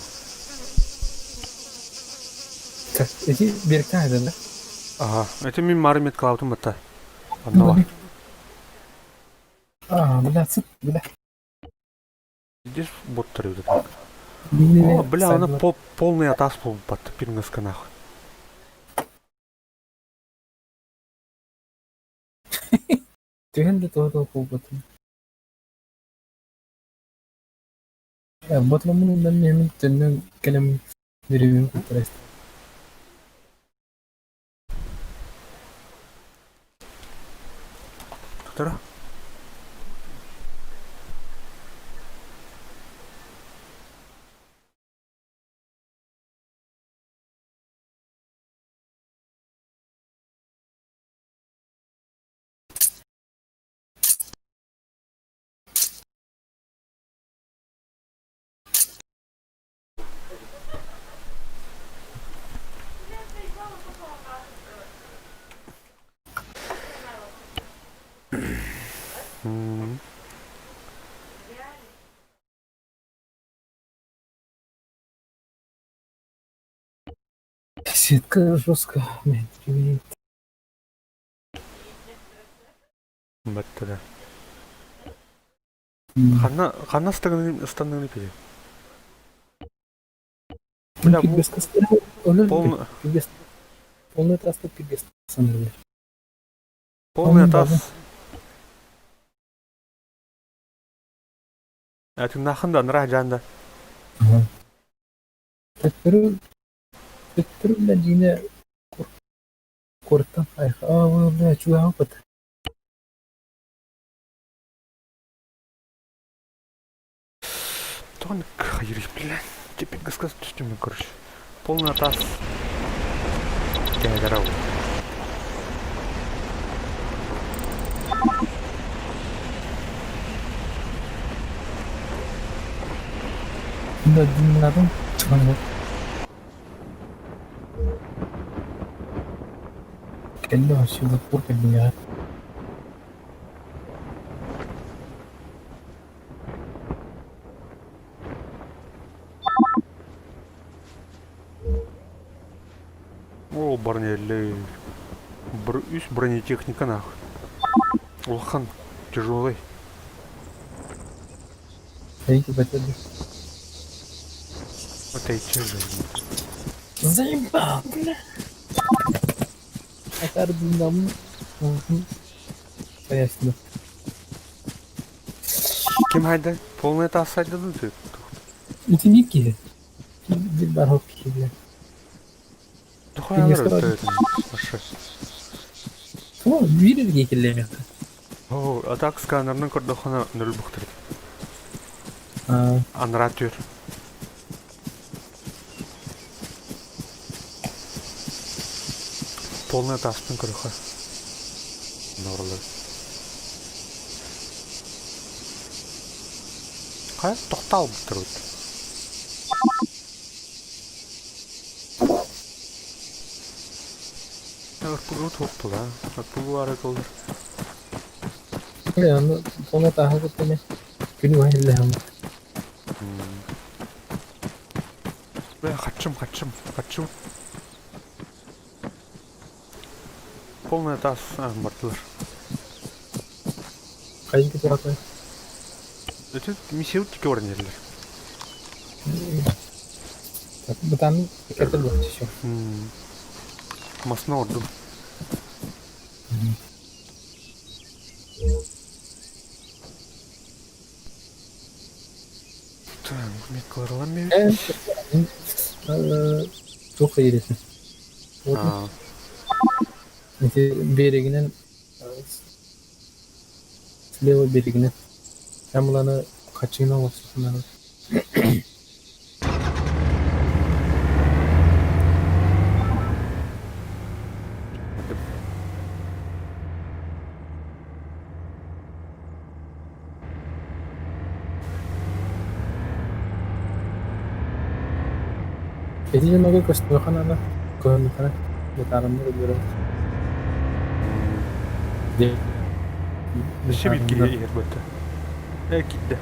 S1: Так, эти беріктен айдан да?
S2: Ага, это мен марымет қалаутын батты. Аннала.
S1: Бля, цып, бля.
S2: Здесь боттар өйді. О, бля, ана полный атас болып батты, пиріңізгі нахуй.
S1: Түйенді тоғыда болып баттым. Батламын мен немін түннен кәлем беремін көтіресті.
S2: Тұқтыра?
S1: Сетка жестко меняет.
S2: Баттыра. Ханна стандарны пиде. Бля, бу
S1: полный таста пигес санырды.
S2: полный тас. Атың нахында нра жанда.
S1: Тәттірі бля діне корттан айха. Ой, бля, чуя опыт.
S2: Тоник, Юрий, бля. Теперь газ тустим, короче. Полный тас. Я горал.
S1: Бля, динладың çıkan yok. Kelli aşırı korktum ya.
S2: О, барнелли. Үс бронетехника нахуй. Улхан тяжелый.
S1: Пейки бәтәді.
S2: Вот и тяжелый.
S1: Заебал, бля. Акар динамы. Поясню.
S2: Кем хайда? Полный тас хайда ты?
S1: Это не ки. Bir barhok ki bля.
S2: Тухай алар это.
S1: О, бирерге келемек.
S2: О, атак сканерның кордохана нөл буктыр. Анратür. Полный таспын кырыха. Норлы. Кай токтал буктыр. Арпугу топпу да. Арпугу ара кылдыр.
S1: Ya onu sonra daha da tane günü var hem.
S2: Бля, хачым. Полный тас, мартылар.
S1: Kayın ki bırakma.
S2: Это миссия тики орнерлер.
S1: Bir tane kettle bakışı şu.
S2: Масна ордum. Так, микларлами.
S1: Çok iyi resim. Beriginin Sleva beriginin hem ulanı kaçığına olsun. Jadi cuma gue kesetujuan lah, kehendak bertarung dulu. Dia
S2: Еще битки егер бөтті. Кетті.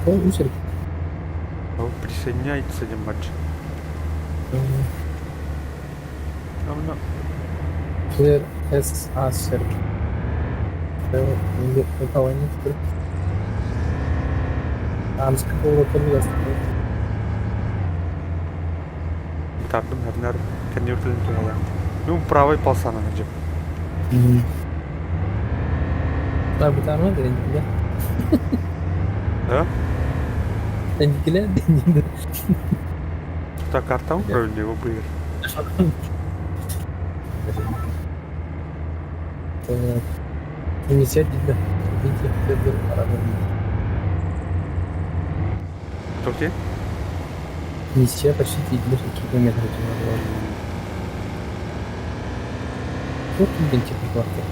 S1: О, үсір.
S2: Присоединяется один матч. Амна.
S1: Clear as answer. Ini kawannya tuh. Амская было
S2: Тардым әрнәр конвертілін туралы. Ну, правый полсана жеп.
S1: Nah, pertama dari juga.
S2: Да?
S1: Dan gila dan
S2: Так, картам правильно его были.
S1: Инициатива. Инициатива параллельно.
S2: Окей.
S1: Миссия почти 10 километров. Вот идентификатор.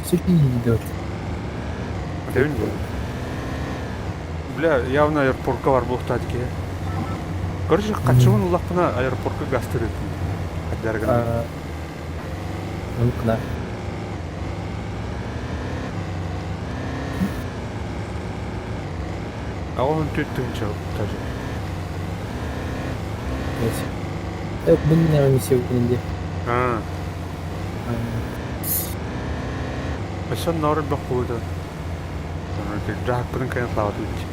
S1: Все идет.
S2: Бля, явно аэропортқа бар бұл тәдіке. Короче, качуын уллахпына аэропортка гастырыттым. Каддарган.
S1: Мүмкін.
S2: Ағын төттің чағып тажы.
S1: Бұл не өмесе өкінінде.
S2: Ошон норы бақ болды. Жақ бұдың кайын слават өтті.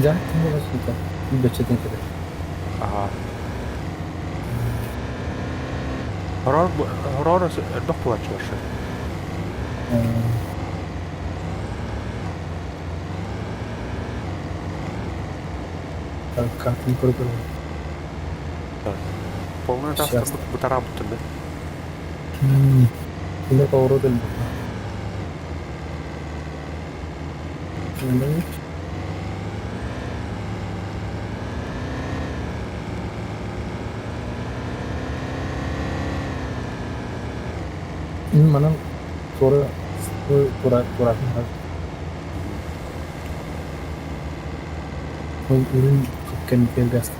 S1: Жақ кім боласың да? Бөтшеден кеді.
S2: Хорор бақ болады чуашы.
S1: Картын көргір.
S2: Полная таста бұтара бұттыр да.
S1: Бұл қауыру дәл бұл. Манам тұратын бар. Ол үрін көпкен келгасты.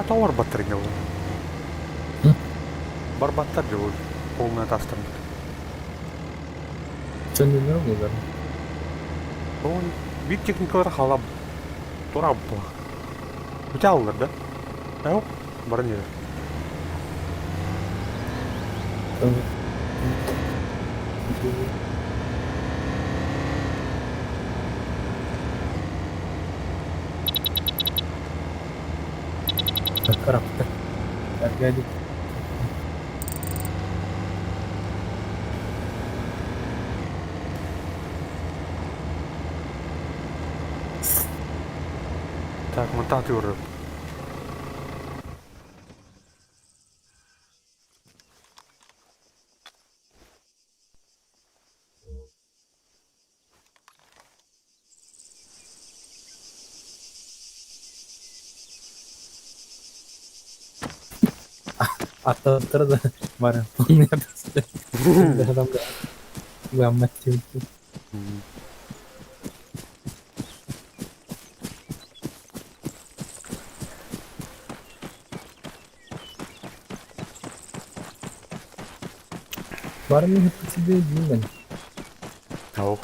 S2: Тауар баттыр не ол? Бар баттар же ол, полная тастырын.
S1: Сөнделер олар?
S2: Ол бит техникалар қалап тұра бұл. Өте алылыр да? Әу, барын ері.
S1: Карапты. Әргәді.
S2: Так, монтаты ұрып.
S1: Аттар да бар. Полный атасы. Адамда. Гаммат тевді. Бар мен по тебе деймін.
S2: Ау.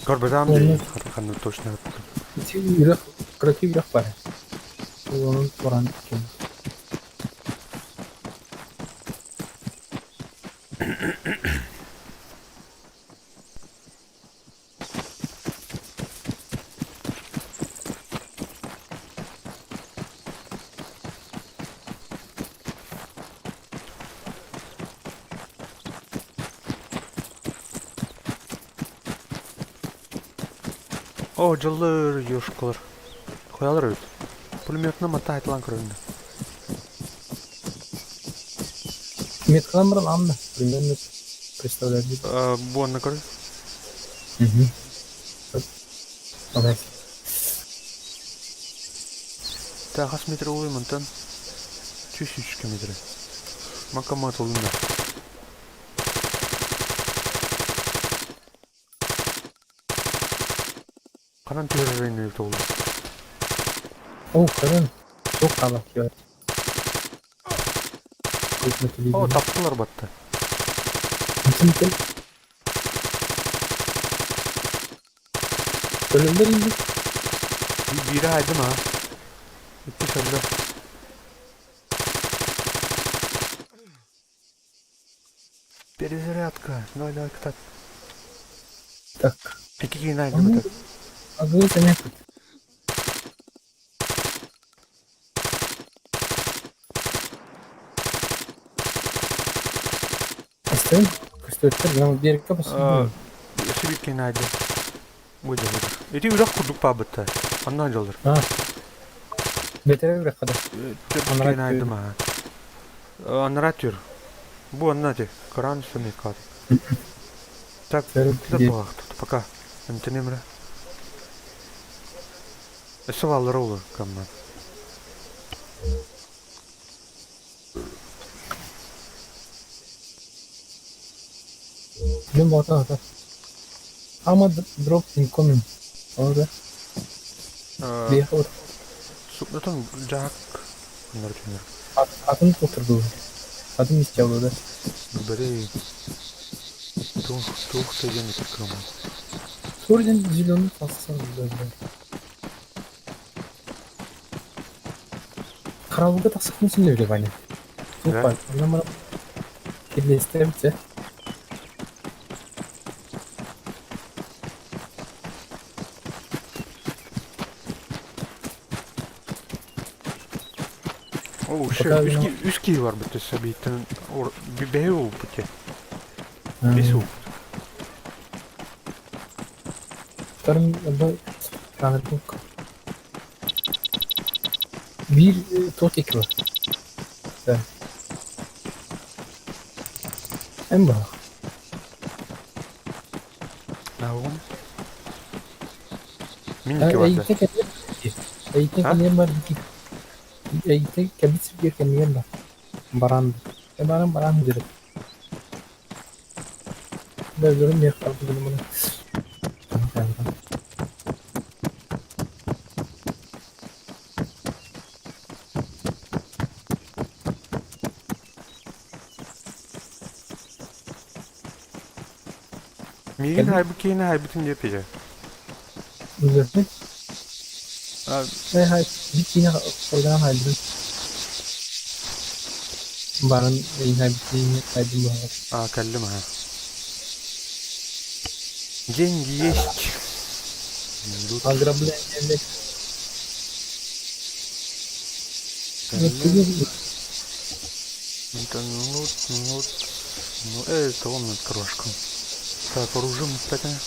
S2: Көрбедам дей, қанды точно өтті.
S1: Үйрек, күрекке үйрек бар. Оның тұран кеткен.
S2: О, жылыр ёшқылыр. Қоялыр өт. Пулеметна мата айтылан көрінді.
S1: Меткалан бұрын амды. Примерно представляю дейді.
S2: Буанна көрі?
S1: Алай.
S2: Та қас метр олай мұнтан 200 километр. Макамат олында. Қанан түйер рейнер толы.
S1: О, қырын. Çok қалақ кеуі.
S2: О, таптылар батты.
S1: Мүмкін. Өлімдер енді.
S2: Бері айдым а. Бітті шамда. Перезарядка. Давай, катат.
S1: Так.
S2: Екі кейін айдым өтіп.
S1: Азығы сәне. Астайын. Көстөттер. Мен берікті басын.
S2: Шебет кейін айдым. Бұйда. Еті үрақ күрдік па бұтты. Аннан жолдыр.
S1: Бетере үрек қады.
S2: Кейін айдым а. Аннара түр. Бұ анна де. Коран үстіне қады. Так, да бағақты. Пока. Әмтінемірі. Эсі балыр олы камнан.
S1: Biliyorum bu hata. Ama drop incoming. Orada bir yakaladı.
S2: Suplatın cak. Bunları tünür.
S1: Atını oturdu. Atını istiyordu.
S2: Biberi. Tuh teyzen tıkkım.
S1: Sorgen zilonu fazla böyle. Karavga tasarım için de öyle bana. Çok
S2: Ne?
S1: var. Ondan bana bir istemse.
S2: Oh shit.
S1: Bakalım.
S2: Üski var bu sabitin. Bir behu bu ki. Bir su.
S1: Tarım da kanatım. Bir totik var. Evet. En bak.
S2: Ne oğlum? Minik vardı.
S1: Eğitim kaliyen var. Eğitim kabit bir kaliyen var. Baran. Baran direkt. Ben diyorum ya kaldı benim bunu. Tamam.
S2: Migin halbuki halbutin yapacak.
S1: Üzerine.
S2: Abi.
S1: Hayır. Bir yine oradan halde. Baran yine bir kaydım var.
S2: Kaldım ha. Деньги есть.
S1: Ограбление.
S2: Это ну это он над крошком. Так, оружие мы спрятали.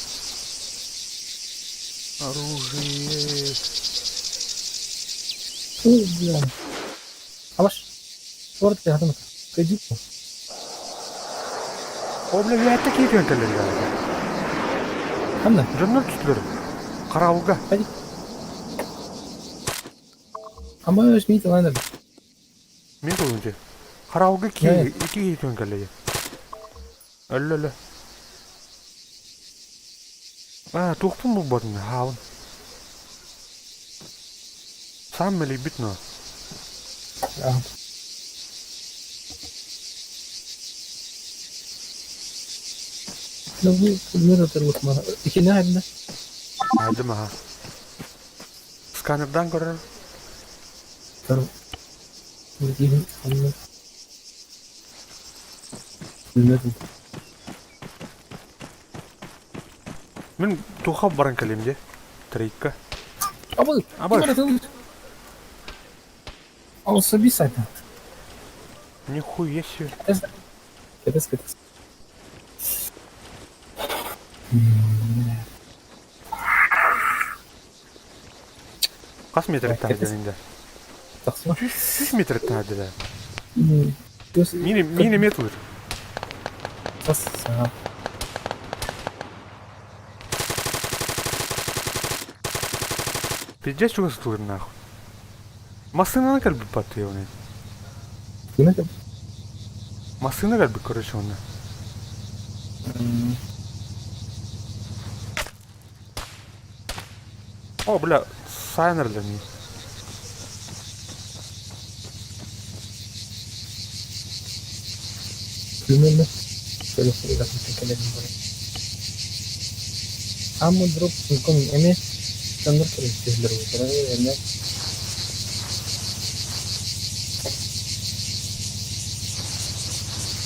S2: Оружие.
S1: Ой, Алаш. Orada bir adam. Kaydık mı?
S2: O bile bir hayatta keyif yöntemleri yani.
S1: Hem de.
S2: Canlar tutuyorum. Karavga.
S1: Hadi. Ama özmeyi de lan.
S2: Ne olunca? Karavga iki keyif yöntemleri. Öyle. Tuhpun bu badın havun. Sen meli bitno.
S1: Ya. Ne bu hatırlık bana. İki ne halinde?
S2: Aldım ha. Skanerden görelim.
S1: Tamam. Bilmiyorum. Bilmiyorum.
S2: Ben tuhaf barang kalimce. Trika.
S1: Abi. Olsa bir saat.
S2: Нихуя себе.
S1: Капец.
S2: Kaç metre tadilinde?
S1: Taksana.
S2: 100 metre tadilinde.
S1: Göz.
S2: Mini metre.
S1: Tassa.
S2: Пиздец, что стоит нахуй. Машина как бы потённая.
S1: Yine de.
S2: Машина как бы корочённая. О, бля, сайнер для них.
S1: Bilmem. Şöyle bakın tekelim buraya. Ama drop con M standard kırıkçılar var. Yani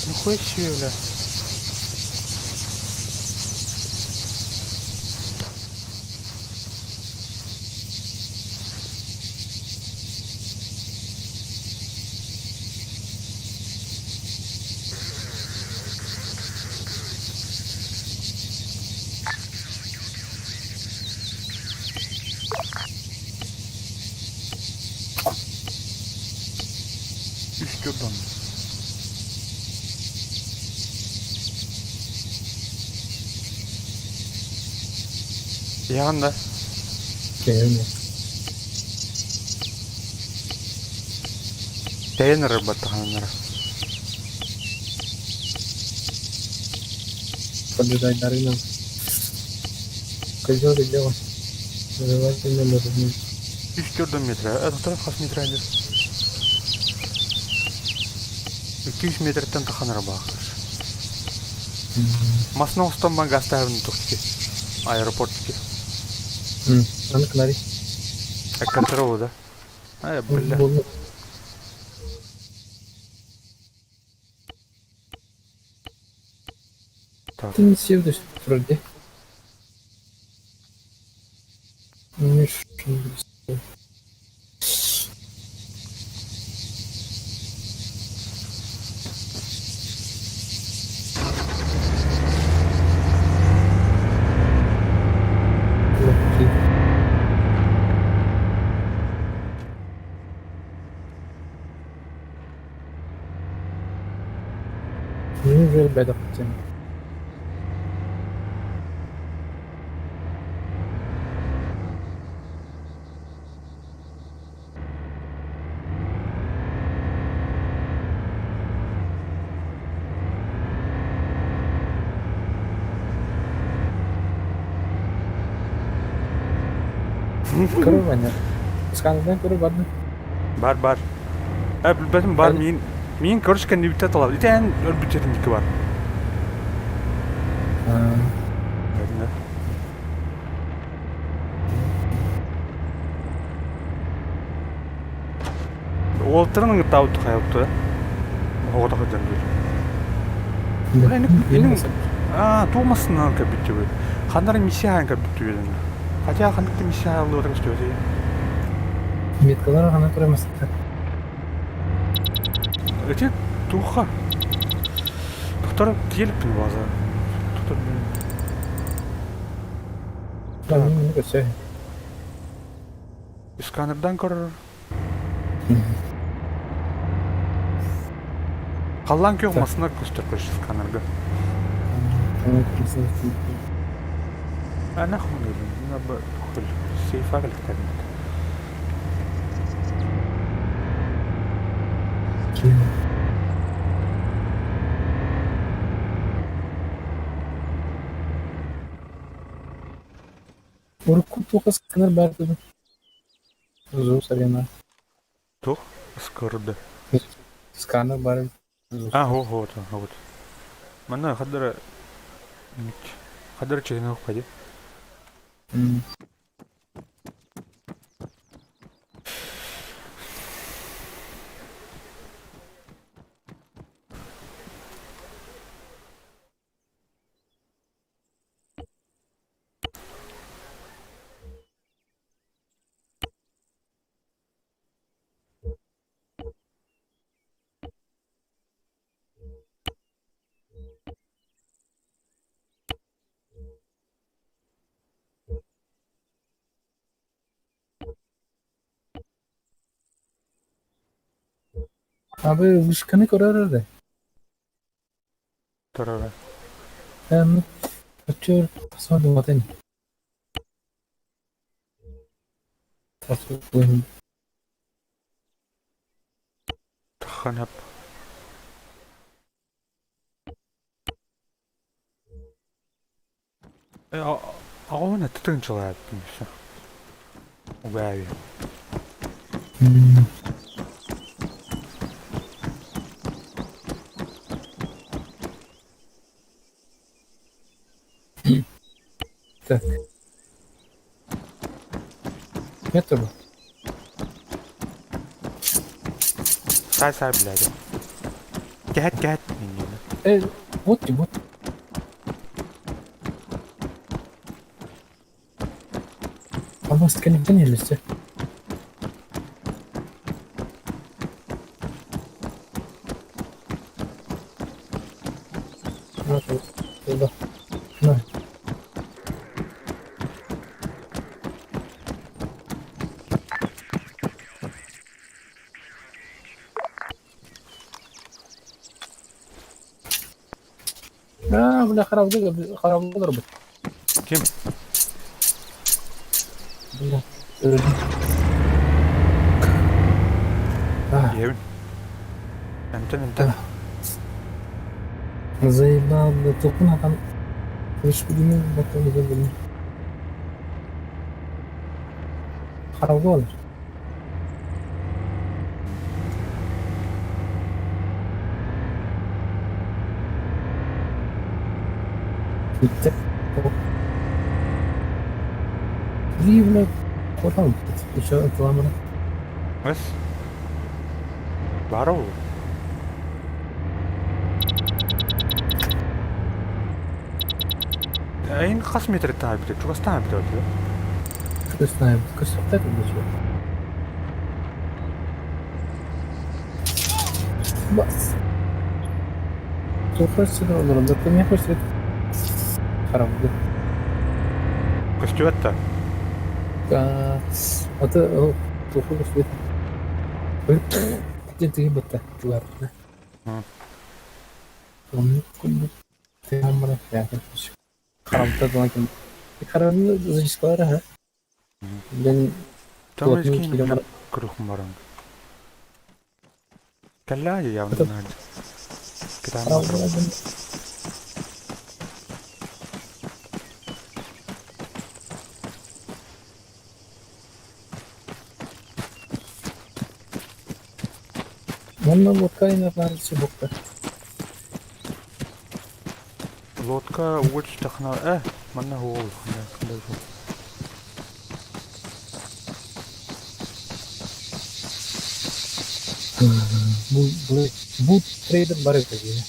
S2: Нихуя себе, бля. Üstüden. Yanında.
S1: gelmiyor.
S2: Değinir batağınlara.
S1: поджидайдарынан кыжыл кыжыл желательно нужно
S2: 3-4 метр. Атырап қас метр әлі. 200 метрден таханара бақыр. Масына ұстанбан гастарының тұқты. Аэропортке.
S1: аны кынари
S2: Контролы да. Білі.
S1: Ты не севдеш вроде. Неужели беда хотим? Көріп әне. Сканерден көріп барды.
S2: Бар. Білбәдім бар. Мен көрішкен небітет алады. Итен өрбітетін екі бар. Бәдінде. Олтырының тауыты қайыпты. Оғыда қайдан бөлі. Енің туғмасынан кәбітті бөлі. Қандарын миссиян кәбітті бөлі. Хотя қандықты миссиян алды отырың істеуді.
S1: Меткалар ғана көреместі.
S2: Өте туға. Тұқтар келіппін база. Тұқтар мен.
S1: Мені көсе.
S2: Сканерден көрір. Қаллан көк масына көстер көрші сканерге. Әне құмын өйдім. Мына бір құл. Сейфа кіліктерін.
S1: Урку туға сканер бәрді. Зу сарена.
S2: Туқ? Скырды.
S1: Сканер бәрді.
S2: Вот. Мана қадыры... Қадыры чегіне оқпайды.
S1: Abi вышканы көрәрді.
S2: Тұрары.
S1: Әмі өтер тасмады матен. Тасмады көйін.
S2: Тұққан әп. Ағауына тұтығын жылы әттім үші. Уәйі.
S1: Так. Это бы.
S2: Сай, блядь. Гәт.
S1: Вот. Алмаз кәнектен елесті. Вот. На. Бля, харабы робот.
S2: Кем?
S1: Бля.
S2: Ебін. Әмтін.
S1: Заебал, бля, толкун адам. Hiçbirinin bakalım bunu. Karalı olur. Bitti. O. Rivne koydum. Dışarı atılamadı.
S2: Bas. Var o. Ayın kaç metre tabi de? Çok az tabi de oluyor.
S1: Крест так ничего. Бас. Тухай сюда, он да ты не хочешь свет. Хорошо.
S2: Костюватта.
S1: А ты тухай свет. Ты бата туар. Он кум ты амра я хочу. Хорошо, да лакин. Хорошо, здесь скоро, ha. Ben
S2: Tamam
S1: Tuat'ın
S2: eski
S1: kilometre
S2: yine kurukum var onun. Kalla ya onun nerede? Kitabı
S1: Karabulan Ondan vodka inatlar içi bokta.
S2: Лодка уч тахна манна хоо ханаа
S1: Bu trader barı tabii.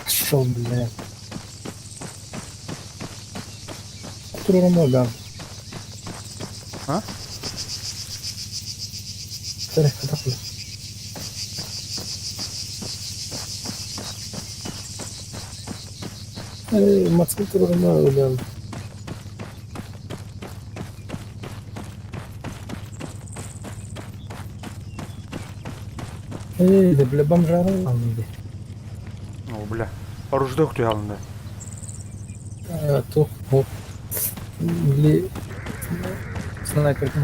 S1: Şol bile. Otururum orada.
S2: Ha?
S1: Tere kataklı. Matkı otururum orada. De bile bamjara alındı.
S2: O bile. Arujda yoktu halinde.
S1: То били снайперки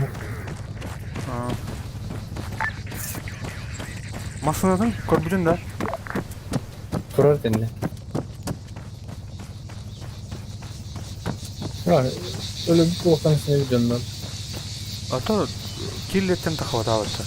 S2: Masınadın korbücün de.
S1: Kurar tenine. Var. Öyle bir korkan seni canından.
S2: Ata killetten takvata avatta.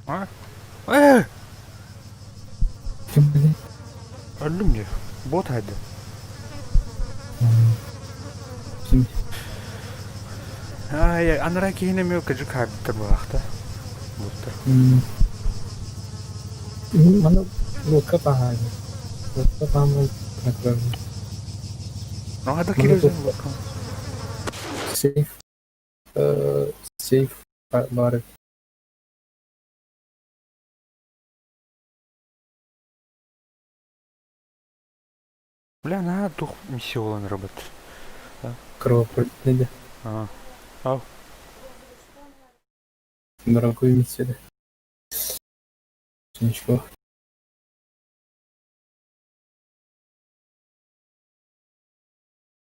S2: Ha?
S1: Kim bilir?
S2: Öldüm diyor. Bot haydi.
S1: Kim?
S2: Ay, anara ki yine mi yok acı kaybettir bu vakti. Botta.
S1: Bana vodka pahalı. Vodka pahalı. Tekrar.
S2: No, hada kilo bakalım.
S1: Safe. Safe. Bari.
S2: Бля, на дух миссия olan робот.
S1: Кровопролитный,
S2: Ага. Ау.
S1: дорогой миссия, да. Ничего.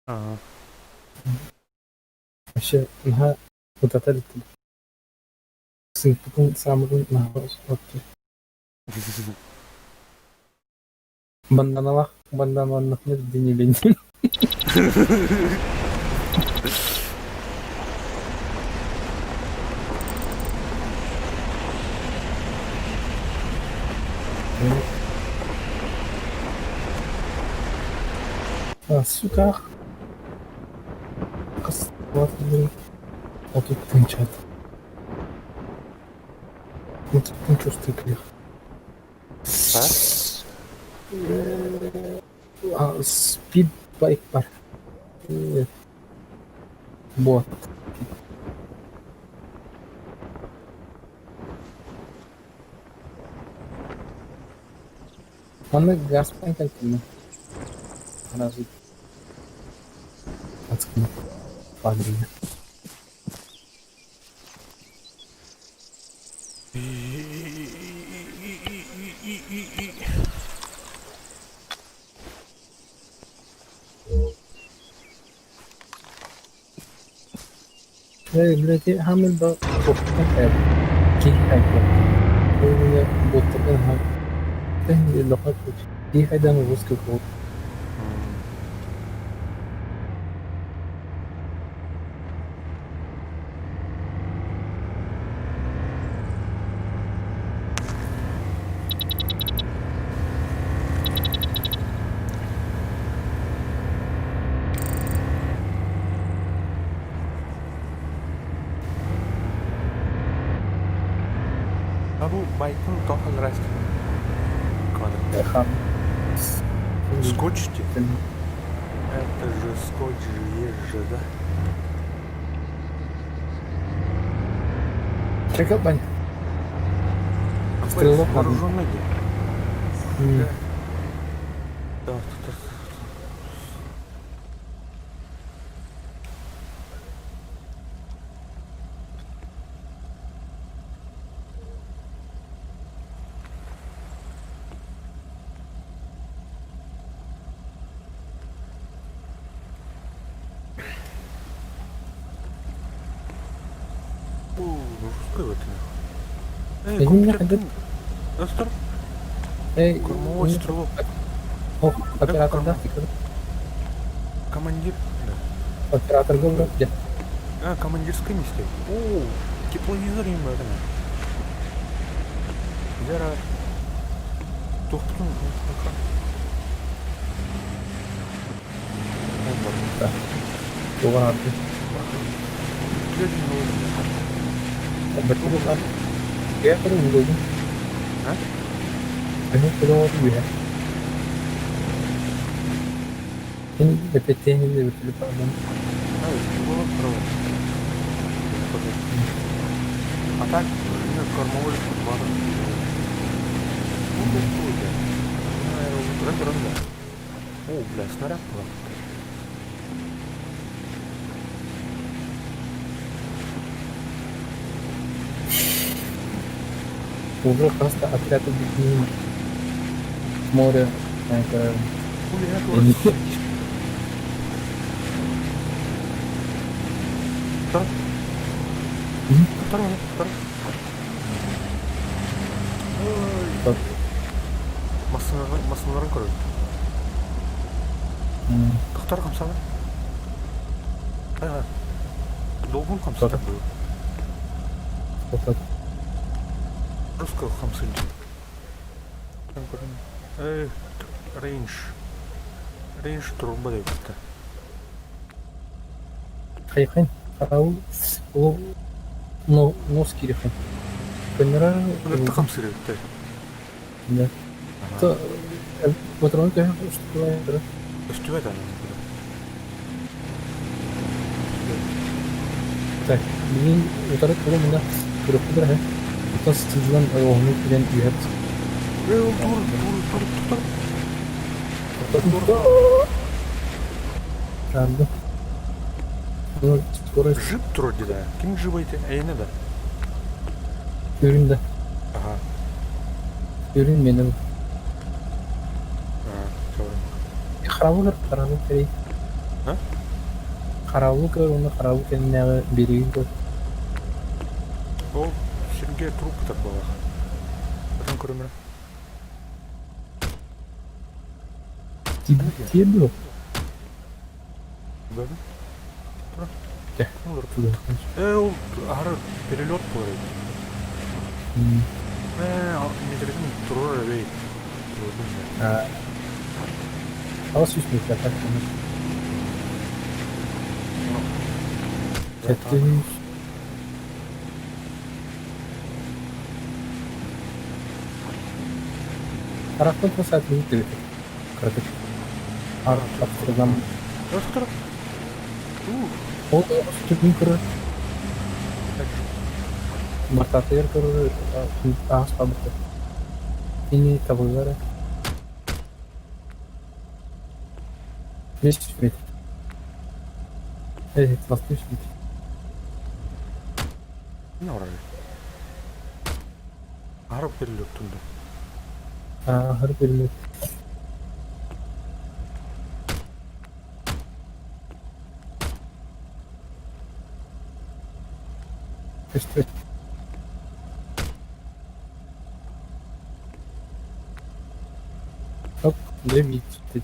S2: Ага.
S1: Вообще, вот это ли ты? Сын, потом самый вот банданалах нет денег. Сука. Вот, блин. А тут тынчат. Ну тут ничего стыкли. Спидбайк бар. Вот. Аны Газпром кайтты. Разве отскнул падрина. Блядь, я хамил ба боттан хайр. Ки хайр. Ой, боттан хайр. Тэнди лохат. Ки хайдан русский код.
S2: Абу байкын тохал раст. Кадр.
S1: Хам.
S2: Скотчите? Это же скотч же, да?
S1: Чекал, Бань? Стрелок
S2: вооруженный. Да, тут. Русской вот. Эй, командир. Остр.
S1: Эй,
S2: кормовой стрелок.
S1: О, оператор, да?
S2: Командир.
S1: Да. Оператор говорит, где?
S2: Командирское место. О, тепловизор им это. Зара. Тоқтың.
S1: Да. Doğru abi. Betul kan? Kayak perlu dulu.
S2: Hah?
S1: Ini perlu ya. Ini BPT ini betul pardon.
S2: Было право. А так, кормовой бар. Ну, круто. Ранда. О, бля, снаряд был.
S1: Уже просто отряд объединений. С моря. Это...
S2: Второй. Масыларын көреді. Тоқтар қамсалы. Долбын қамсалы. Русского қамсылы. Рейндж тұрылба деп бітті.
S1: Хайхан. Қарау. Ол... Нос кирихен. Камера...
S2: Бұлетті қамсылы бітті.
S1: Да. То... Патрон кәйін ұштықылай тұры.
S2: Үстіме да.
S1: Так, блин, утарып болу мында көріп қыдыр, ә? Бұтан стилден оғыны келен үйәт.
S2: Тур.
S1: Kaldı. Bu orası
S2: Жып тұр дейді. Кім жып айтты? Әйені да.
S1: göründü.
S2: Aha.
S1: Görünmedi bu.
S2: Ha, doğru.
S1: Karavul kere.
S2: Ha?
S1: Karavul kere onu karavul kendine biri gör.
S2: Ол Сергей трубка так была. Потом кроме.
S1: Тиеду.
S2: Да?
S1: Gel.
S2: Olur.
S1: Tуда.
S2: Ол ары перелет болады. Метрдің тұрыр әбей.
S1: Hava süsmüyor ya. Tettiniz. Taraftan bu saat büyük dedi. Kırdık. Arttırdım.
S2: Yok.
S1: O da sütün kırır. Martata yer kırır. Ağız fabrika. Ini tabulları. Beş metre. Evet, last 5 metre.
S2: Ne var öyle? Ары перелет тұнды.
S1: Her bölümü. İşte. Hop, ne bir dedi.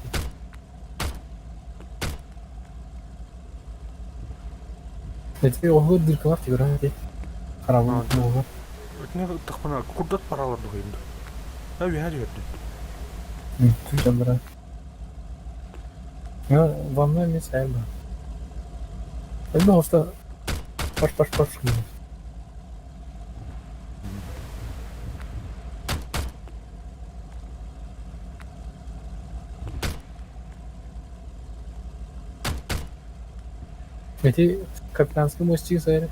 S1: Neyse, oğlu bir kılaf diyor hadi. Karavul oğlu.
S2: Ne tıkmana kurdat paralar duyuyordu. Abi her yerde.
S1: Tüccarlara. Ya, vanlar ne sayılır? Ben de hafta baş. Эти капитанские мостики sayılır.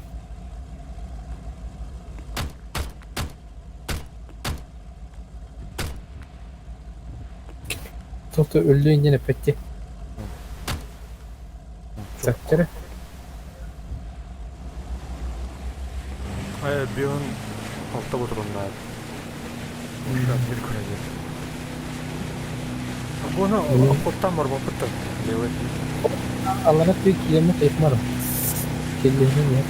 S1: Çok da öldüğün yine peki. Sakçara.
S2: Bir ön altta oturumlar. Uşak bir kıracak. Bunu apottan var apottan. Evet.
S1: Allah'ına bir kilometre ekmarım. Kellerini yap.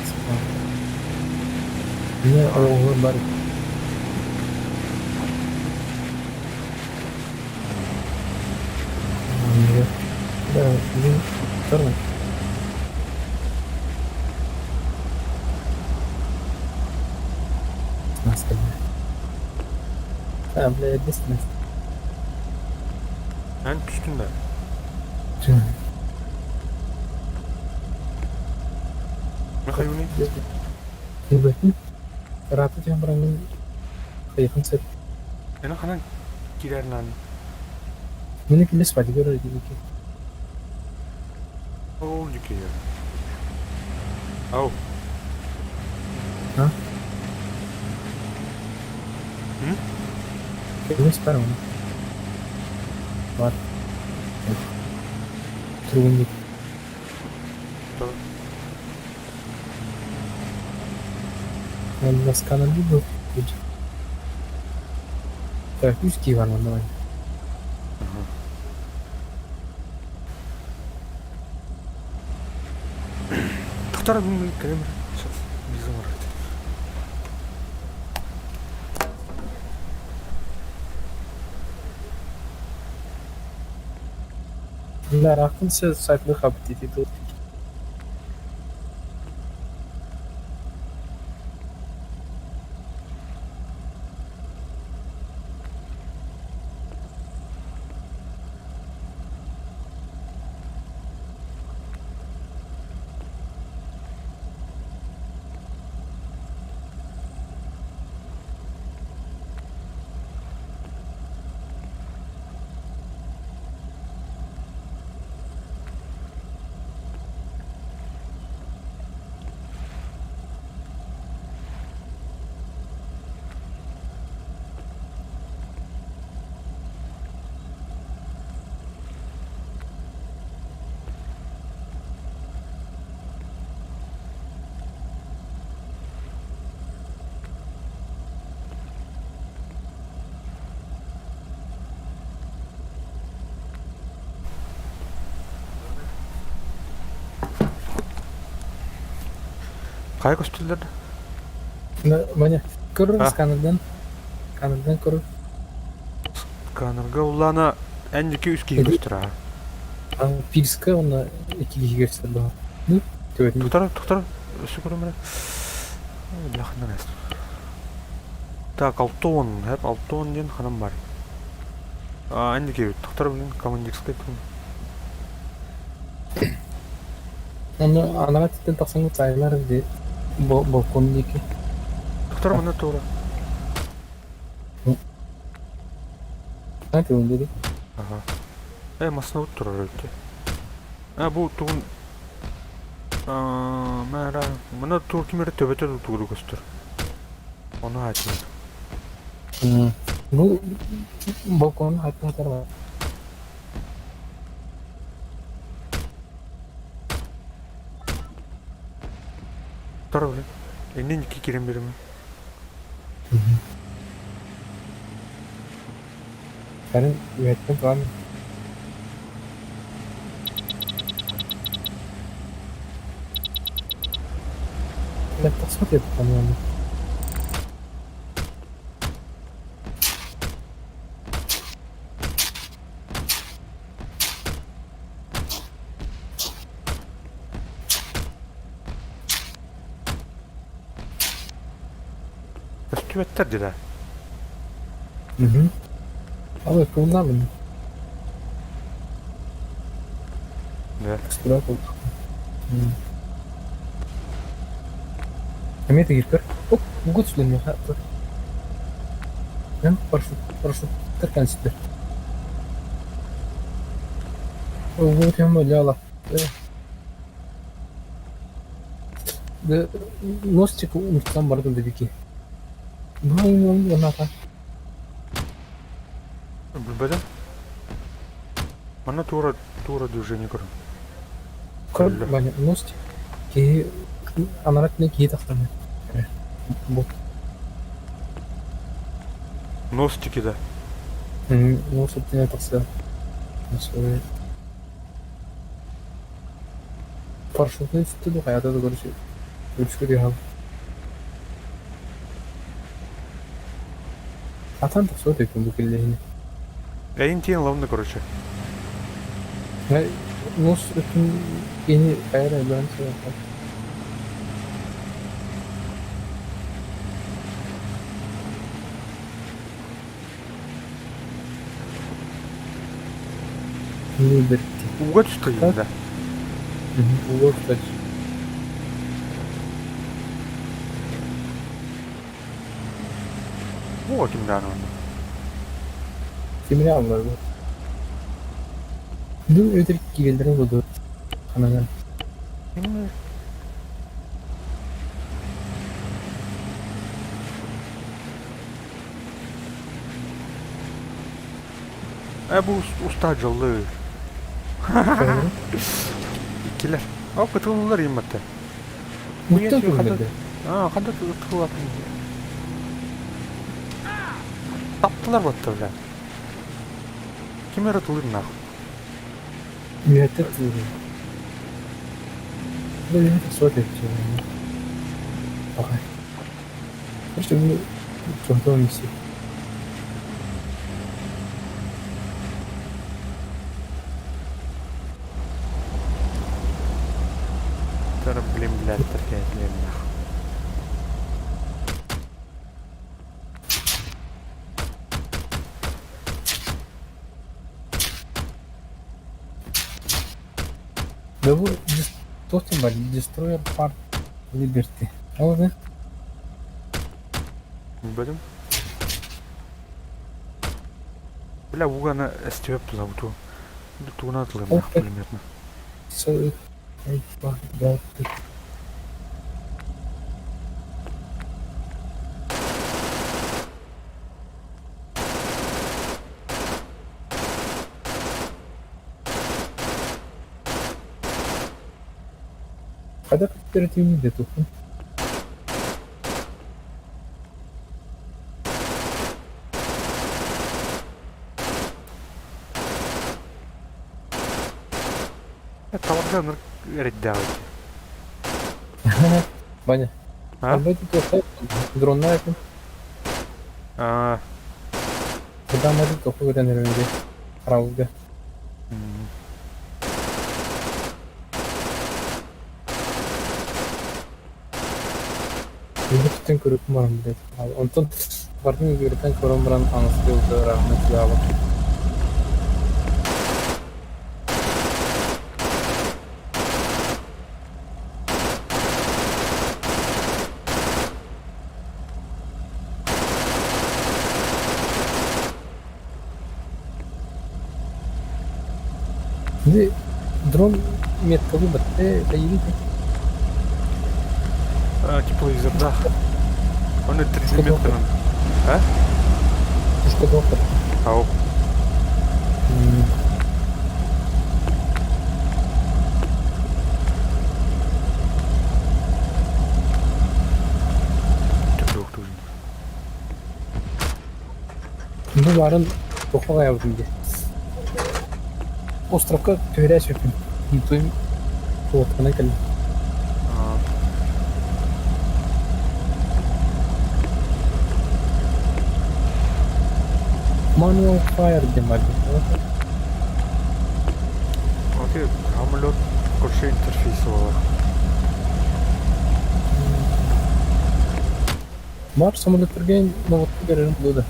S1: Yine oğlum var. Да, блин, второй. Насколько? Да, бля, бессмысленно.
S2: Ben üstünde. Ne hayuni?
S1: Bakın. Rahat yang berangin kayak konsep.
S2: Enak kan girer lan.
S1: Ini kilis padi gör öyle gibi.
S2: Oh, you ya. Oh.
S1: Ha?
S2: Hı?
S1: Kilis para mı? Var. Turun git.
S2: Tamam.
S1: Ben biraz kalan bir bu. Так, 100 ки var bunda bence.
S2: Tutar bunu kalem. Bizim var.
S1: Bunlar aklın söz saklı kapiteti.
S2: Кай көстүлдөрдө?
S1: Мане көрür
S2: А.
S1: сканердан көрür.
S2: Сканерга улана әндики үс киһи
S1: Эди-
S2: көстүрә.
S1: Пирска оны 2 кişi gösterdi. Ну, төбөтүн
S2: Туктар, өсү көрөмөр. Бляхна нәс. Так, Алтон, hep Алтон ден ханам бар. Әндики туктар белән командирская тун.
S1: Оны анага титтен таксаң тайлар ди. Балкон дики.
S2: Туктар мына тура.
S1: Аты он dedi.
S2: Ага. Масына турар өтте. Бу тугун мара мына тур кимер төбөтө тугу көстөр. Оны айтмай.
S1: Ну, балкон хатар бар.
S2: Туктар белән. Энен ики кирем береме?
S1: Кәрен үеттен тұрам. Мен тасмат етіп қануаны.
S2: Төбөттер диде.
S1: Ал өткөнда мен.
S2: Да.
S1: Кыстыра болды. Кеме тегеп көр. Оп, бұғы түсілен мен қаттыр. Мен парашюттер кәнсіздер. Бұғы өтем бөлі ала. Носчик ұмыртсан барды деді ке. Бұғы оны ақа.
S2: Білбедім. Мана тура движение көрім.
S1: Көр, бәне, носчик. Ке, анарат не кей тақтарны. Бұл.
S2: Нос тикиде.
S1: Носчик не тақсы. Носчик. Парашютны үсті ду қаята да көріші. Көрішкі де хал. Atan da soğuk ektim bu killeyini.
S2: Әйін тиен лавны, короче.
S1: Nos ötün yeni kayar ben şey yapar. Ne bir
S2: Уға түсті енді.
S1: bu kaç.
S2: Уға кімді ануын.
S1: Kimine anlar bu? Bu ödür geldirin budu. Kanadan.
S2: Бұл ұста жылы. İkiler. Katılırlar yemekte.
S1: Mutlu görünürdü.
S2: Kadar katılırlar. Taptılar battı öyle. Kim yaratılır ne?
S1: Mühettet duruyor. Böyle bir soğuk edeceğim. Bakay. İşte bunu çok da olmuşsun.
S2: Tarım bilim bilettir kendine.
S1: Да bu dostum var. Destroyer Part Liberty. Oldu.
S2: Bilmedim. Bile bu gana estiyop da bu. Bir tuğuna atılır mı? Bilmiyorum.
S1: Soğuk. Ay bak. Bıraktı. Kadar operatiivni de tutun.
S2: Tamam, reddi abi.
S1: Ваня.
S2: А?
S1: Албайте тоқтай. Дронна якын. Бұдан мәді тоқы көрден өрімде. Қарауызға. Үйді түттен көріпім барым біледі. Онтын бардың үйгерден көрім баран аңысы өді рағымет ұялып. Şimdi drone metkabı bitti, sayıldı.
S2: Тепловизорда. Он 30 метров. А?
S1: Пушка доктор.
S2: Ау. Доктор.
S1: Bu varın tokağa yaptım diye. Островка төврәс өтім. Мұтойым қолатқана кәлі. Manual fire демады.
S2: Окей, хамлет көрші интерфейсі олар.
S1: Бар, самолеттерген новатты берерім бұлды.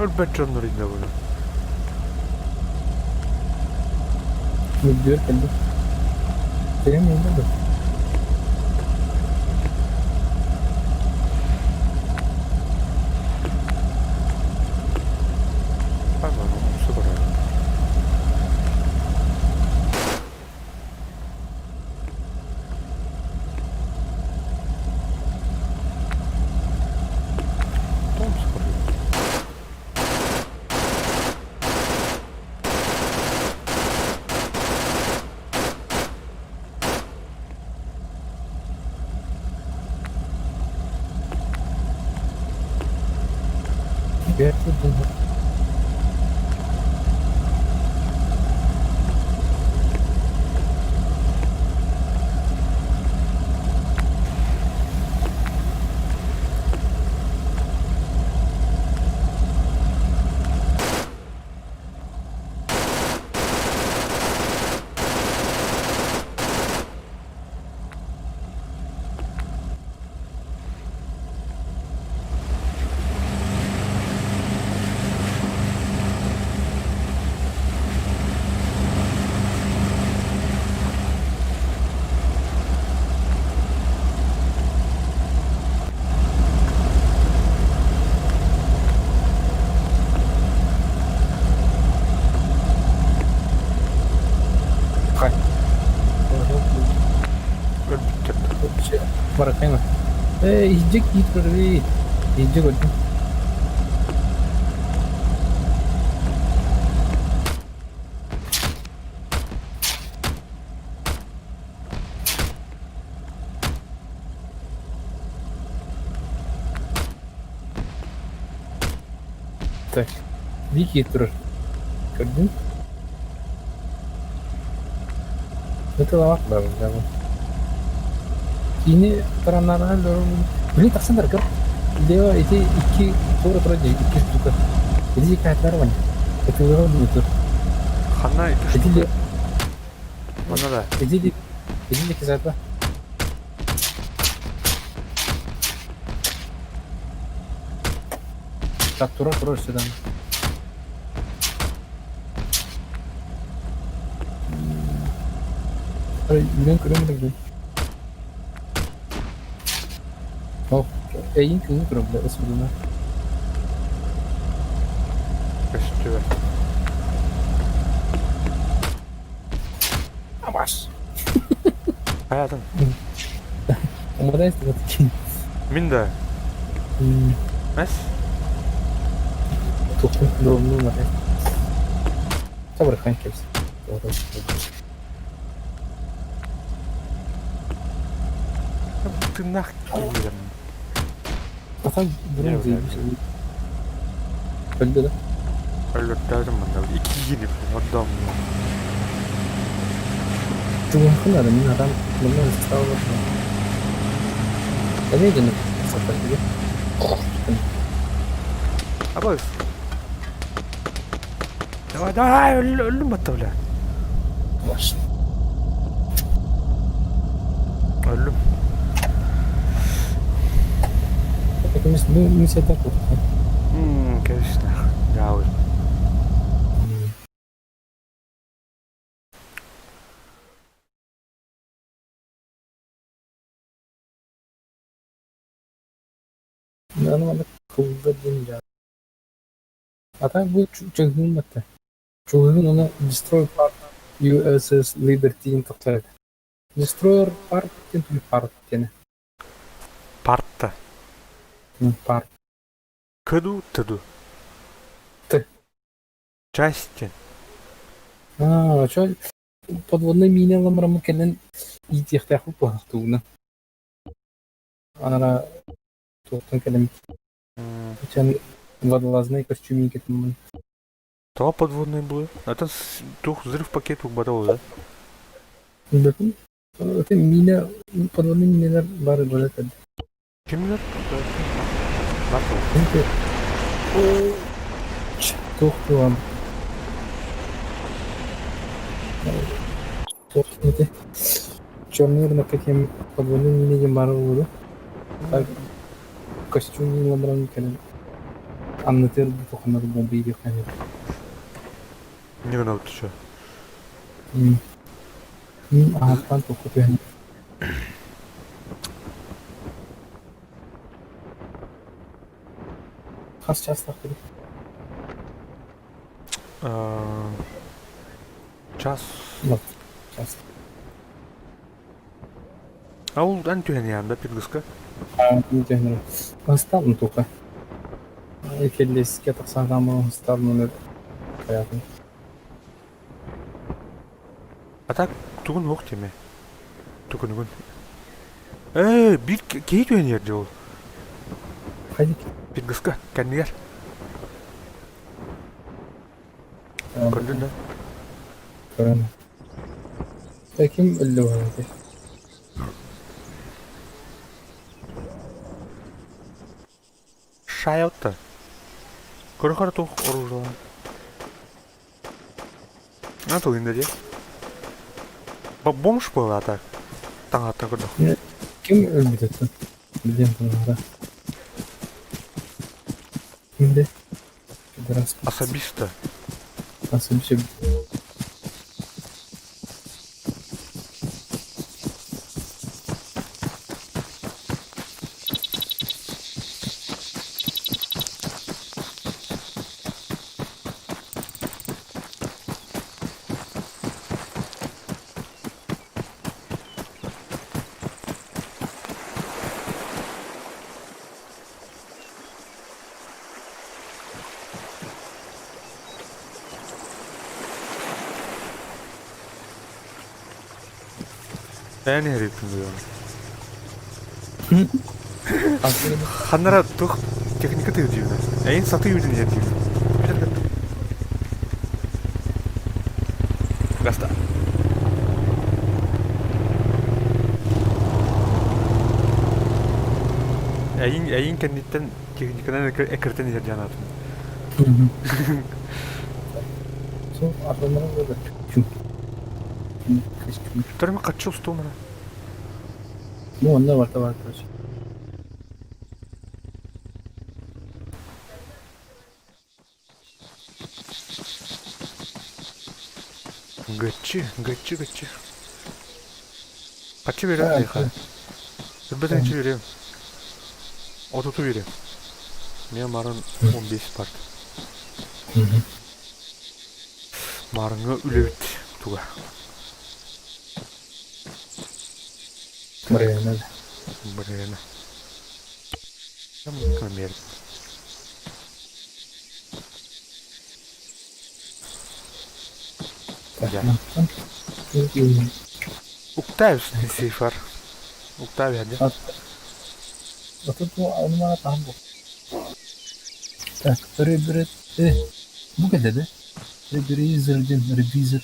S2: Ölbet canları yine böyle.
S1: Müdür geldi. Benim yanımda da.
S2: Hemen onu sıfır ayı. Tam sıfır ayı.
S1: Gerçekten. Barakayım. Yiyecek yiyip böyle yiyecek öldüm. Так, Вики турur. Gördün? Это лавак да, да. Ini peranarnya dorong. Beli tak sadar kan? Dia itu iki turut aja iki juga. Jadi kaitar mana? Itu dorong itu.
S2: Хана itu.
S1: Jadi dia.
S2: Mana lah?
S1: Jadi dia kisah apa? Tak turun sedang. Bilang kurang lagi. Oh, iyi kızı problem aslında.
S2: Kaçtı.
S1: Abaş.
S2: Hayatım.
S1: Ama da istedim ki.
S2: Min de. Mas?
S1: Topun doğumlu var. Sabar kanka.
S2: тыннах килдем.
S1: Ата
S2: Не
S1: бурун
S2: уверен.
S1: зейбиш. Öldü de.
S2: Öldürdüm ben de. 2 gidip adam.
S1: Cumhurbaşkanı adam bundan istifa var. Ne canım? Sakal gibi.
S2: Ama daha öldüm hatta öyle.
S1: Var.
S2: Öldüm.
S1: Hepimiz bir sefer kurduk.
S2: Keşke. Ya öyle.
S1: Normalde kıldı deyince. Hatta bu çocuğun battı. Çocuğun onu Destroy Part USS Liberty'in tutar. Destroyer Part için bir part yani.
S2: Partta.
S1: Part.
S2: Каду таду.
S1: Т.
S2: Части.
S1: Что подводной мине ламрамы келен итехтаху плахтуна. Ана тоқтан келем. Чан водолазный костюмин кетмін.
S2: Това подводный был. Это тух взрыв пакет батал, да?
S1: Bakın, öte mine, подводный mineler var böyle tabii.
S2: Kimler? Батал.
S1: Çünkü o tohtu var. Tohtu neydi? Черный рынок каким подводным минем бар oldu. Так, костюм ламрам келен. Аннатер bu tohumları bombayı yakıyor.
S2: Не гнал ты что?
S1: Ağızdan tokup yani. Kaç ças takıldı?
S2: Час.
S1: Yok, ças.
S2: А у Антюхен да, пингуска?
S1: Не тягнул. Оставим только. Если скеток сагаму оставим понятно.
S2: А так тугун ок теме. Тугун. Bir key tühen yerde ol.
S1: Hadi.
S2: Pingıska, kendine gel. Gördün de.
S1: Görelim. Kim öldü bu arada?
S2: Шайотта. Көрөхөр тух оружие. А то инде де. Бомж был, а так. Таң атты көрдік.
S1: Kim öldü dedi? Bildiğim bunlara. Kimdi? Biraz
S2: Особисто.
S1: nasıl bir şey?
S2: Ben herifim diyor.
S1: Aslında
S2: Ханнара тух техника ты удивна. Эйн саты удивна. Гаста. Эйн кенниттен техникадан экертен жерден атын.
S1: çok adamlara böyle çünkü
S2: Тұрмы қатшы ұсту мұна?
S1: bu onda var da var arkadaş.
S2: Гачы. Қатшы берем дейха. Бірбеден берем. Отуту берем. Мен марын 15 парт. Марыңы үлебіт туға.
S1: Buraya ne?
S2: Блин. Там камер. Ya. Uktayus sifar. Уктавия, да?
S1: Вот тут она там был. Так, bu dedi. Revizor.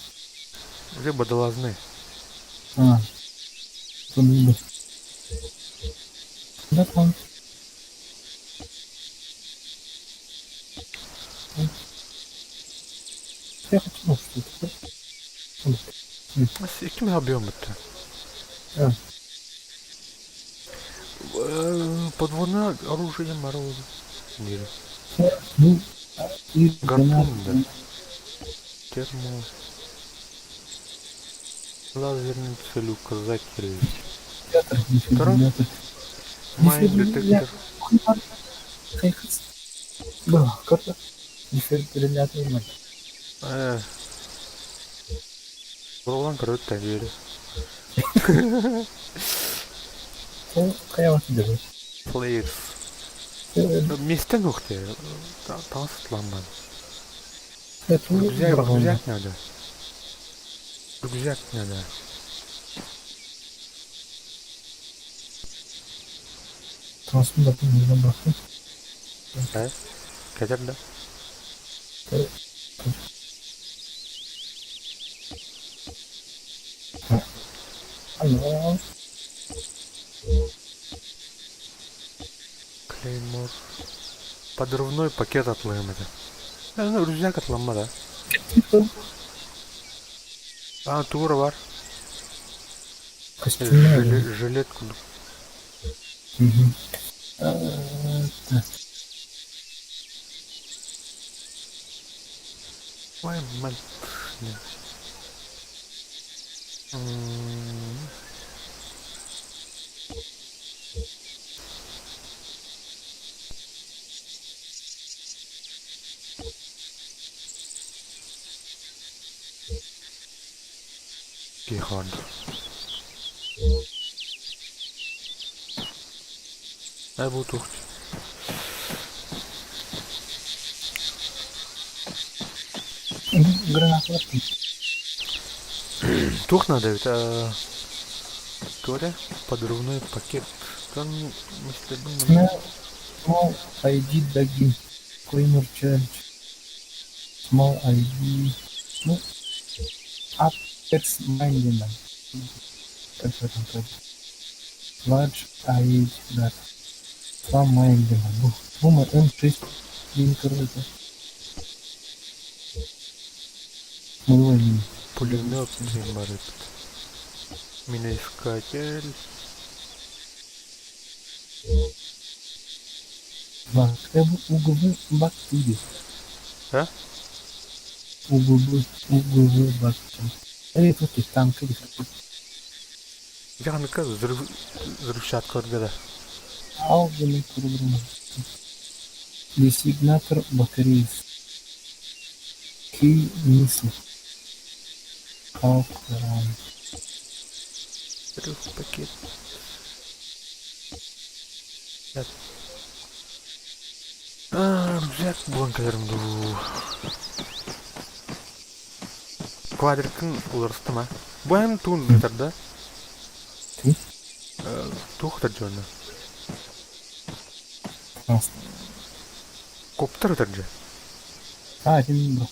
S2: Рыба долазны.
S1: Ha, bunu. Да там. Я хочу, ну, что-то.
S2: Ким объем это?
S1: А.
S2: Подводное оружие мороза. Мире.
S1: Ну, и
S2: Гарпун, да. Термо. Лазерный целеуказатель.
S1: дефибриллятор.
S2: Майн детектор.
S1: Да, как-то. Дефибриллятор.
S2: Ролан корот тәжері.
S1: Какая вас делает?
S2: Флейрс. Местен уқты. Тасытланман.
S1: Это
S2: Рюкзак надо. Рюкзак надо.
S1: Трансмутатор нужно брать.
S2: Кетер да?
S1: Алло.
S2: Клеймор. Подрывной пакет отломада. Ну, рюкзак отломада. Тура бар.
S1: Костюм.
S2: Жилетку. Ой, мать. Гехон. Ай, буду тухть.
S1: Гранату.
S2: Тух надо ведь, говоря, подрывной пакет. Там,
S1: Small ID Dagin. Claimer Challenge. Small ID. Ну, Appex Mindman. Как это там? Large ID Data. Сам Mindman. Бума M6. Линкер это.
S2: пулемет Тимбарет. Миноискатель.
S1: УГВ бактери.
S2: А?
S1: УГВ бактери. Это вот танк или что?
S2: Янка взрывчатка отгада.
S1: Алгебра программа. Десигнатор батареи. Key missile. Калкулятор.
S2: Взрыв пакет. Рюкзак бланкаларымды. Квадрикін оларысты ма? Бұайым туын метр да? Туқтар жөні. Коптар өтір жö.
S1: Один брат.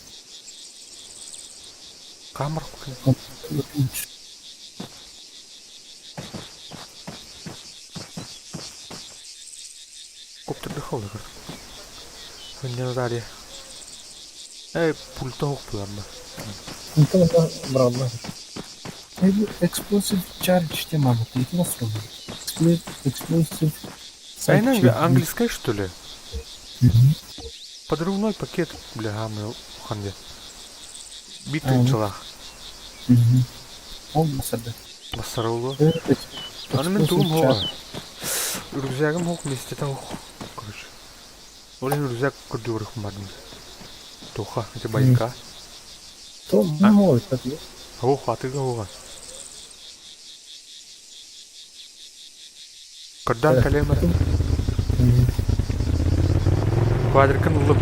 S2: Камыр құқын. Коптарды қалды қыр. Өнден ұзария. Пульта оқ бұларма.
S1: Então, bravo. Explosive charge тема. Это у нас что? Explosive.
S2: Айна английская что ли? Подрывной пакет для гаммы ханде. Битый челах.
S1: Он басады.
S2: Басарулу. Аны мен туғым хоға. Рюкзагым хоқ местетен хоқ. Короче. Олен рюкзак көрді өріқым бардым. Тоқа, это байка.
S1: То не может, так есть.
S2: Хоқ, атыға хоға. Көрдан кәлемір. Квадрикін ұлып.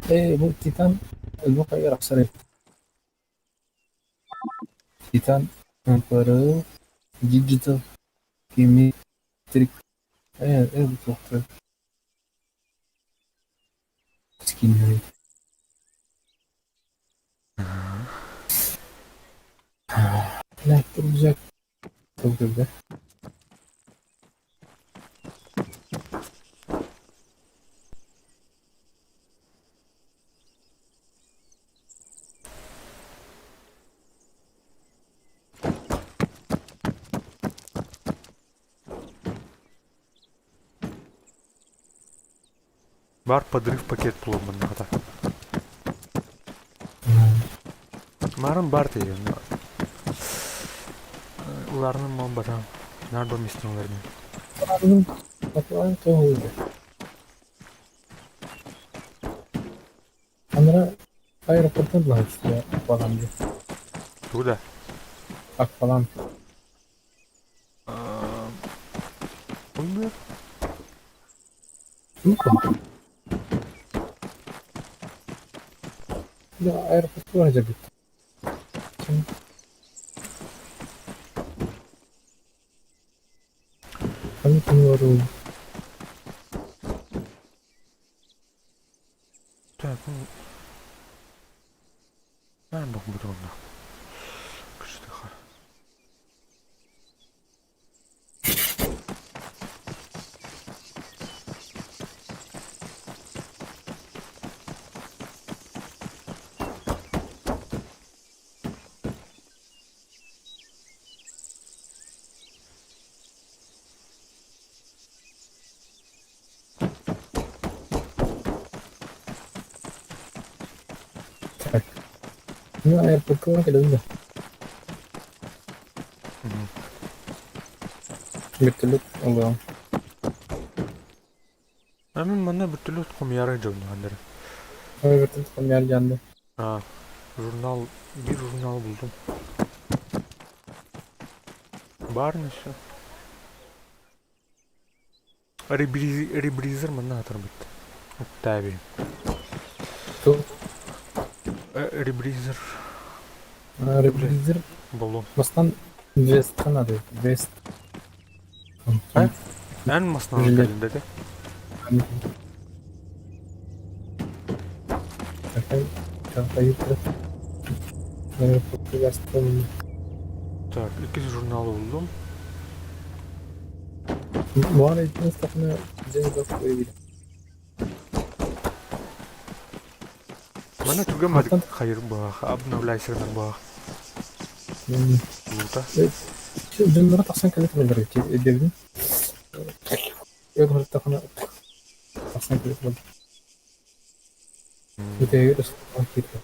S1: Bu Titan bu kayak aksara. Titan Emperor Digital Chemistry. Bu çok da skin. Ne yapacak? Çok güzel.
S2: Бар подрыв пакет булам мында. Марын бар деген. Уларның ман барам. Нарбам истеуларны.
S1: Bunun kapıları çoğuldu. Onlara aeroporttan işte falan diye.
S2: Туда.
S1: Bak falan.
S2: Улбер.
S1: Yok mu? Bir de aeroportu var acaba. Şimdi kami bilmiyorum.
S2: Так, ben bak bu durumda. Kıştı ha.
S1: Tak. Şimdi aeroportu var elimde. Bir türlü alıyorum.
S2: Hemen bana bir türlü tutkum yarı canlı hanları.
S1: Aeroportu tam yer geldi.
S2: Ha. Bir jurnal buldum. Var mı şu? Rebreezer mı ne hatırım bitti. Tabi.
S1: Çok
S2: Rebreezer
S1: Rebreezer
S2: buldum.
S1: bastan West'tan arıyor. West.
S2: Ha? En masnan
S1: Jilet.
S2: elinde de.
S1: Hani kafayı kırıp aeroportu West'tan.
S2: Tak, iki jurnalı buldum.
S1: Bu arada ilk tarafına Cengiz koyabilirim.
S2: Mana juga madik hayır bu. Abna ulayser ben bu. Luta.
S1: Şu dönleri taksan kalit olur ki edebildim. Yok tarafına taksan kalit olur. Bir de yürüs fark ediyor.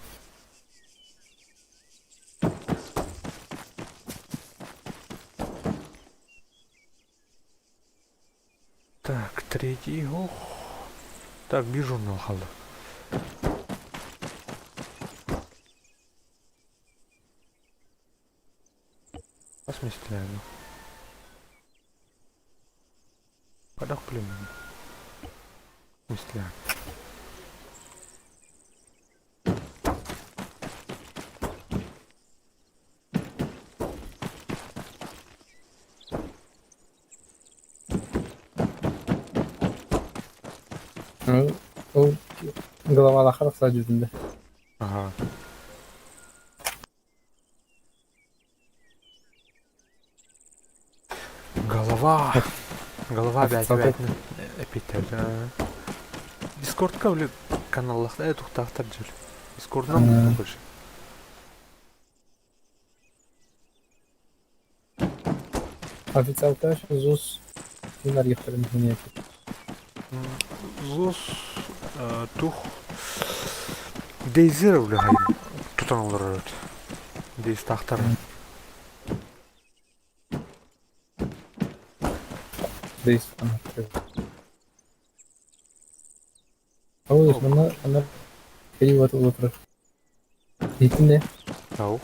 S2: Так, третий. Ох. Так, bir jurnal kaldı. Kas mı istiyorlar? Kadak bilmiyorum. İstiyorlar.
S1: O global akarak sadece yüzünde.
S2: Aha. Голова. Голова опять эпитет. Дискордка били каналлахта туктактар жер. Дискорддан больше.
S1: Официалка Зус Кинар Ефрем нет.
S2: Зус тух Дейзер били хайр. Тутан олар. Дейз тахтар.
S1: Дейс anlatıyor. Oğuz bunlar перевод утро. İlkinde
S2: Ау.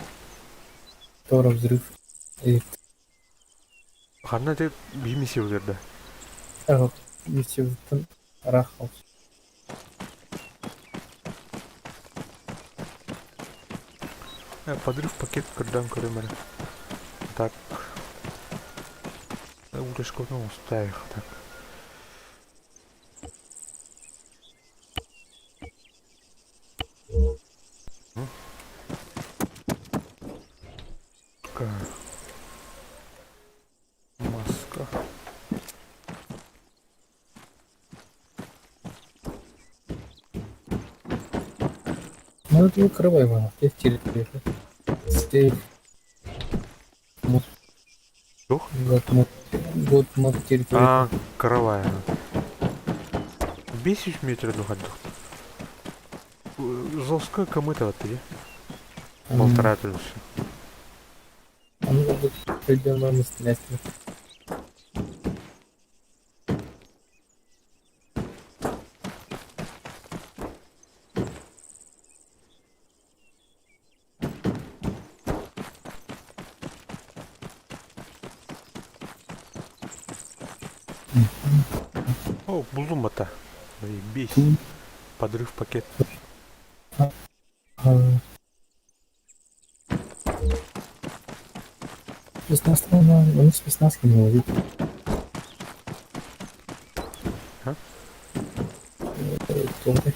S1: doğru взрыв.
S2: Ханна деп бимесе өзерді.
S1: Evet, Yusuf'tan Rahov.
S2: Подрыв пакет кырдан көрөмөр. Так. Удешковну устаих. Так. Маска.
S1: Ну это укрывай его, я в территории. Стей.
S2: Дух?
S1: Вот мод территории.
S2: А, каравая. Бесишь метр духать дух. Золская комыта вот ты. Полтора тысячи.
S1: А ну вот придём на стрелять.
S2: О, булдум бата. Бейс. Подрыв пакет.
S1: Весна страна, он с весна скинул, видишь?
S2: А?
S1: Тонкий.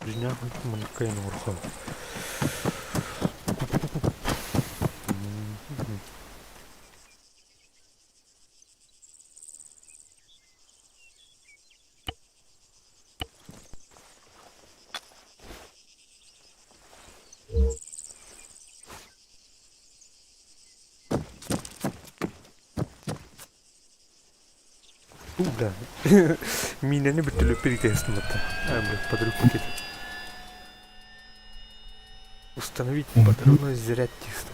S2: Dünya manakayın orha. Да. Меня не бітелю перетестнуто. Блядь, подрыв пакет. Установить подрывной заряд текста.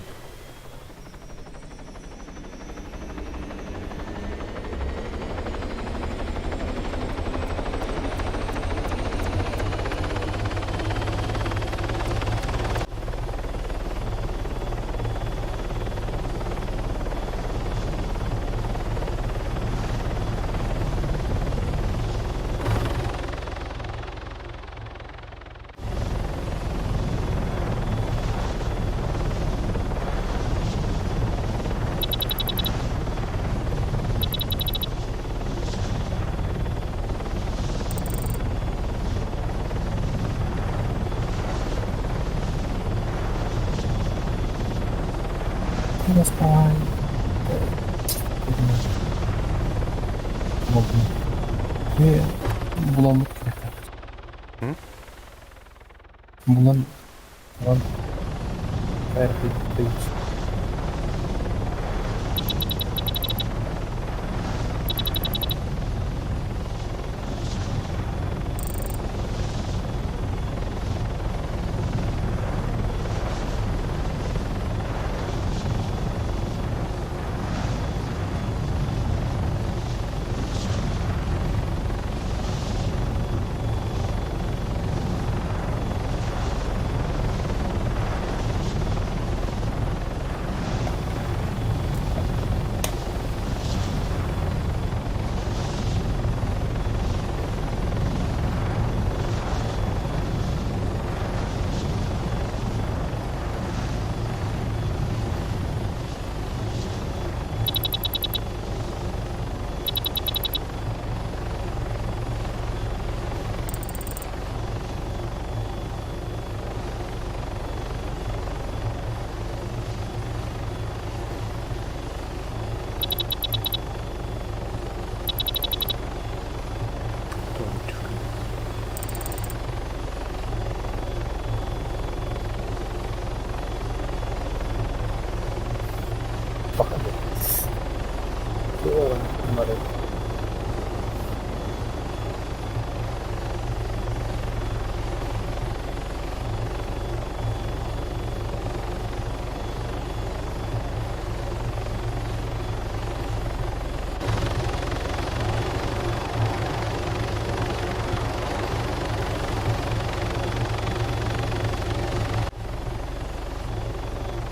S1: Не спай. Ve bulanık yeter.
S2: Hı?
S1: Bulan değil. Bakalım. Bunları.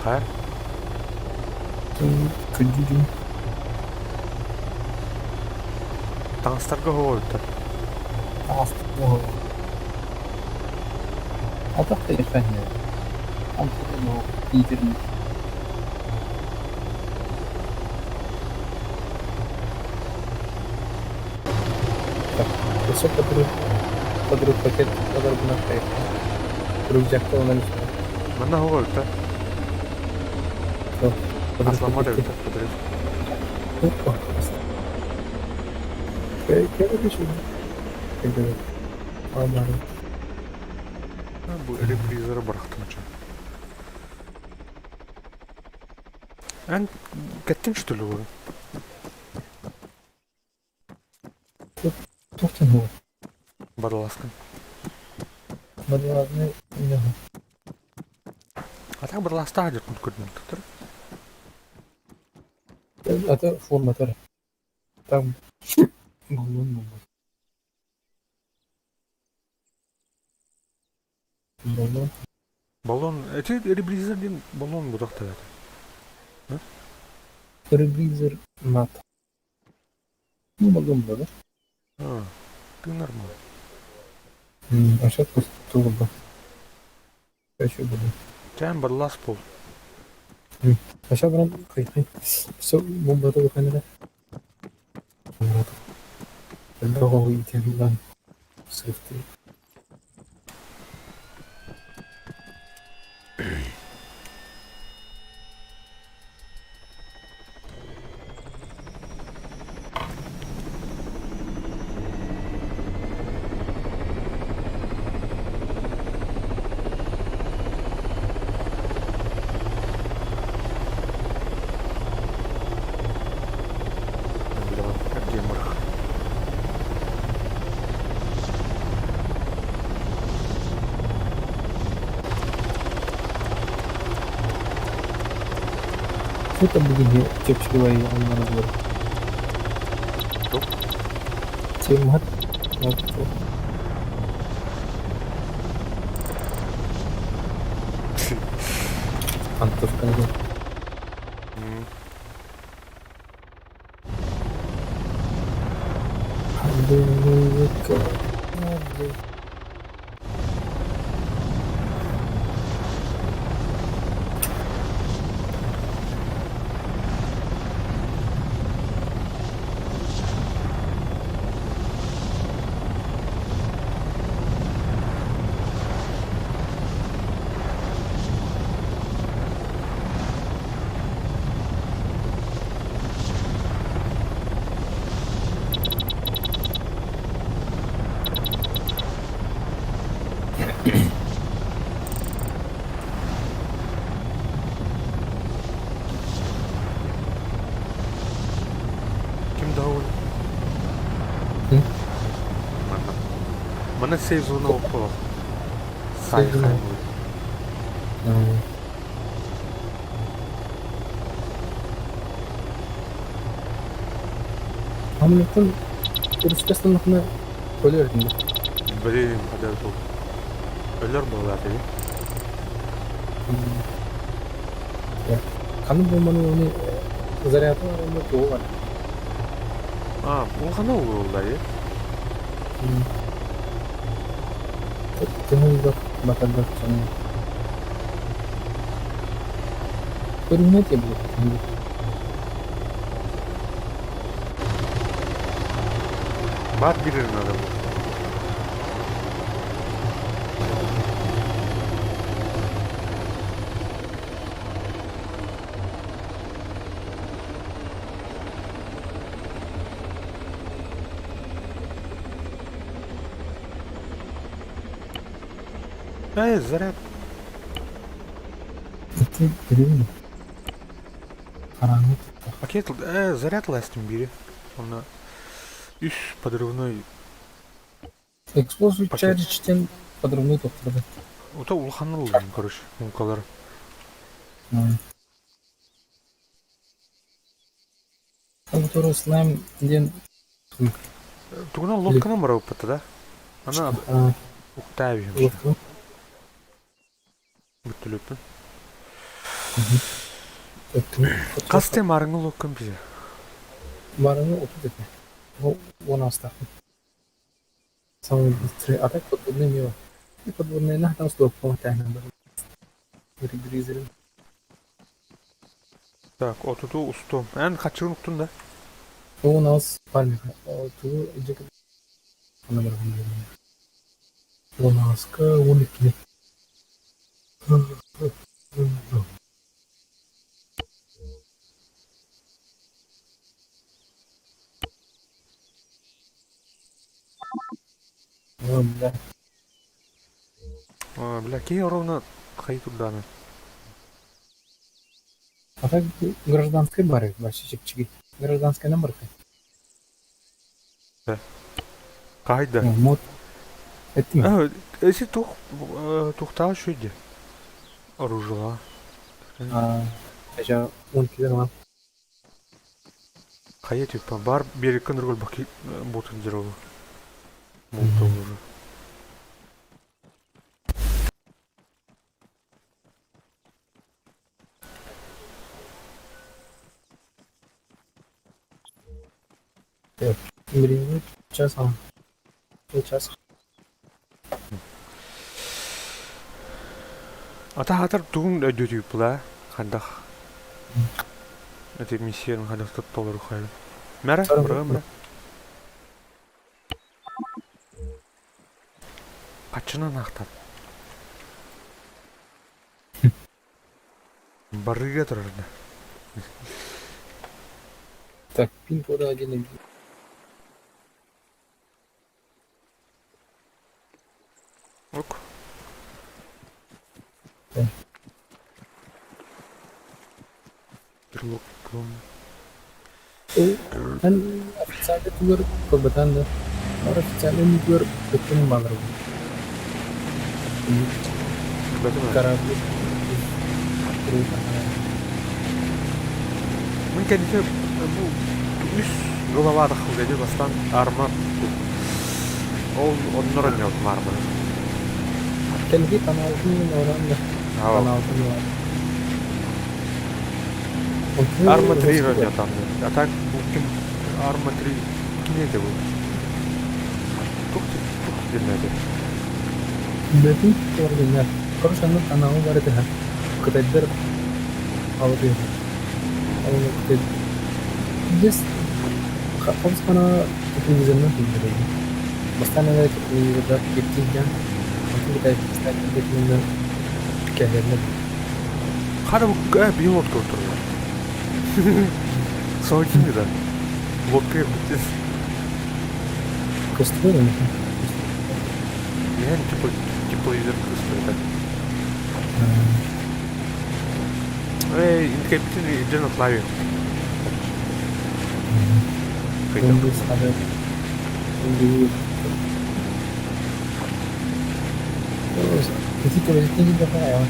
S2: Ha?
S1: Could you do?
S2: Таңстарға хоойта.
S1: Астык. Атак та яшәһә. Антыгы идерне. Eso подруг пакет kadar buna kayıp. Rüzgarda olan işte.
S2: Манна хоойта.
S1: Yok.
S2: Аслама да өтә. Подырып.
S1: Hoppa. Kere bir şey. Kere. Aman.
S2: Bu репризера барахтымча. Эн кеттин что ли ол?
S1: Тоқтан ол.
S2: Бадаласкан.
S1: Бадалазны не.
S2: А так бадаласта жүрдүм көрдүм тур.
S1: Это форматор. Там баллон. Баллон.
S2: Баллон, эти репризердин баллон будакта.
S1: Ребризер нат. Ну, баллон да.
S2: А, ты нормально.
S1: А сейчас просто турбо. Еще буду.
S2: Тем бадалас пол.
S1: А сейчас брам. Все, бомба то камера. Другого идея. Сыфты. Что там begini cep-cewai yang mana gue?
S2: Tuh.
S1: Cimat. Waktu. Mantap kan gue. Aduh, aduh.
S2: Kim daul? Mana save zone opo?
S1: Save zone. Hamle pun terus tengahnya boleh ada.
S2: Блин, ada tuh. Ölür mü olar dedi?
S1: Ya, kan bombanın onu zararı var ama çoğu var.
S2: Aa, bu kana olur olayı.
S1: Jangan juga makan sama. Perumnya tiap bulan.
S2: Bat birinin adamı. Заряд.
S1: Это реально. Karanlık.
S2: Пакет, заряд ластим бери. Ona üst подрывной.
S1: Экспозу чаричтен подрывной тоқтырды.
S2: Ота улханыл, короче, мумкалар.
S1: Который слайм ден.
S2: Тугна лодка номера опыта, да? Она уктавием. Бүтүлөппүн.
S1: Касте
S2: Касте марыңы локкан бизе.
S1: Марыңы оту деди. Он остался. Самый быстрый атак подводный мимо. И подводные на там стоп помогает нам. Гризель.
S2: Так, отуту устум. Эн качырын уктун да.
S1: У нас пальмик. Ту иджек. Номер 1. У нас к уникли. Да.
S2: Бля, кей ровно хай туда.
S1: А так гражданской бары, ваши чики. Гражданская номерка.
S2: Кайда.
S1: Мод. Это
S2: Если тухтаа шүйде. Оружила.
S1: я уникли вам.
S2: Кая типа бар береккен рөл баки ботын жырылы. Молто уже.
S1: Гривен час. Час.
S2: Атар тугун өдөтүп була. Кандах. Это миссияның кандах $100 хайры. Мәре, бұрға. Қачынан ақтат. Барыға тұрарды.
S1: Так, пин-коды 1.
S2: Ок. Берлок план.
S1: Kan официально тугар kebetulan dah. Orang официально ini tugar betul malar.
S2: Бәтіма.
S1: Корабль.
S2: Мен кәдеке бұл үш голова дақыл деді бастан арма. Ол оннорын яудым арма.
S1: Kan kita kanalnya orang dah. Kanal tuh.
S2: Arma 3 ран ятам. А так бұл кім Arma 3 кім еді бұл? Тоқты демеді.
S1: Berarti keluarganya. Kalau sana kanal baru dah. Keteter. Awal dia. Awal keteter. Just. Kalau sekarang television nanti jadi. Basta na itu udah ketiga. Nanti kita start dengan kayak
S2: Қара бұл бейін лодка отыр. Сауытшымды. Лодка бітес.
S1: Костюм.
S2: Мен тепловизор кыстырды. Инкептин иден отлави.
S1: Windows ada. Windows. Terus, di situ juga ya.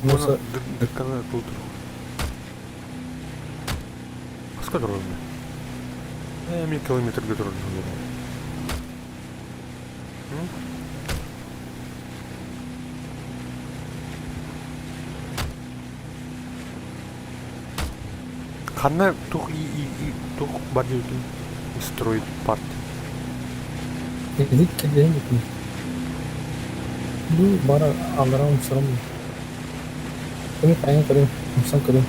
S1: Носа
S2: дыкканы тут. Қасқа тұрады? Мен километрге тұрады. Қанна тух бар дейтін строит парт.
S1: Ini kerjanya gitu. Lu bara alarm serem. Ini kayaknya kering, langsung kering.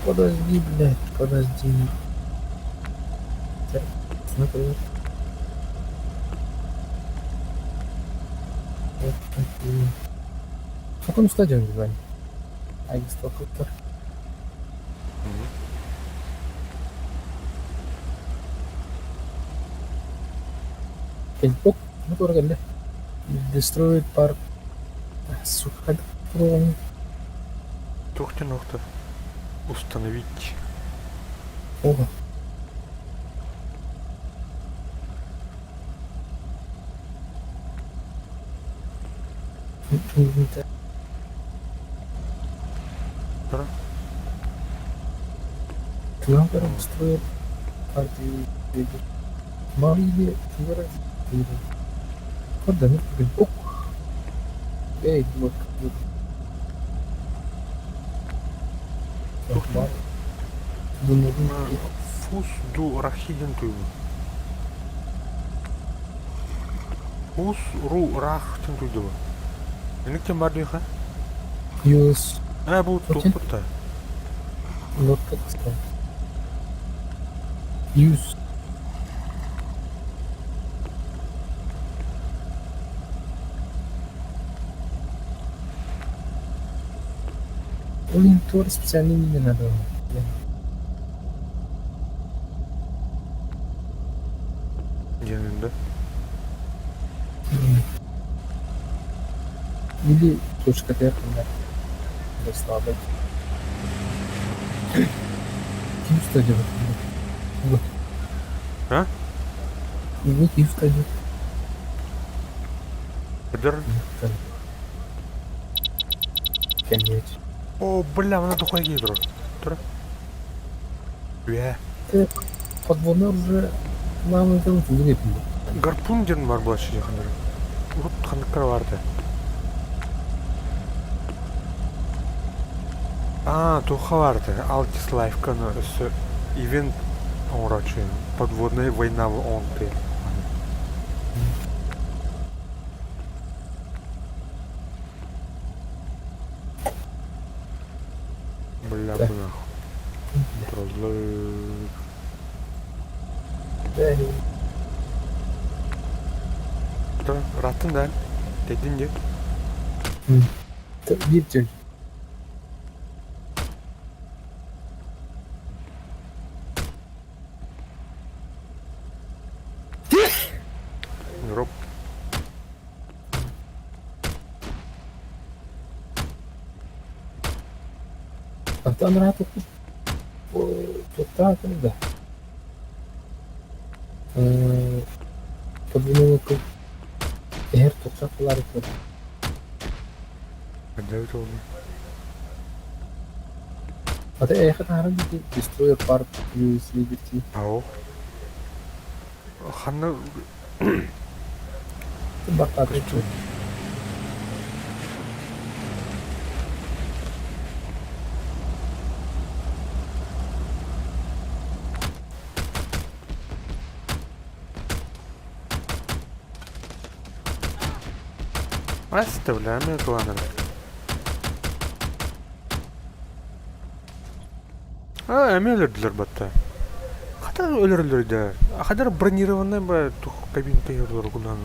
S1: Подожди, блядь, подожди. Например. В каком стадии Вань? Айгстокутер. Пинпок, ну тоже да. Destroyed парк. Сука, это
S2: Тухте нохта. Установить.
S1: Ого.
S2: Да.
S1: Kenapa stроят партии? Мали, Kok denger bikin buat Bunların
S2: Фус ду рахиден туйбу. Фус ру рах тен туйдубу. Энектен бар дейха?
S1: Yus
S2: Бу туппутта.
S1: Нотка кыска. Yus Олимпиада специально не надо.
S2: Денинде.
S1: Или точка Т, например. Доставить. Киев стадион. Вот.
S2: А?
S1: Вот Киев стадион.
S2: Бедер.
S1: Конец.
S2: О, бля, она тухай гидро. Тура.
S1: Подводный уже нам это вот влепили.
S2: Гарпун ден бар булачы жахандар. Вот хандыккар барды. Туха барды. Altis Life кана өсі ивент оңрачы. Подводная война в онты. Бля, бля. Трозлы. Тура, раттын да. Дедин де.
S1: Bir çocuk.
S2: Роп.
S1: Там rahat oku. Çok daha da. Подводный округ. Eğer topraklar yapıyor.
S2: Девять oldu.
S1: Ada eğer harap bir destroyer part use liberty.
S2: Ау. Ханна
S1: Bak adı çok.
S2: оставляем эту ладно. Эмелердилер батта. Кадар өлөрлөр да. Кадар бронированный ба тух кабинка юрлар гунан.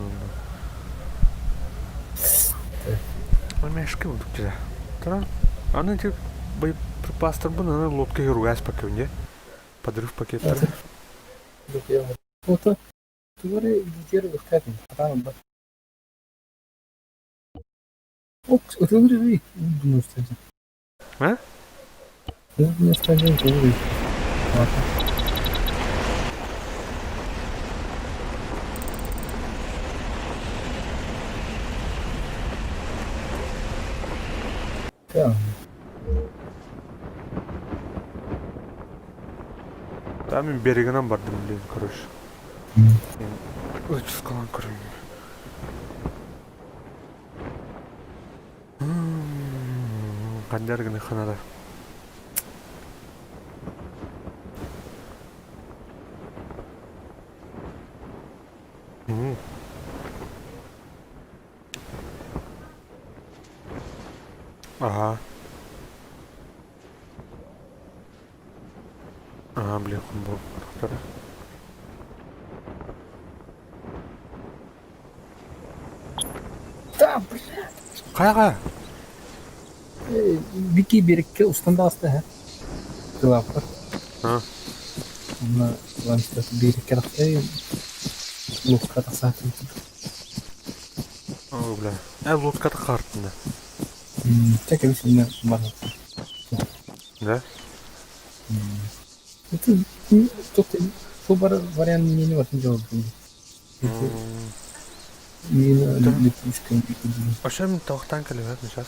S2: Мешки будут туда. Тара. Аны тип боеприпастар бу аны лодка юргас пакет, подрыв пакеттер.
S1: Вот Тувары детер хатин. Там ба. Тувары ви. Думаю, кстати.
S2: А?
S1: Не стадион Тувары. Да.
S2: Там мен берегінен бардым, блин, короче. Өтіс қалан көрейін. Қандар күні қанада. Ага. Блин, футбол.
S1: Да, блядь.
S2: Қайға?
S1: Вики берекке ұстанда асты, ha? Кылапыр. Оны ланчтасы берекке рақтай, лодка тақсатын.
S2: О, бля. Лодка тақартында.
S1: Чак әбісіне барна.
S2: Да?
S1: Это только выбор вариант не важен делать. Именно летучка.
S2: А что им тоқтан кәлемет сейчас?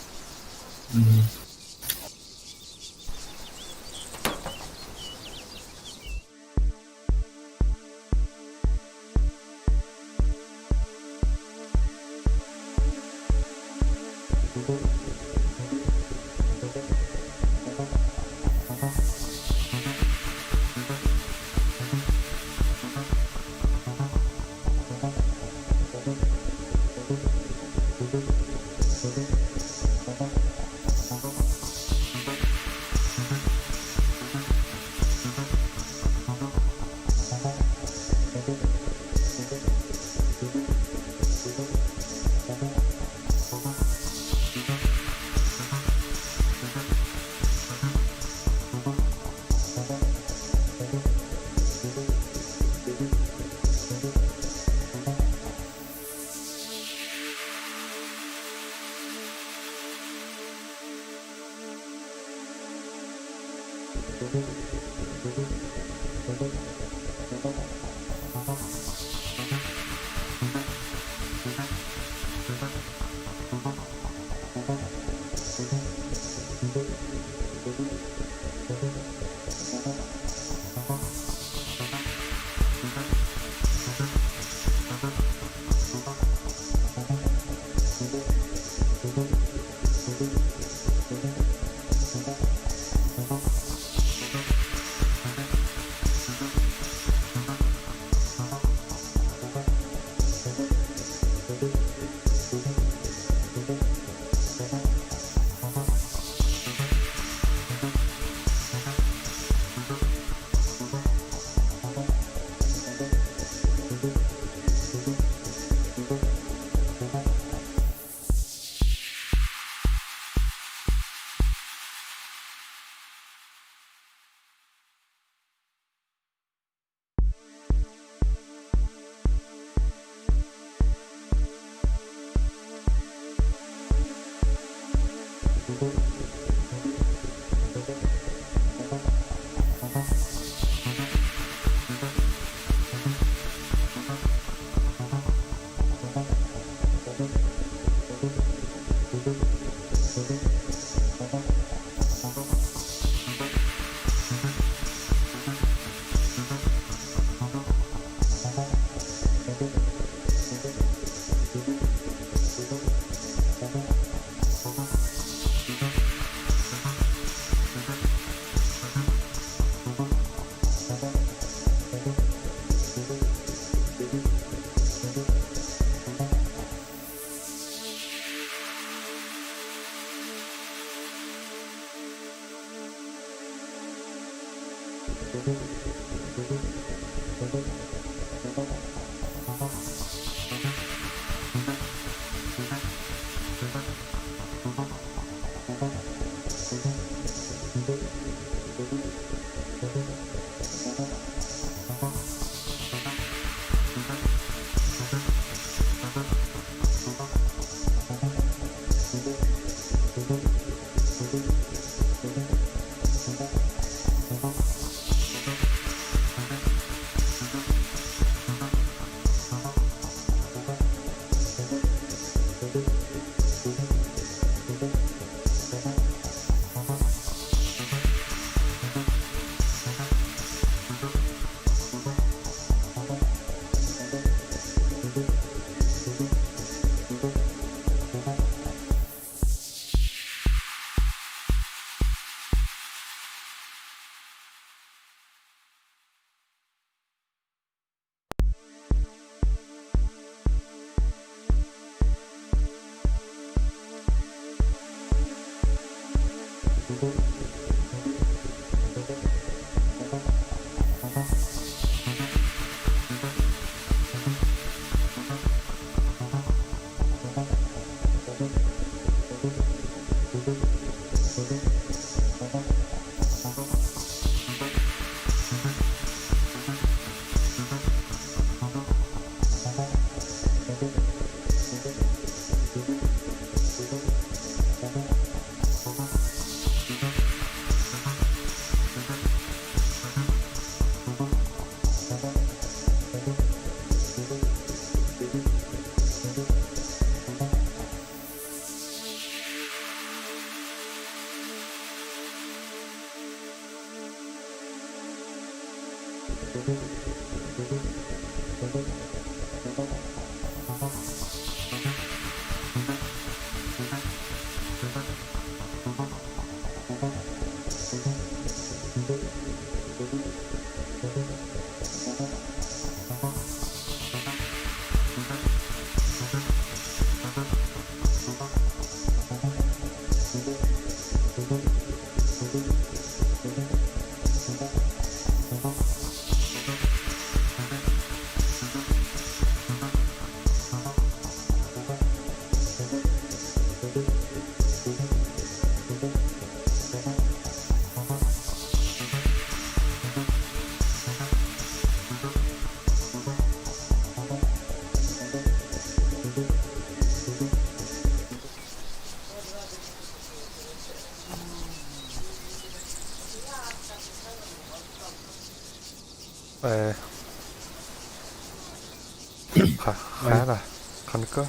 S2: Қайда? Қаныкі?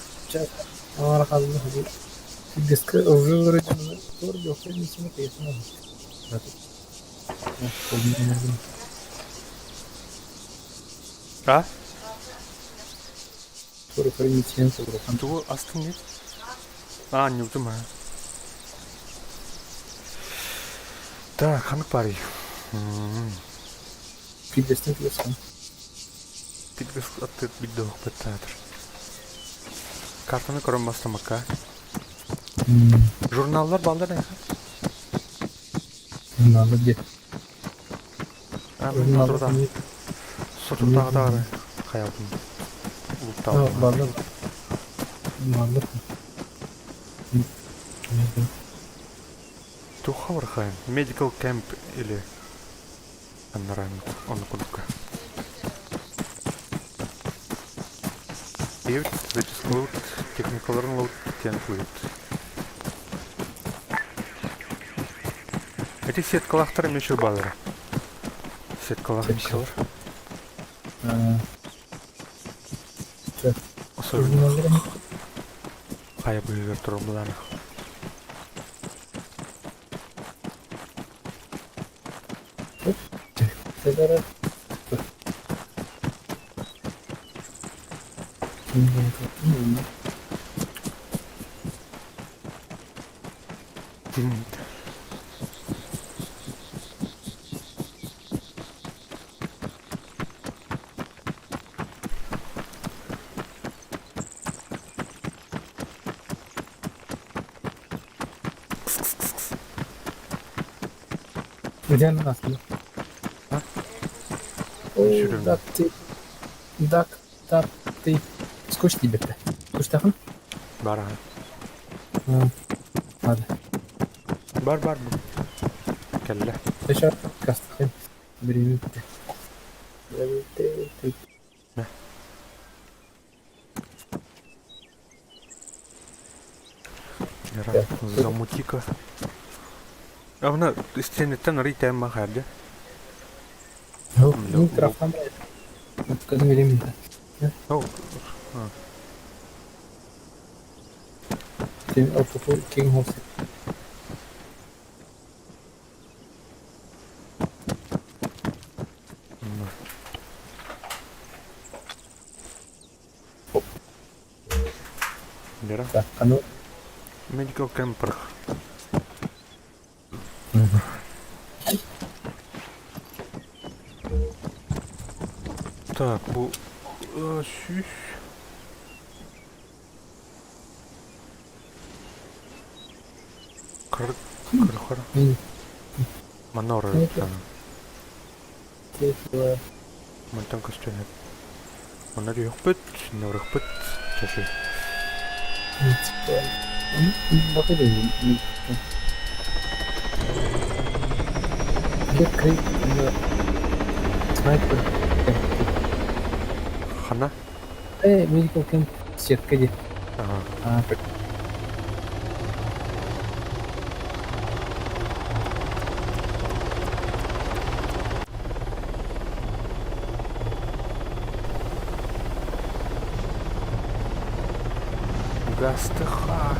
S1: Ара қалды. Дискі уже вроде тоже жоқ несіне қиысына.
S2: А?
S1: Тоже примитивен собрал.
S2: Туы астың не? А, не ұтым, а. Да, қанық бари.
S1: Пидестен келескен.
S2: Підгіз атты бидді оқпет театр. Картаны көрін бастамаққа. Журналдар балдар не?
S1: Журналдар де.
S2: Журналдар. Сұртағы да қаялдым.
S1: Балдар. Балдар.
S2: Туха вархайм. Medical camp или... Аннараем. Он кудка. Девять, зачислут, техникаларын лоуд, тенфлует. Эти сеткалақтар меші балыр. Сеткалақ мешілер. Особенно қайы бұйығыр тұрым бұланы.
S1: Седара. Где она нас?
S2: А?
S1: Да ты... Да ты... Сколько тебе-то? Сколько тахын?
S2: Бар,
S1: Ладно.
S2: бар. Кәлі.
S1: Сейчас кастахын. Время.
S2: Замутика. А вона стенеттен ритем махарда.
S1: Ну, трафан. Когда время.
S2: О.
S1: Ты автопол King Horse.
S2: Дера.
S1: Так, а ну.
S2: Medical camper. Так, bu şüş. Kırık. Manor. Mantan kostüme. Onlar yok bit, nörük bit. Taşı.
S1: Bakayım. Get great. Sniper.
S2: Хана?
S1: Medical camp сетка де.
S2: Ага. Гастыха.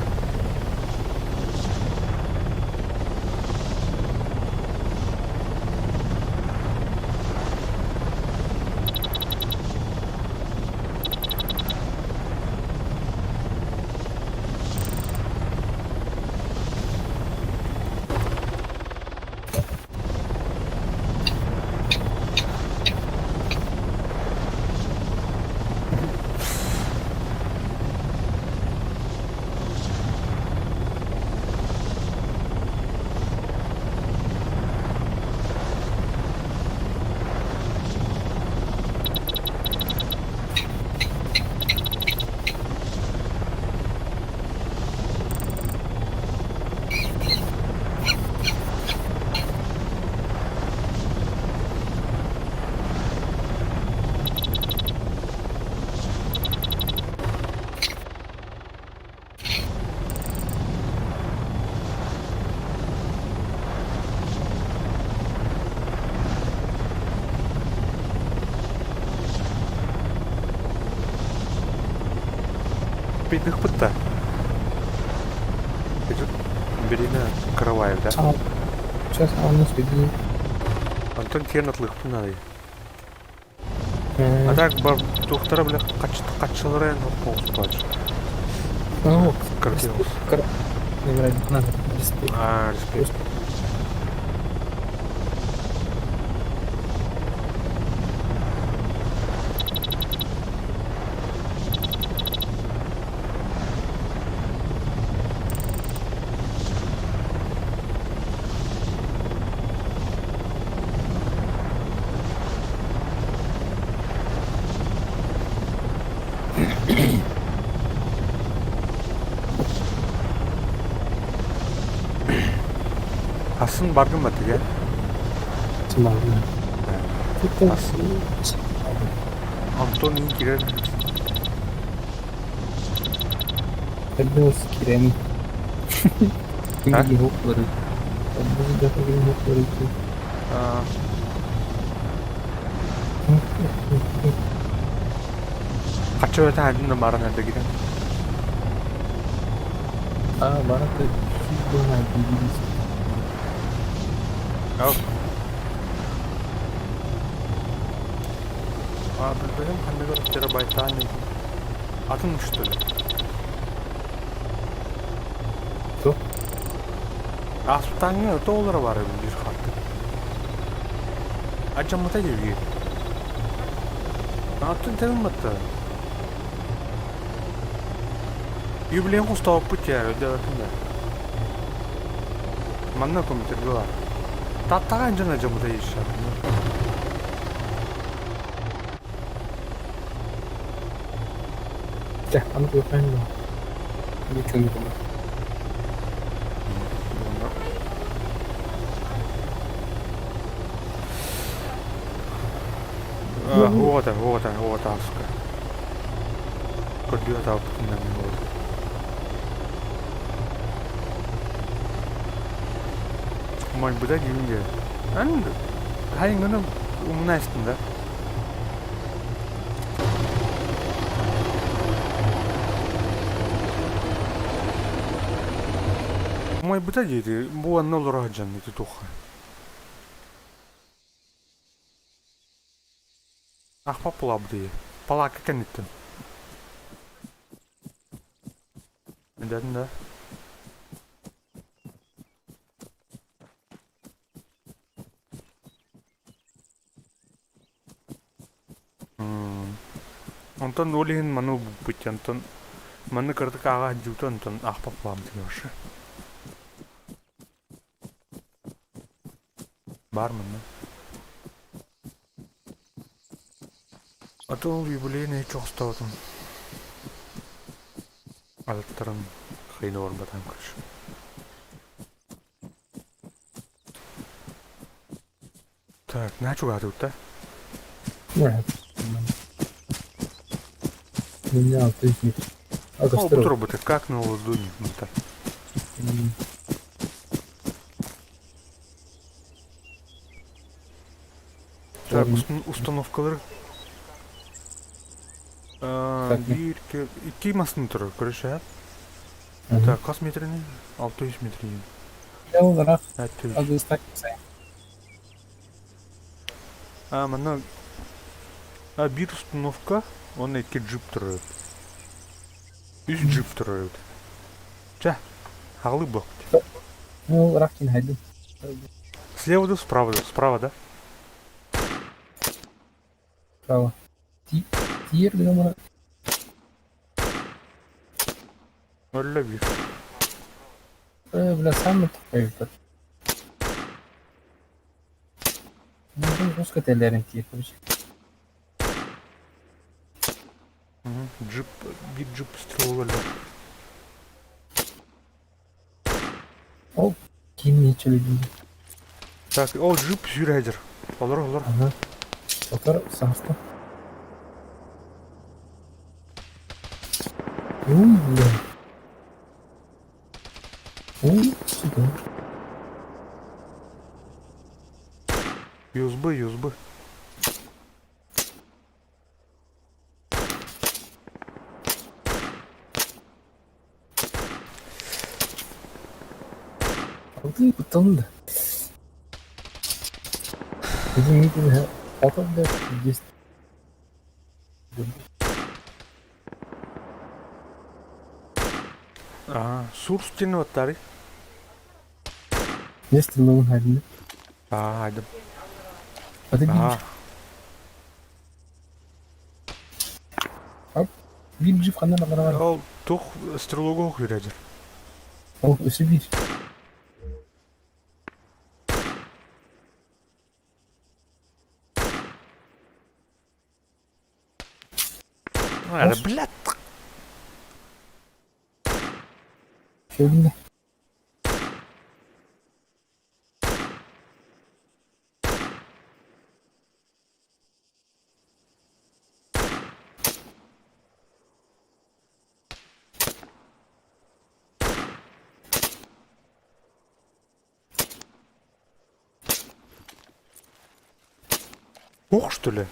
S2: успейдых пытта. Берина Караваев, да?
S1: Сейчас он успеет.
S2: Антон тен атлык надо. А так бар тухтара бля качылырын полспач.
S1: Ну,
S2: Картилус.
S1: играть надо. Респект.
S2: Респект. Асын баргын ба тиге?
S1: Tamam.
S2: Антон Инкирен.
S1: Elbette Kiremi. Şimdi hopları. Bu defa benim hopları.
S2: Kaçı öte halinde maran halde giden.
S1: Bana da şu dönem bilgisi.
S2: Yok. Benim kanka terabayt ne? Atılmış tabii.
S1: Çok.
S2: Asutanya dolara var bir kartı. Acamata geliyor. Atın tanımadı. Юбилейн кустав пути өйдәвәтендә. Манна комитетга. Таттаган жана жамыда ишәр.
S1: Ya, anı efendim. Bir kömür var.
S2: Вот аска. Кодио тап на него. Мой буда гинге. Ан хайнганы умна астында. Мой буда диди, бу анна лораджан ити туха. Ахпа пулабды. Палак кенеттен. Нeden de? Антон олиhin ману буппит Антон маны кырдык ага жуты Антон ахпап булам диyorшы. Бармын да? Атол юбилейный çok ставдым. Алыттарым хыйны орынбатам көрүш. Так, начуга тут-то?
S1: Нет. Меня отличник.
S2: Роботы, как на ладони. Так, установкалар. Bir, iki masını тұрыр, көріш ә? Так, қас метріне? 600 метріне.
S1: Ya olarak
S2: 400.
S1: adı ıslak sayın.
S2: Мына bir установка, оны екі джип тұрыр. 3 джип тұрыр. Жа, ағылы бұл.
S1: Ne olarak yine haydi.
S2: Слева да, справа да?
S1: Bravo. Diğer bir numara.
S2: Öyle bir.
S1: Bile sen mi tıklayıldın? Neden Ruska tellerin ki yapacak?
S2: Джип, bir джип стрелы öyle.
S1: O kim hiç öyle değil.
S2: Так, о, джип сүйрәдер. Olur.
S1: Aha. Fotoğraf sarstı. Süper.
S2: USB.
S1: Aldı kutandı. Dediğim gibi adam da есть.
S2: Source için ne var?
S1: Есть новый halinde.
S2: Haydi.
S1: Hadi bir falan var.
S2: Ол тух стрелогу окуйрайжыр.
S1: O ösü bir.
S2: Блядь.
S1: Şöyle.
S2: Ох, что ли?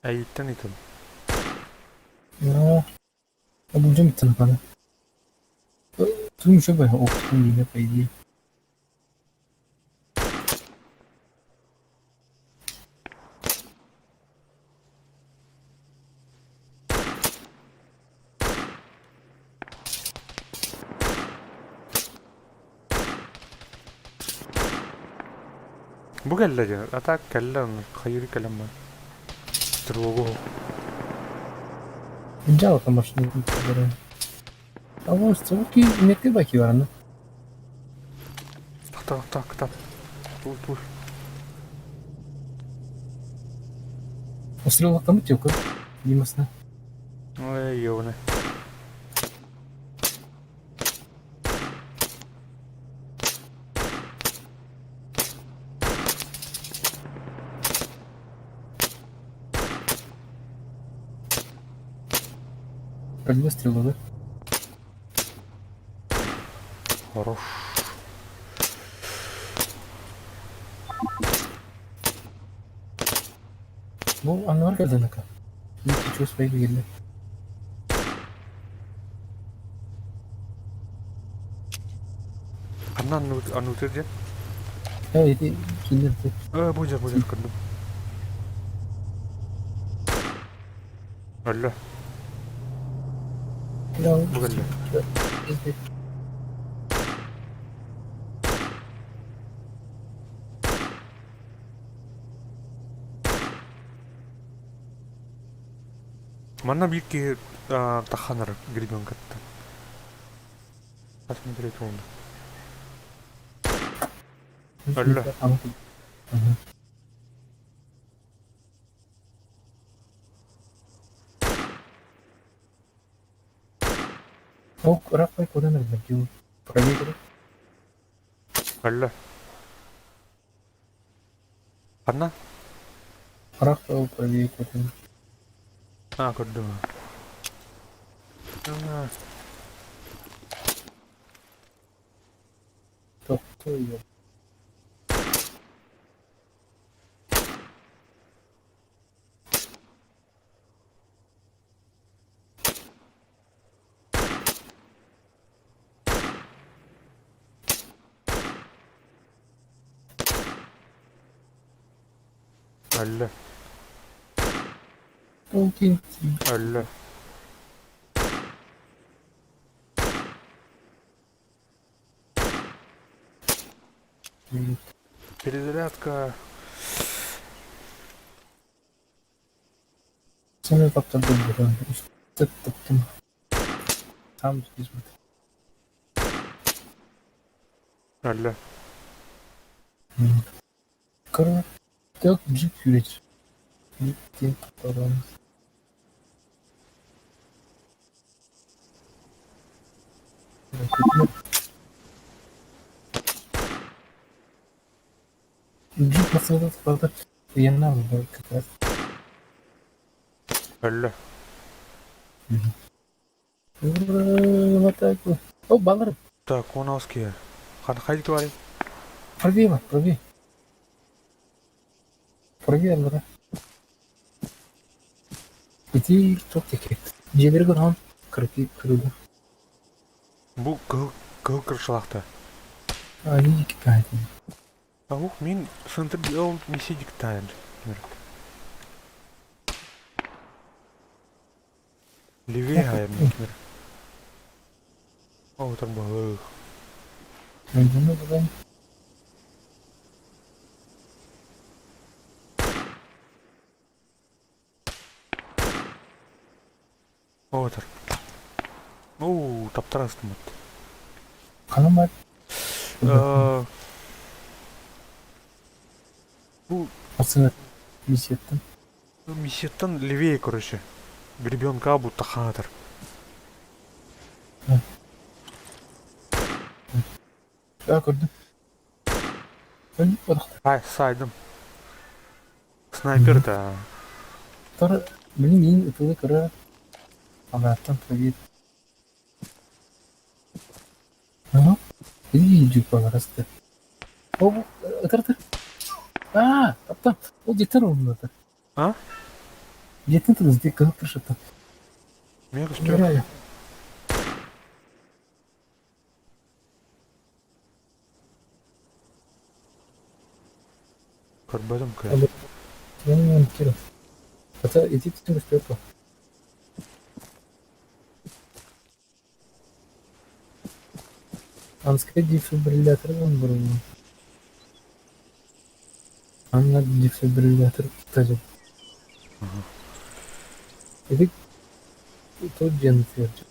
S2: Әйттен итем.
S1: Ya. Bulacağım bir tane bana. Durmuş ya böyle okudum yine paydı.
S2: Bu kelle atak kelle onu. Hayır kellem var. Стрелогу.
S1: Bince bakalım başına. Ama stroke ne kadar bakıyor var anne.
S2: Так. Тур.
S1: O sırada atlamış yok. Limasına.
S2: Ой, ёбаный.
S1: Öyle sıraladı.
S2: Хорош.
S1: Bu anlar geldi ne kadar. İyi ki çok belli geldi.
S2: Kannan anutırca.
S1: Evet, kinlerdi.
S2: Bujar kandım. Öyle.
S1: Ya,
S2: Bu kelle. Mana bir ki tahanır giriyon kattı. Asma direkt oldu. Öyle.
S1: O Rafael kurağı nerede? Yo, проверили.
S2: Öyle. Kannan?
S1: Rafael проверили.
S2: Gördüm.
S1: Doktor yok.
S2: Öyle.
S1: Okey.
S2: Öyle. Перезарядка.
S1: Sonra kaptırdım buradan. İşte tuttum. Tam hizmet.
S2: Öyle.
S1: Kara. Yok müzik süreç. Gitti. Falan. Müzik masada falan. Yanına aldı. Kadar.
S2: Öyle.
S1: Вот bu. O balırım.
S2: Так, Конауски. Haydi твари.
S1: Pravi var. Pravi. Pravi alır. İti çok teke. Желері көрған кірді.
S2: Бұл кыл кыршылақты.
S1: Ай, екі кайты.
S2: Ауық, мен сынтыр ол меседік тайын. Левее хайыр мен кемер. О, так балық.
S1: Өндіні бұдан.
S2: О, так. О, таптар астым от.
S1: Қаным бар.
S2: Бұл
S1: Асыңа бесеттім.
S2: месеттен левее, короче. Гребенка будто хатыр.
S1: Көрдім. Ön odaqda.
S2: Ай, сайдым. Снайпер да.
S1: Тор менің өтуге көрі ағаттан тұрып. Ага. Иди жүк бағар асты. О, ытыр. Таптам. Ол жетер оның ытыр.
S2: А?
S1: Жеттің тұрыз, дек қызып тұр шыттан.
S2: Мен күстер. Көрбөдім көз.
S1: Мен кері. Хотя иди түтін өстіп па. Анскай дефибриллятор он бұрын. Анна дефибриллятор тажып. Иди тут жен ферч.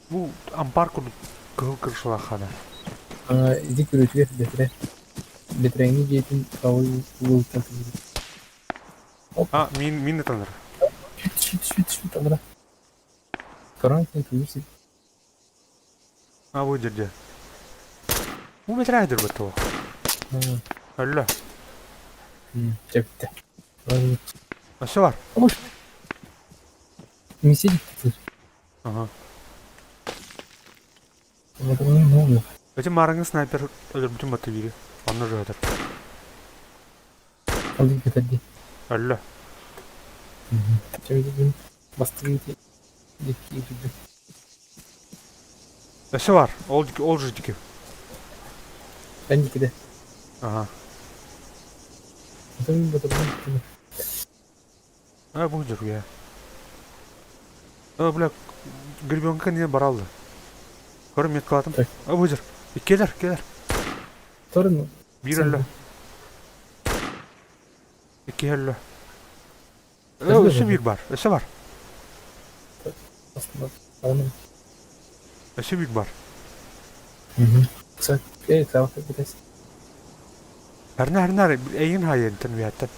S2: Бұл ампар күні кыл кыршыла қана.
S1: Иди көрөтүгө бетре. Бетреңи жейтін кауы ұлылтан тігеді.
S2: А, мен таныр.
S1: Шүт, ағыра. Карантин көрсет.
S2: А, бұл жерде. Бұл метрайдер бұты ол. Әлі.
S1: Жепті.
S2: Асы бар?
S1: Меседік тұтыр.
S2: Ага.
S1: Оның не oluyor?
S2: Өте марыңы снайпер өлір бүтін бұты бері. Оны жойдыр.
S1: Алды кетерді.
S2: Әлі.
S1: Şimdi gün bastırı yedi.
S2: Асы бар? Ол жүйдікі.
S1: Ben de kide.
S2: Ага.
S1: Adamın badabını kide.
S2: А, бұл жүр, я. Бля, гребенка не баралды. Көрім мет қалатым. Бұл жүр. Келер.
S1: Torun.
S2: Bir әлі. Екі әлі. Өсі бір бар. Өсі бар.
S1: Aslında anladım.
S2: Өсі бір бар.
S1: Kısa. Evet, tamam. Biraz.
S2: Әрні, әйін хайын тін вияттын.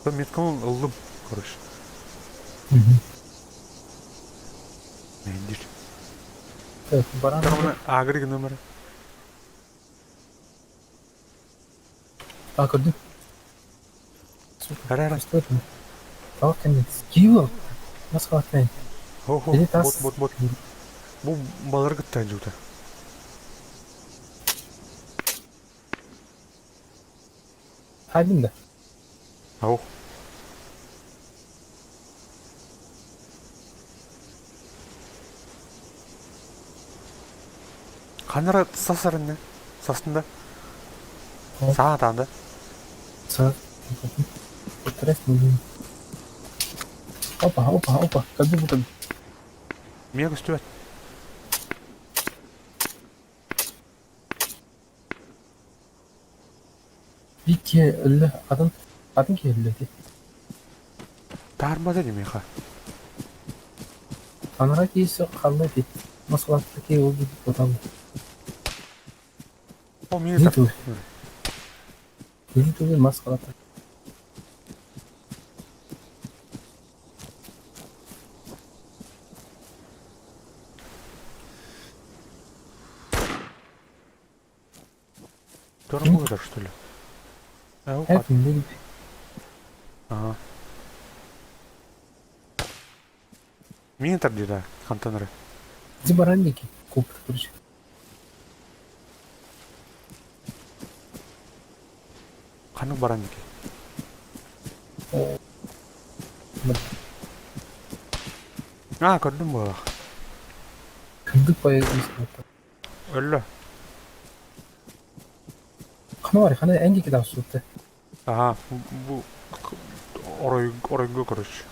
S2: Бұл меткамын ұлдым, көріш. Мендір.
S1: Evet, baran.
S2: Бұны ағырығы нөмірі.
S1: Gördüm.
S2: Әрі.
S1: Что это? Tamam kendin. Giyiyor. Nasıl kalktın?
S2: Хо, бот. Бұл балар күттен жүгді.
S1: Halim de.
S2: Ау. Қанара сасырынны? Састында? Саға таңды?
S1: Sağ. Stres mulu. Опа. Как
S2: Мен күсті бәт.
S1: bir ki öyle adam ki öyle ki.
S2: Дармады деме қа.
S1: Anara ki ise kaldı ki. Moskva'daki o gibi adam.
S2: О, мені
S1: Не
S2: так.
S1: tu. Dedi tu bir Moskva'da.
S2: Дұрым бұғыдар, что ли? Ау,
S1: Her gün de gibi.
S2: Ага. Мені так дейді, контейнері.
S1: Bizi barandaki. Koptu kurucu.
S2: Қаның баран неке? Gördüm bu.
S1: Kırdık bayağı iyi sınıfta.
S2: Öyle.
S1: Kana var ya, kana en iyi daha sınıfta.
S2: Aha, bu orayı görüş.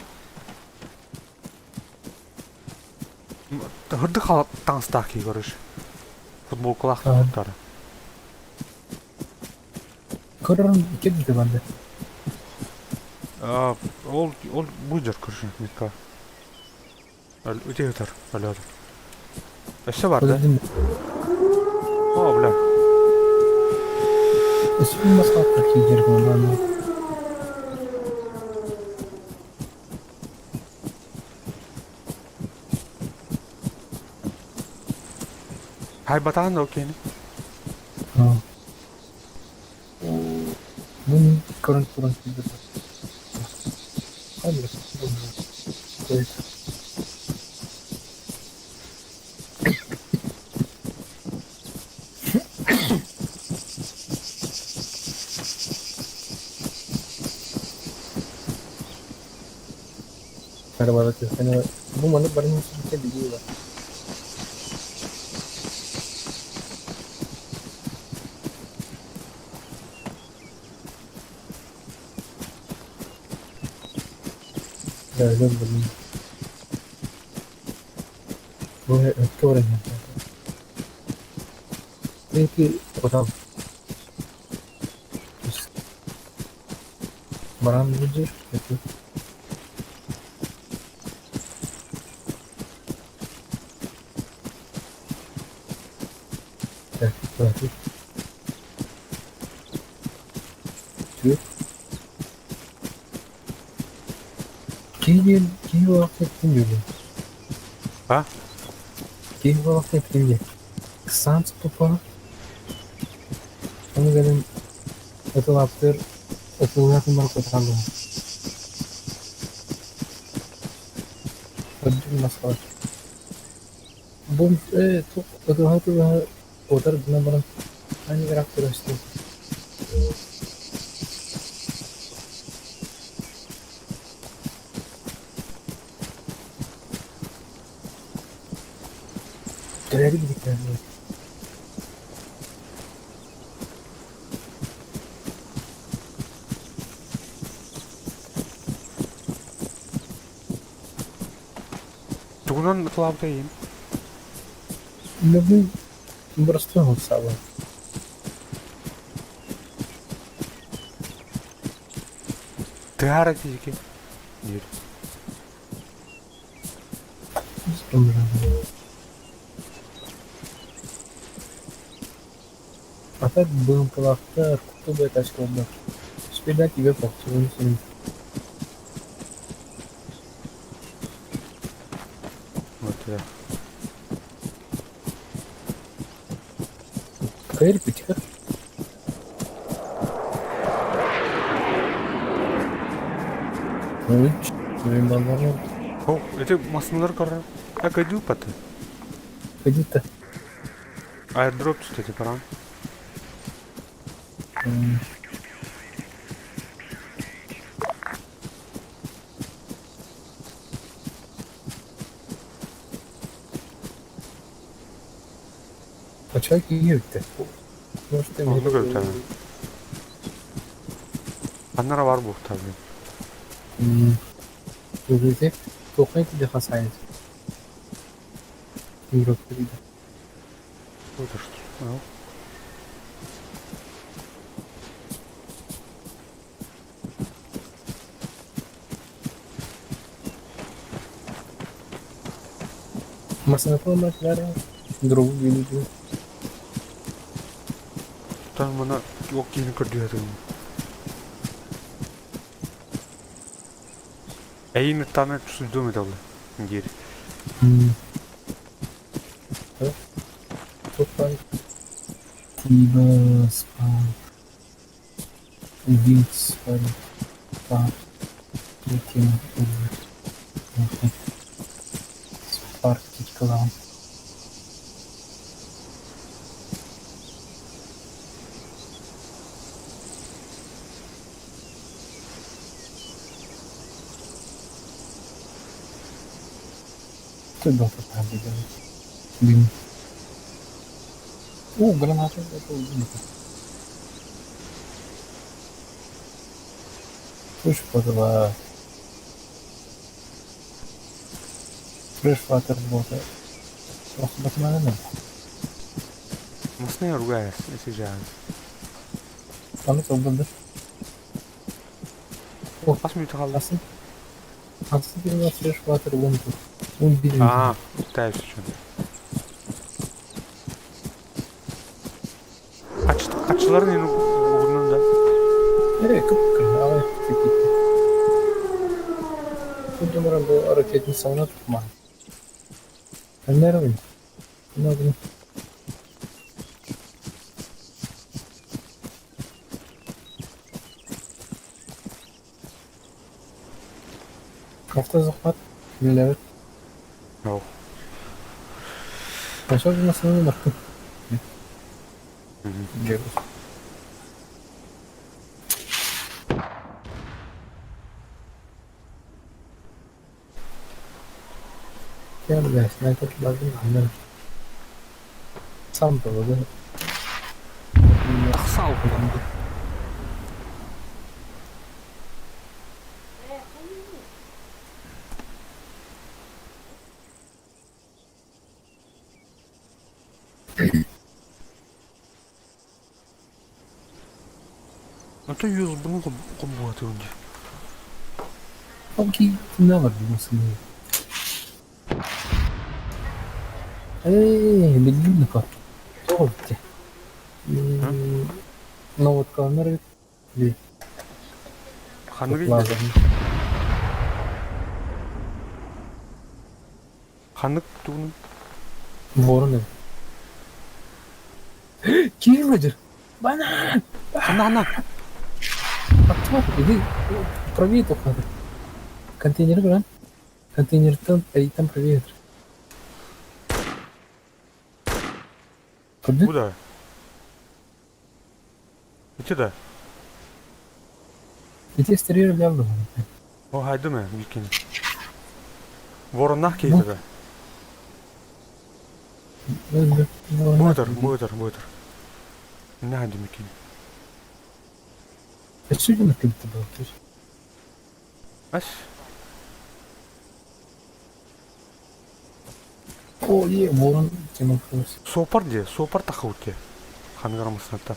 S2: Hırdı tanıstaki görüş. Futbol kulak
S1: Ha.
S2: tutarı.
S1: Kırırım iki dedi bende.
S2: Ol budur görüş. Miktar. Öyle öte yeter. Öyle öyle. Eşe var da.
S1: Dedim
S2: Bile.
S1: ismini nasıl atmak iyi gelir ondan.
S2: Hay batan da okey.
S1: Ha. Bunun current bir de. Hadi. Evet. Merhaba seni bu bana barın üstünde biliyorlar. Öyle buldum. Bu ötke öğrendim. Peki adam Baran Müdür peki. Trafik. Türk. Ki vakti ettim diyorum.
S2: Ha?
S1: Ki vakti ettim diye. Kısan topa. Onu benim öte vaktler okulun yakınları kurtardım. Ödüm nasıl var? Bu çok öte vaktler otar buna bana aynı bir arkadaştı. Görevli gidikler.
S2: Tugunan tlabdayım.
S1: Bugün burası mı sabah?
S2: Tıhara ki. Yürü.
S1: Fakat bu kulakta kutu ve taş kaldı. Hiçbir belki yok opsiyonu senin.
S2: Öte.
S1: Hayır bir çıkar. Üç. Benim ballar yok.
S2: Это масмалар кара. Кайду паты.
S1: Kayıtta.
S2: Airdrop tuttu paran.
S1: Açak iyi bitti. Sonuçta
S2: Onu gördüm. Anlara var bu tabii.
S1: Öyleyse tokayı bir defa sayın. Yürüktü bir de.
S2: Budur. Al.
S1: Masada olmaklar drogu geliyor.
S2: Там вона окей кардиатın. Эйн тана чувствую металл. Гир.
S1: Tokay. Tiba, Spark. Vinç, Spark. Spark. Lithium. Spark, Tikkalan. Ты доктор Хабига. Бим. О, граната. Это убито. Слышь, позова. Фреш ватер бота. Просто батмана.
S2: Mas nem rugas, esse já.
S1: Onu sorduğunda. O
S2: Kaç minut kaldı?
S1: aslında bir fresh water oldu. 11 minut.
S2: Aa, ters için. Açıların yeni burnunda.
S1: Evet, kıpkırmızı. Ama gitti. Bu numaranın bu hareketini sana tutma. Ben nereye oyum? Ne oldu? Hafta zahmet. Bilever.
S2: Yok.
S1: Başa bir masanın baktım. Görürüz. Gel be, sniper lazım. Anlarım. Sam dolu.
S2: Sağ ol. Ну то ее сбрал комбуаты он.
S1: Okey, ne var bu masanın? Bildim mi kar? Çok bitti. No вот камеры. Ли.
S2: Ханыг
S1: Lazım.
S2: Ханыг түүн
S1: Ворон. Kim acır? Bana!
S2: хана.
S1: Atma. Иди. Правее только. Контейнер бран. Контейнер там правее. Куда?
S2: Куда? İçi de.
S1: Эти стерео явно.
S2: O haydi mi Viking? Voronlar keydi de. Buydur. Ne haydi Viking?
S1: Отсюда на ты был.
S2: Aş.
S1: О, ворон тянул хвост.
S2: Sopar takı ki. Hangi aramasına da.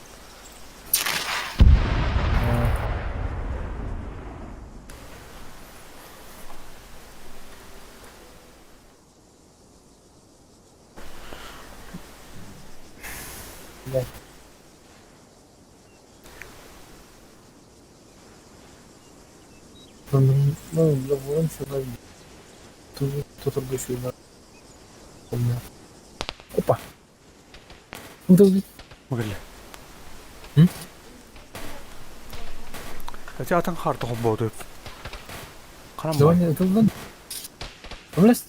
S1: Да. Ну, за ворон сюда. Тут другой сюда. Опа. Удалить.
S2: Мыгылы.
S1: Hı?
S2: Zaten harita kombodu. Kanam
S1: Давай
S2: var.
S1: не удалить. Влез.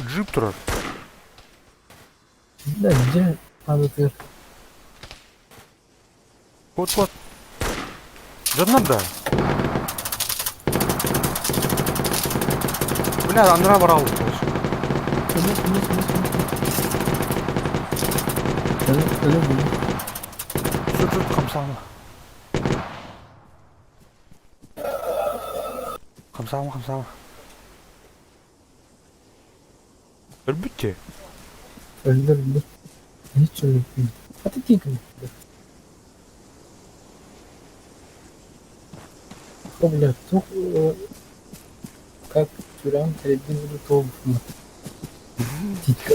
S2: Джип durar.
S1: Да, где надо ты?
S2: Вот. Canlar da. Bu ne andıra var aldı.
S1: Öyle mi?
S2: Tut kamsama. Kamsama. Öldü.
S1: Öldü. Hiç öyle değil. Hadi değil. О, блядь, тут как тюрям телевизор толк. Титька.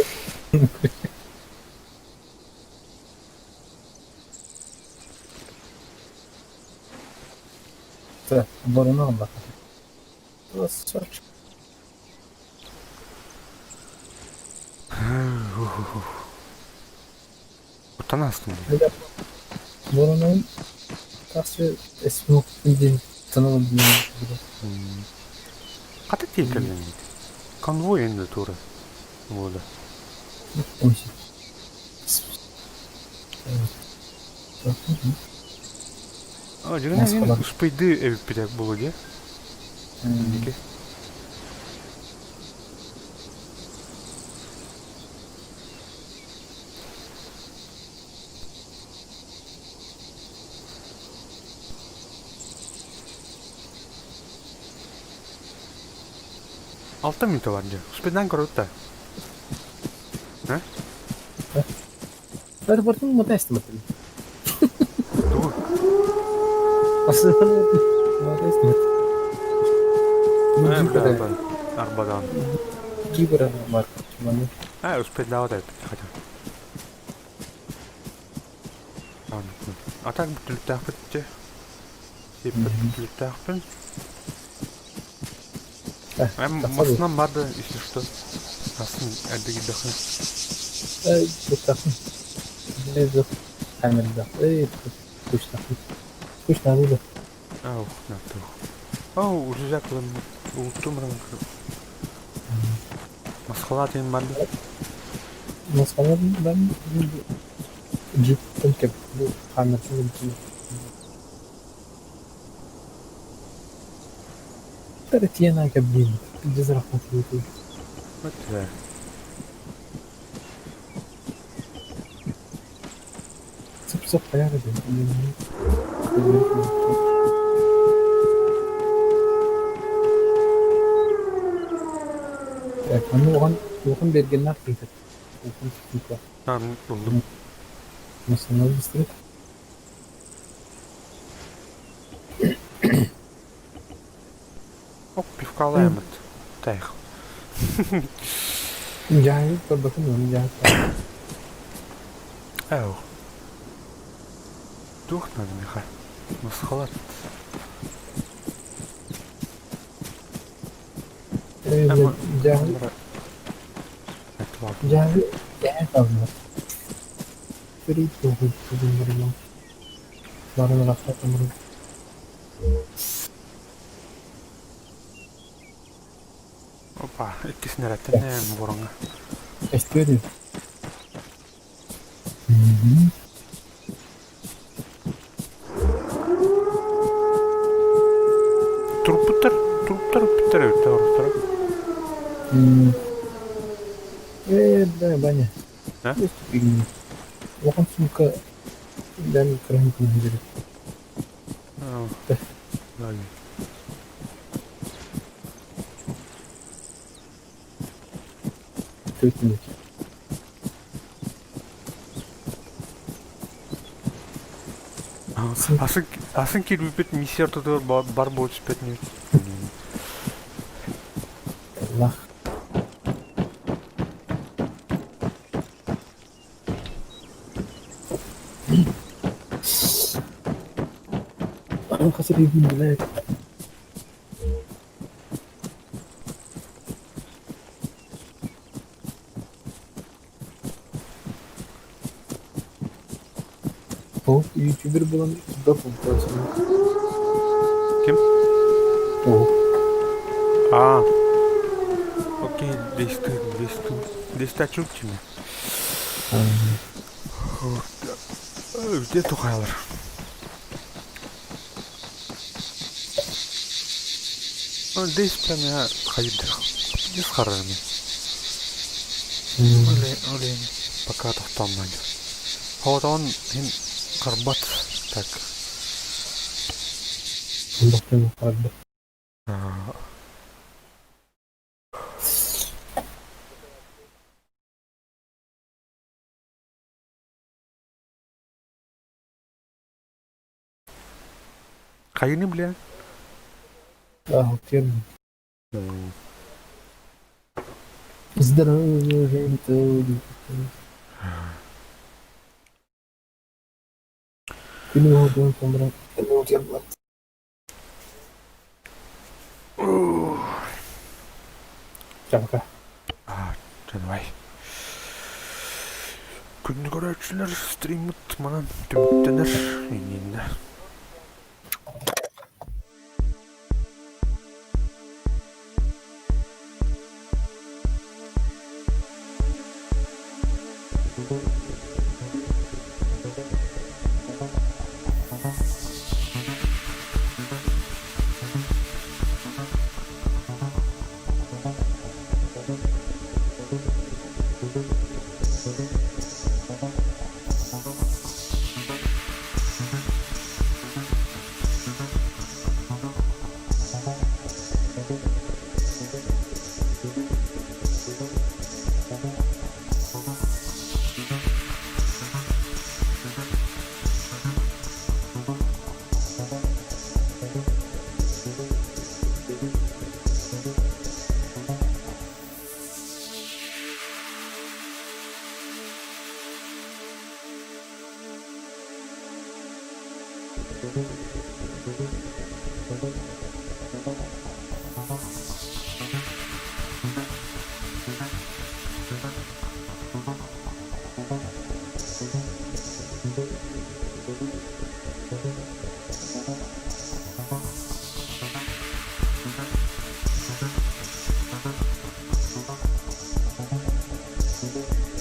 S1: Так, барона бak. Сач.
S2: Utanasın.
S1: Baronun karşı esmi bildiğin tanımadığım
S2: Kata tekrar konvoy indi tura. Burada.
S1: bir şey.
S2: Acaba ne uspaydı ev bir bu diye. Dike. 6 minut var diyor. Uspeden korut da.
S1: Это потом мы тестим это.
S2: Dur.
S1: Aslında мы тестим это.
S2: Ha,
S1: Ну,
S2: bile
S1: джипа да.
S2: arabadan. Arabadan.
S1: Джипа var. Bana.
S2: Ha, uspeden daha da ettik. Hadi. Anladım. Atak bütünlük takipçi. Bütünlük takipçi. Hem masından vardı işte şu. Aslında elde gibi bakın.
S1: Вот так. Лезу. Камера. Kuş takım. Kuş nerede?
S2: Oh, ne yaptı o? Oh, uçacak lan. Unuttum ben. Maskalat benim vardı.
S1: Maskalar ben Jeep'ten kep bu kamerasını bitirdim. Taret yana kabin. Biz rahmetli.
S2: Hadi.
S1: Sıp sıp ayar edin. Yani Okan belgeler kıydı. Okan teknik var.
S2: Tamam, buldum.
S1: Nasıl istedik?
S2: Hop, pifkalayamadı. Tayx.
S1: Cahil var bakın onu cahil.
S2: Oh. Dur lan Mihal. Maskalat. Ama
S1: Cahil kaldılar. Free doğru bunları. Barın rafta kamera.
S2: Hoppa, ikisini retten ne borunga.
S1: Istiyorum.
S2: Труб-тер öte.
S1: Да, Баня.
S2: А?
S1: Есть фигня. Охан сумка. Ben kırmızı kılabilirim.
S2: Lagi.
S1: Kötülük.
S2: Asın ki rübet misyer tutur bar boğuç petni.
S1: Allah. Kasih ibu bile. O YouTuber bulan da popülasyon.
S2: Kim?
S1: O.
S2: Aa. Okey, Deste Türkçe mi? Öyle tokayalar. Deste mi ya? Hayırdır. Yüz kararım ya. Öyle baka tohtamlaydı. Havadan hem karbat tak.
S1: Allah'ım vardı.
S2: Kayını bile.
S1: Ah, okuyalım. Здорово, Тоди. Günü olduğunu sonra ne olacaklar? Çabuk ha.
S2: Canvay. Günlük öğrenciler stream manam tümüktenir. Yine.